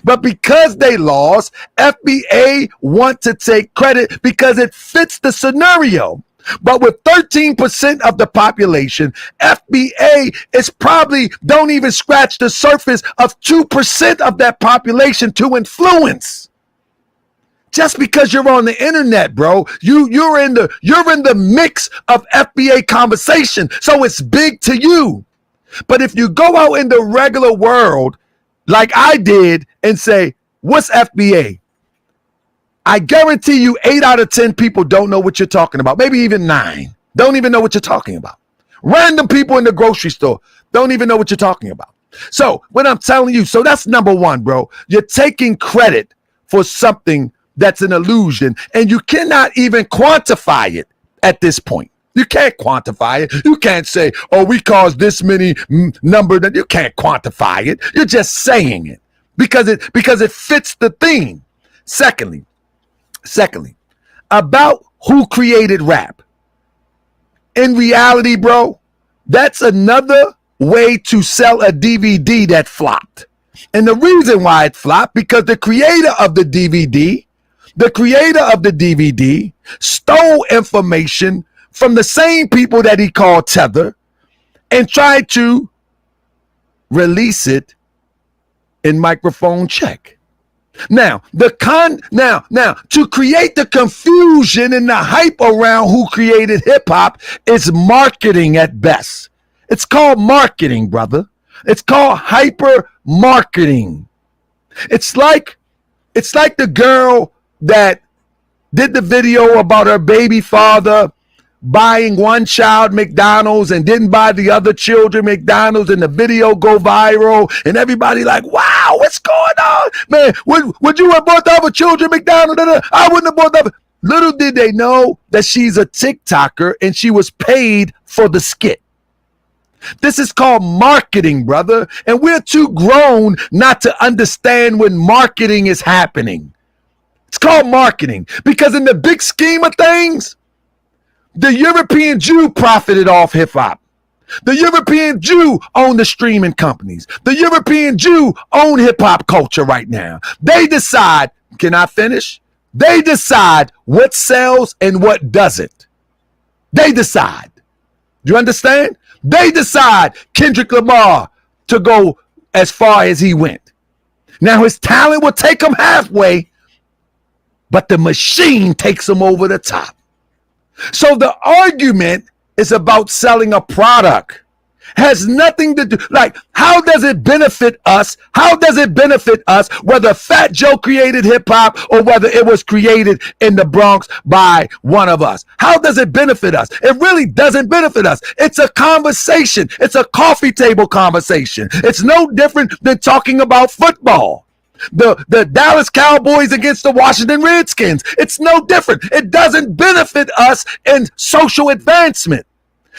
But because they lost, FBA want to take credit because it fits the scenario. But with 13% of the population, FBA is probably don't even scratch the surface of 2% of that population to influence. Just because you're on the internet, bro, you're in the mix of FBA conversation, so it's big to you. But if you go out in the regular world, like I did, and say, what's FBA? I guarantee you 8 out of 10 people don't know what you're talking about. Maybe even 9 don't even know what you're talking about. Random people in the grocery store don't even know what you're talking about. So what I'm telling you, so that's number one, bro. You're taking credit for something that's an illusion, and you cannot even quantify it at this point. You can't quantify it. You can't say, oh, we caused this many number. That you can't quantify it. You're just saying it because it fits the theme. Secondly, about who created rap. In reality, bro, that's another way to sell a DVD that flopped. And the reason why it flopped, because the creator of the DVD stole information from the same people that he called Tether and tried to release it in microphone check. Now, to create the confusion and the hype around who created hip hop is marketing at best. It's called marketing, brother. It's called hyper marketing. It's like the girl that did the video about her baby father buying one child McDonald's and didn't buy the other children McDonald's, and the video go viral and everybody like, wow, what's going on? Man, would you have bought the other children McDonald's? I wouldn't have bought the other. Little did they know that she's a TikToker and she was paid for the skit. This is called marketing, brother. And we're too grown not to understand when marketing is happening. It's called marketing because in the big scheme of things, the European Jew profited off hip hop. The European Jew owned the streaming companies. The European Jew own hip hop culture right now. They decide, can I finish? They decide what sells and what doesn't. They decide. Do you understand? They decide Kendrick Lamar to go as far as he went. Now his talent will take him halfway, but the machine takes him over the top. So the argument is about selling a product. has nothing to do. Like, how does it benefit us? How does it benefit us whether Fat Joe created hip hop or whether it was created in the Bronx by one of us? How does it benefit us? It really doesn't benefit us. It's a conversation. It's a coffee table conversation. It's no different than talking about football. The Dallas Cowboys against the Washington Redskins. It's no different. It doesn't benefit us in social advancement.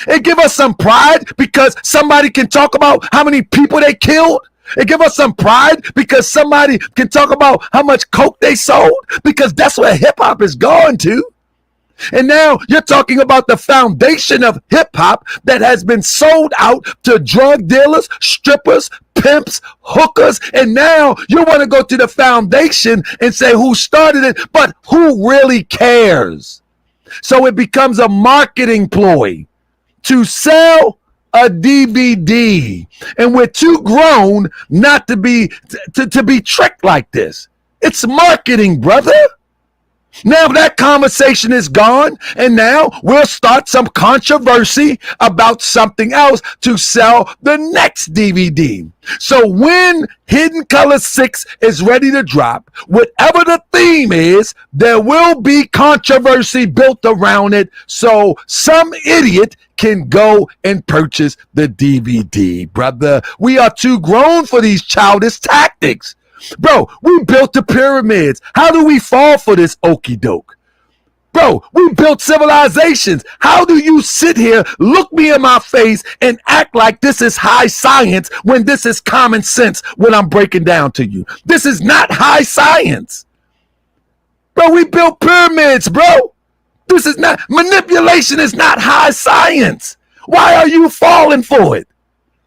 It give us some pride because somebody can talk about how many people they killed. It give us some pride because somebody can talk about how much coke they sold, because that's where hip hop is going to. And now you're talking about the foundation of hip hop that has been sold out to drug dealers, strippers, pimps, hookers. And now you want to go to the foundation and say who started it, but who really cares? So it becomes a marketing ploy to sell a DVD. And we're too grown not to be tricked like this. It's marketing, brother. Now that conversation is gone, and now we'll start some controversy about something else to sell the next DVD. So when Hidden Color 6 is ready to drop, whatever the theme is, there will be controversy built around it, so some idiot can go and purchase the DVD, brother. We are too grown for these childish tactics. Bro, we built the pyramids. How do we fall for this okie doke? Bro, we built civilizations. How do you sit here, look me in my face, and act like this is high science when this is common sense when I'm breaking down to you? This is not high science. Bro, we built pyramids, bro. This is not, manipulation is not high science. Why are you falling for it?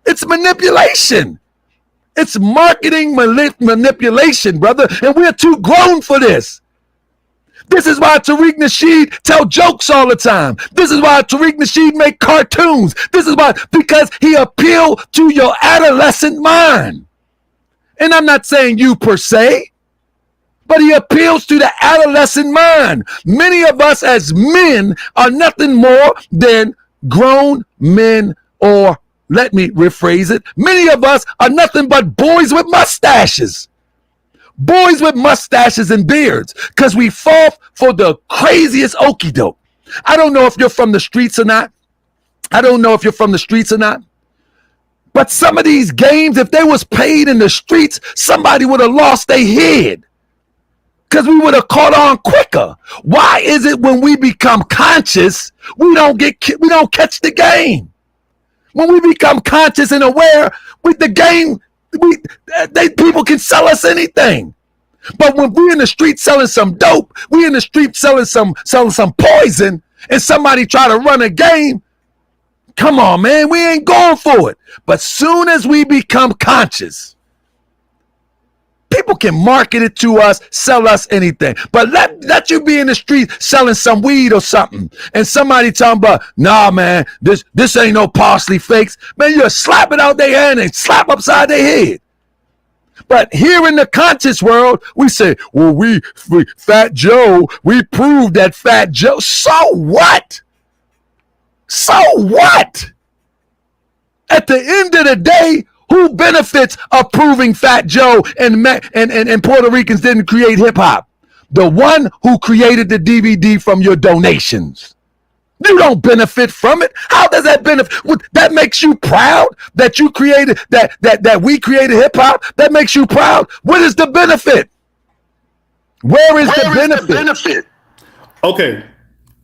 It's manipulation. It's marketing manipulation, brother, and we're too grown for this. This is why Tariq Nasheed tell jokes all the time. This is why Tariq Nasheed make cartoons. This is why, because he appealed to your adolescent mind. And I'm not saying you per se, but he appeals to the adolescent mind. Many of us as men are nothing more than grown men, or let me rephrase it. Many of us are nothing but boys with mustaches. Boys with mustaches and beards, because we fall for the craziest okie doke. I don't know if you're from the streets or not. But some of these games, if they was played in the streets, somebody would have lost their head, because we would have caught on quicker. Why is it when we become conscious, we don't catch the game? When we become conscious and aware with the game, people can sell us anything. But when we're in the street selling some dope, we in the street selling some poison, and somebody try to run a game, come on, man, we ain't going for it. But soon as we become conscious, people can market it to us, sell us anything. But let you be in the street selling some weed or something, and somebody talking about, nah, man, this ain't no parsley fakes. Man, you slap it out their hand and slap upside their head. But here in the conscious world, we say, well, we Fat Joe, we proved that Fat Joe. So what? So what? At the end of the day, who benefits of proving Fat Joe and Puerto Ricans didn't create hip hop? The one who created the DVD from your donations. You don't benefit from it. How does that benefit? That makes you proud that you created that we created hip hop. That makes you proud. What is the benefit? Where is the benefit?
Okay.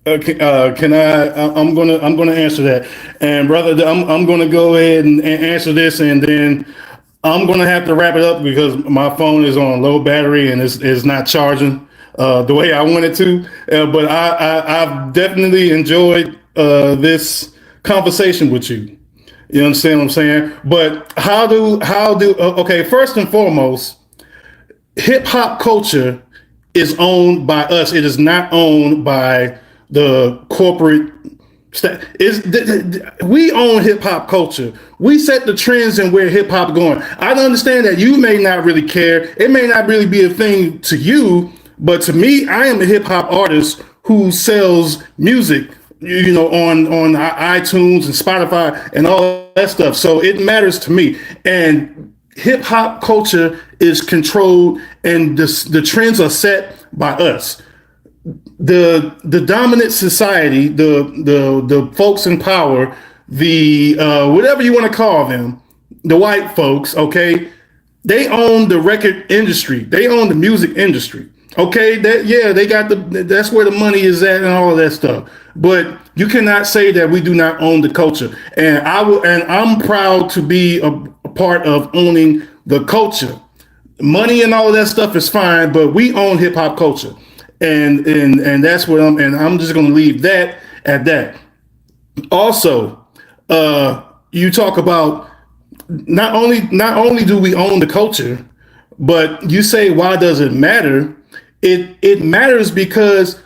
Can I? I'm gonna answer that, and brother, I'm gonna go ahead and answer this, and then I'm gonna have to wrap it up because my phone is on low battery and it's not charging the way I want it to. But I've definitely enjoyed this conversation with you. You understand what I'm saying? But how do okay? First and foremost, hip hop culture is owned by us. It is not owned by the corporate we own hip hop culture. We set the trends and where hip hop going. I understand that you may not really care. It may not really be a thing to you, but to me, I am a hip hop artist who sells music on iTunes and Spotify and all that stuff. So it matters to me. And hip hop culture is controlled, and the trends are set by us. The dominant society, the folks in power, the whatever you want to call them, the white folks, okay, they own the record industry, they own the music industry, okay. They got that's where the money is at and all of that stuff. But you cannot say that we do not own the culture. And I'm proud to be a part of owning the culture. Money and all of that stuff is fine, but we own hip hop culture. And that's what I'm just going to leave that at that. Also, you talk about not only do we own the culture, but you say, why does it matter? It matters because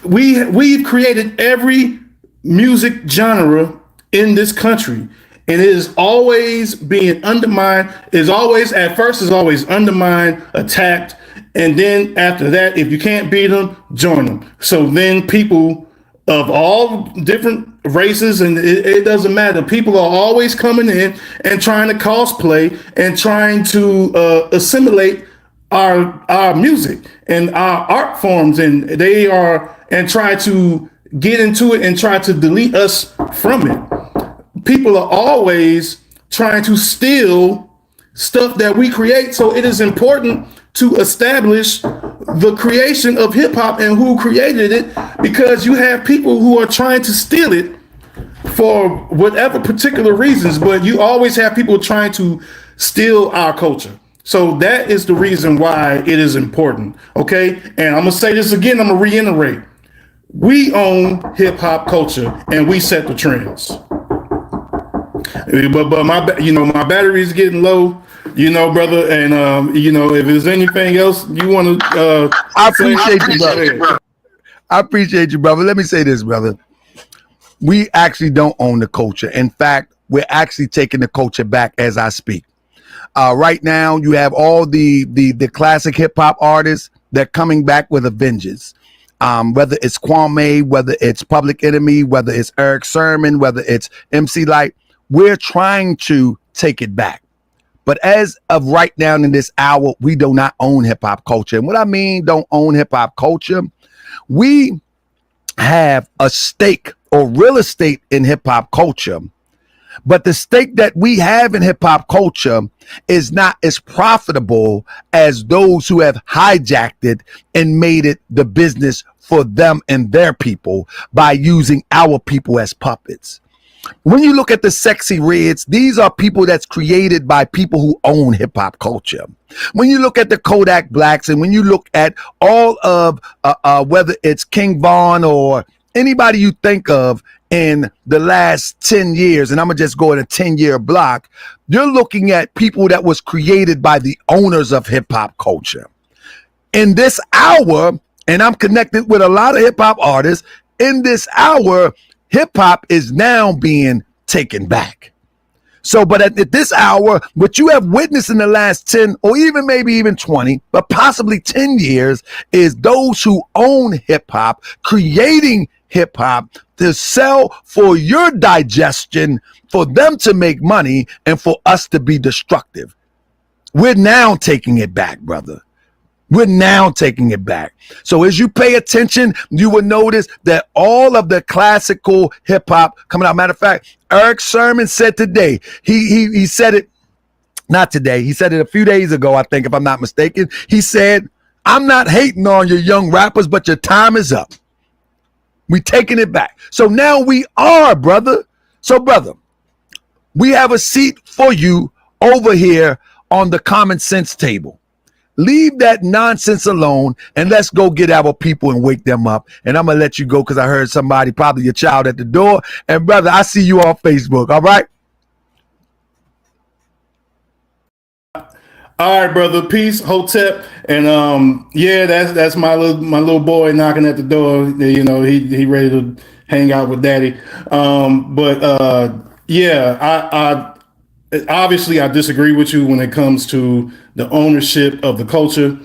we've created every music genre in this country, and it is always being undermined. At first is always undermined, attacked. And then after that, if you can't beat them, join them. So then people of all different races, and it doesn't matter, people are always coming in and trying to cosplay and trying to assimilate our music and our art forms, and try to get into it and try to delete us from it. People are always trying to steal stuff that we create. So it is important to establish the creation of hip hop and who created it, because you have people who are trying to steal it for whatever particular reasons, but you always have people trying to steal our culture. So that is the reason why it is important. Okay. And I'm going to say this again. I'm going to reiterate. We own hip hop culture and we set the trends. But my battery is getting low, brother. And, if there's anything else you want to,
I appreciate you, brother. I appreciate you, brother. Let me say this, brother. We actually don't own the culture. In fact, we're actually taking the culture back as I speak. Right now, you have all the classic hip hop artists that are coming back with a vengeance. Whether it's Kwame, whether it's Public Enemy, whether it's Eric Sermon, whether it's MC Light, we're trying to take it back. But as of right now in this hour, we do not own hip hop culture. And what I mean, don't own hip hop culture, we have a stake or real estate in hip hop culture. But the stake that we have in hip hop culture is not as profitable as those who have hijacked it and made it the business for them and their people by using our people as puppets. When you look at the Sexy Reds, these are people that's created by people who own hip hop culture. When you look at the Kodak Blacks, and when you look at all of whether it's King Von or anybody you think of in the last 10 years, and I'm gonna just go in a 10-year block, you're looking at people that was created by the owners of hip hop culture. In this hour, and I'm connected with a lot of hip hop artists, in this hour, hip hop is now being taken back. So, but at this hour, what you have witnessed in the last 10 or maybe even 20, but possibly 10 years is those who own hip hop creating hip hop to sell for your digestion, for them to make money, and for us to be destructive. We're now taking it back, brother. We're now taking it back. So as you pay attention, you will notice that all of the classical hip hop coming out. Matter of fact, Eric Sermon said today, he said it, not today, he said it a few days ago, I think, if I'm not mistaken. He said, I'm not hating on your young rappers, but your time is up. We taking it back. So now we are, brother. So, brother, we have a seat for you over here on the common sense table. Leave that nonsense alone and let's go get our people and wake them up. And I'm going to let you go because I heard somebody, probably your child, at the door. And brother, I see you on Facebook. All right.
All right, brother. Peace, Hotep. And that's my little boy knocking at the door. He ready to hang out with daddy. Obviously, I disagree with you when it comes to the ownership of the culture.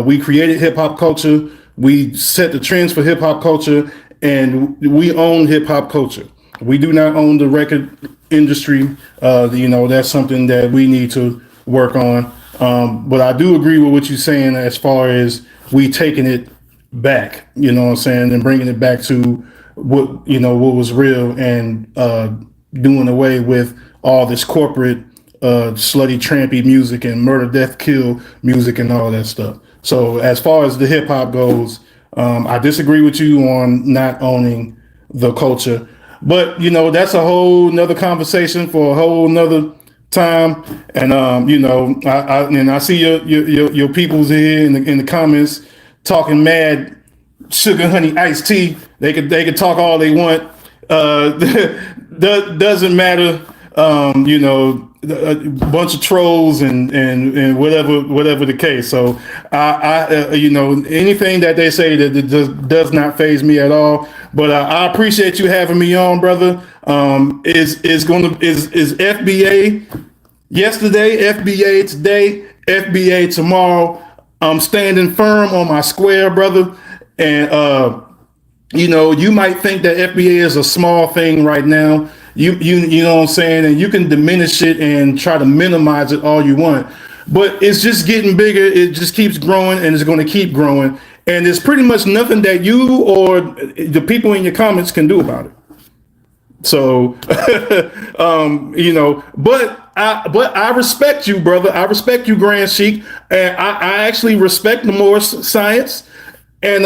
We created hip hop culture. We set the trends for hip hop culture, and we own hip hop culture. We do not own the record industry. That's something that we need to work on. But I do agree with what you're saying as far as we taking it back, you know what I'm saying, and bringing it back to what was real, and doing away with all this corporate slutty trampy music and murder death kill music and all that stuff. So as far as the hip hop goes, I disagree with you on not owning the culture, but that's a whole nother conversation for a whole nother time. And I see your peoples here in the comments talking mad sugar honey iced tea. They could talk all they want. Doesn't matter. A bunch of trolls and whatever the case. So anything that they say that does not faze me at all. But I appreciate you having me on, brother. Is FBA yesterday, FBA today, FBA tomorrow. I'm standing firm on my square, brother. And you might think that FBA is a small thing right now. You know what I'm saying, and you can diminish it and try to minimize it all you want, but it's just getting bigger. It just keeps growing, and it's going to keep growing. And there's pretty much nothing that you or the people in your comments can do about it. So, but I respect you, brother. I respect you, Grand Sheik, and I actually respect the Morse science, and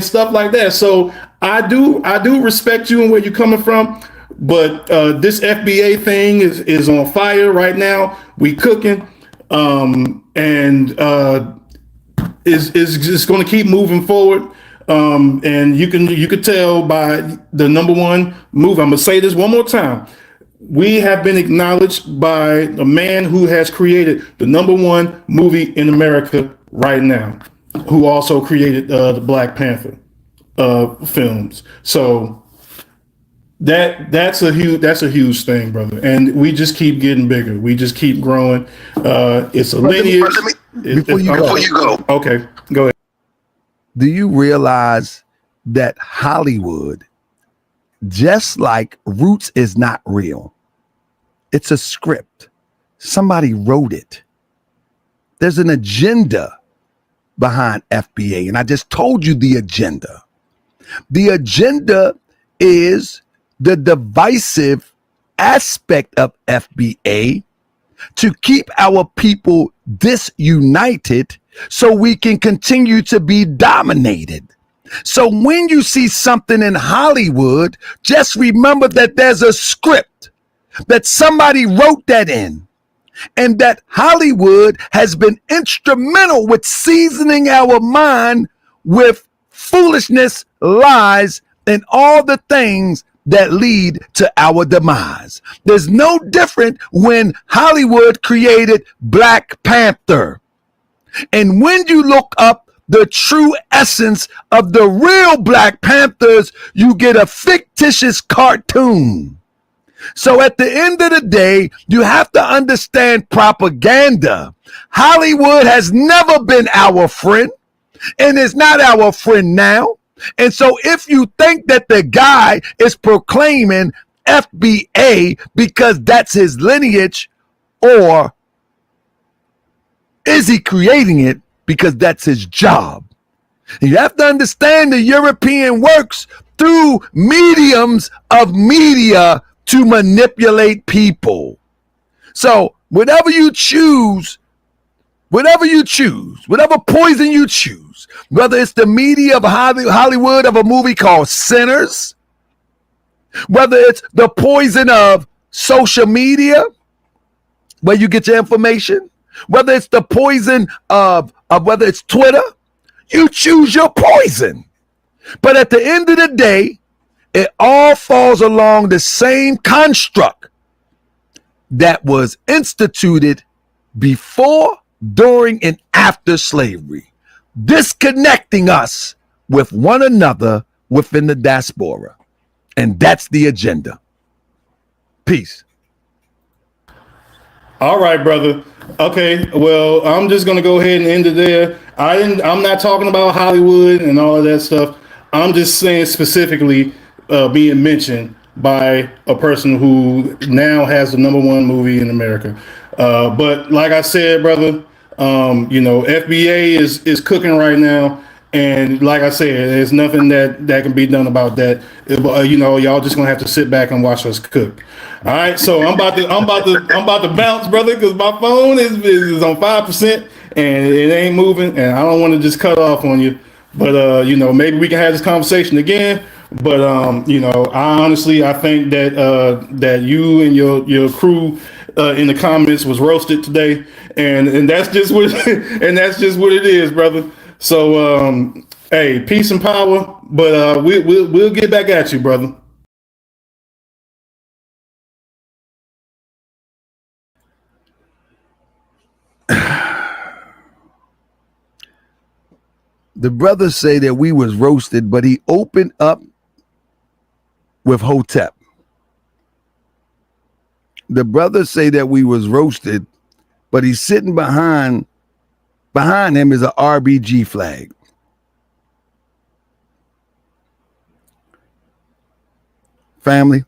stuff like that. So I do respect you and where you're coming from, but this FBA thing is on fire right now. We cooking, and is just going to keep moving forward. And you could tell by the number one move. I'm gonna say this one more time. We have been acknowledged by a man who has created the number one movie in America right now, who also created the Black Panther films. So that's a huge thing, brother. And we just keep getting bigger. We just keep growing. It's a lineage.
Before you go.
Okay, go ahead.
Do you realize that Hollywood, just like Roots is not real, it's a script. Somebody wrote it. There's an agenda behind FBA, and I just told you the agenda. The agenda is the divisive aspect of FBA to keep our people disunited so we can continue to be dominated. So when you see something in Hollywood, just remember that there's a script, that somebody wrote that in, and that Hollywood has been instrumental with seasoning our mind with foolishness, lies, and all the things that lead to our demise. There's no different when Hollywood created Black Panther. And when you look up the true essence of the real Black Panthers, you get a fictitious cartoon. So at the end of the day, you have to understand propaganda. Hollywood has never been our friend and is not our friend now. And so if you think that the guy is proclaiming FBA because that's his lineage, or is he creating it because that's his job? And you have to understand the European works through mediums of media to manipulate people. So whatever you choose, whatever poison you choose, whether it's the media of Hollywood of a movie called Sinners, whether it's the poison of social media where you get your information, whether it's the poison of whether it's Twitter, you choose your poison. But at the end of the day, it all falls along the same construct that was instituted before, during, and after slavery, disconnecting us with one another within the diaspora. And that's the agenda. Peace.
All right, brother. Okay, well, I'm just gonna go ahead and end it there. I'm not talking about Hollywood and all of that stuff. I'm just saying specifically being mentioned by a person who now has the #1 movie in America. But like I said, brother, FBA is cooking right now. And like I said, there's nothing that can be done about that. Y'all just gonna have to sit back and watch us cook. All right, so I'm about to bounce, brother, because my phone is on 5% and it ain't moving, and I don't want to just cut off on you. But maybe we can have this conversation again. But I think that you and your crew in the comments was roasted today, and that's just what and that's just what it is, brother. So, hey, peace and power, but we'll get back at you, brother.
The brothers say that we was roasted, but he opened up with Hotep. The brothers say that we was roasted, but he's sitting behind him is a RBG flag. Family,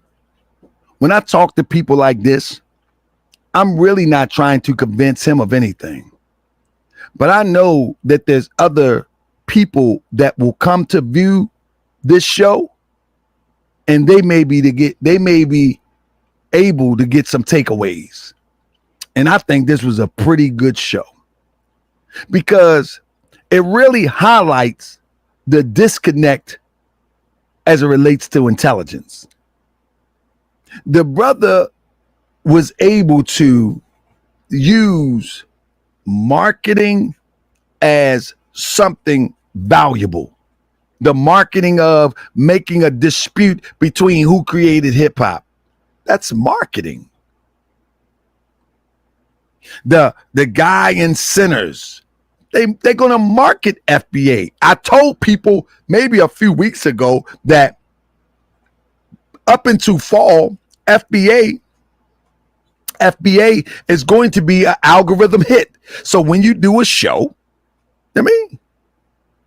when I talk to people like this, I'm really not trying to convince him of anything. But I know that there's other people that will come to view this show, and they may be able to get some takeaways. And I think this was a pretty good show because it really highlights the disconnect as it relates to intelligence. The brother was able to use marketing as something valuable. The marketing of making a dispute between who created hip hop. That's marketing. The guy in Sinners, they're going to market FBA. I told people maybe a few weeks ago that up into fall, FBA is going to be an algorithm hit. So when you do a show,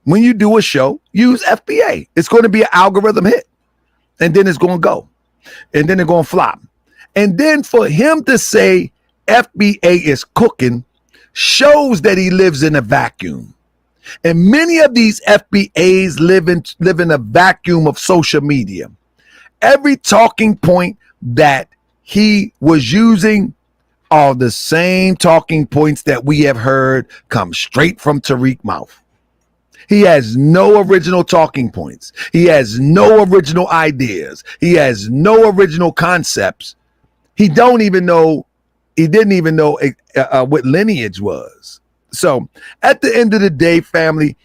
when you do a show, use FBA. It's going to be an algorithm hit. And then it's going to go. And then they're going to flop. And then for him to say FBA is cooking shows that he lives in a vacuum. And many of these FBAs live in a vacuum of social media. Every talking point that he was using are the same talking points that we have heard come straight from Tariq's mouth. He has no original talking points. He has no original ideas. He has no original concepts. He didn't even know what Lineage was. So at the end of the day, family,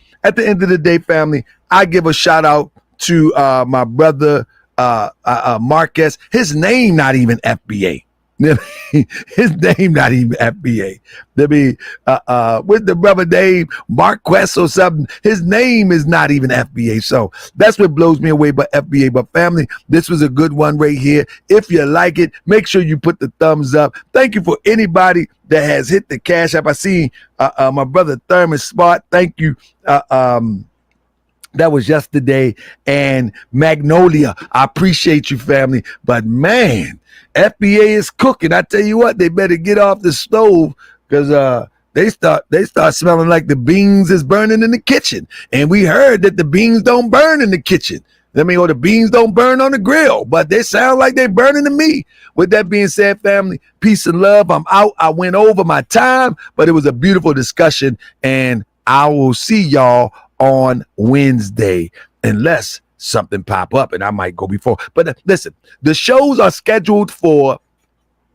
I give a shout out to my brother Marquez. His name not even FBA. His name not even FBA. With the brother Dave Marquez or something, his name is not even FBA. So that's what blows me away about FBA. But family, this was a good one right here. If you like it, make sure you put the thumbs up. Thank you for anybody that has hit the cash app. I see my brother Thurman Smart. Thank you. That was yesterday. And Magnolia, I appreciate you, family. But man, FBA is cooking. I tell you what, they better get off the stove because they start smelling like the beans is burning in the kitchen. And we heard that the beans don't burn in the kitchen. Or the beans don't burn on the grill, but they sound like they're burning to me. With that being said, family, peace and love. I'm out. I went over my time, but it was a beautiful discussion. And I will see y'all on Wednesday, unless something pop up and I might go before. But listen, the shows are scheduled for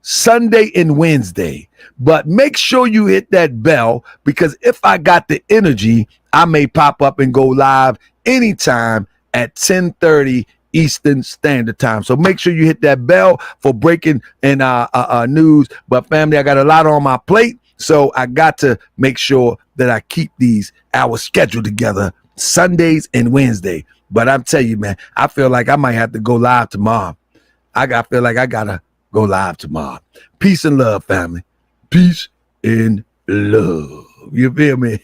Sunday and Wednesday, but make sure you hit that bell because if I got the energy, I may pop up and go live anytime at 10:30 Eastern Standard Time. So make sure you hit that bell for breaking and news. But family, I got a lot on my plate, so I got to make sure that I keep these hours scheduled together Sundays and Wednesday. But I'm telling you, man, I feel like I might have to go live tomorrow. I feel like I gotta go live tomorrow. Peace and love, family. Peace and love. You feel me?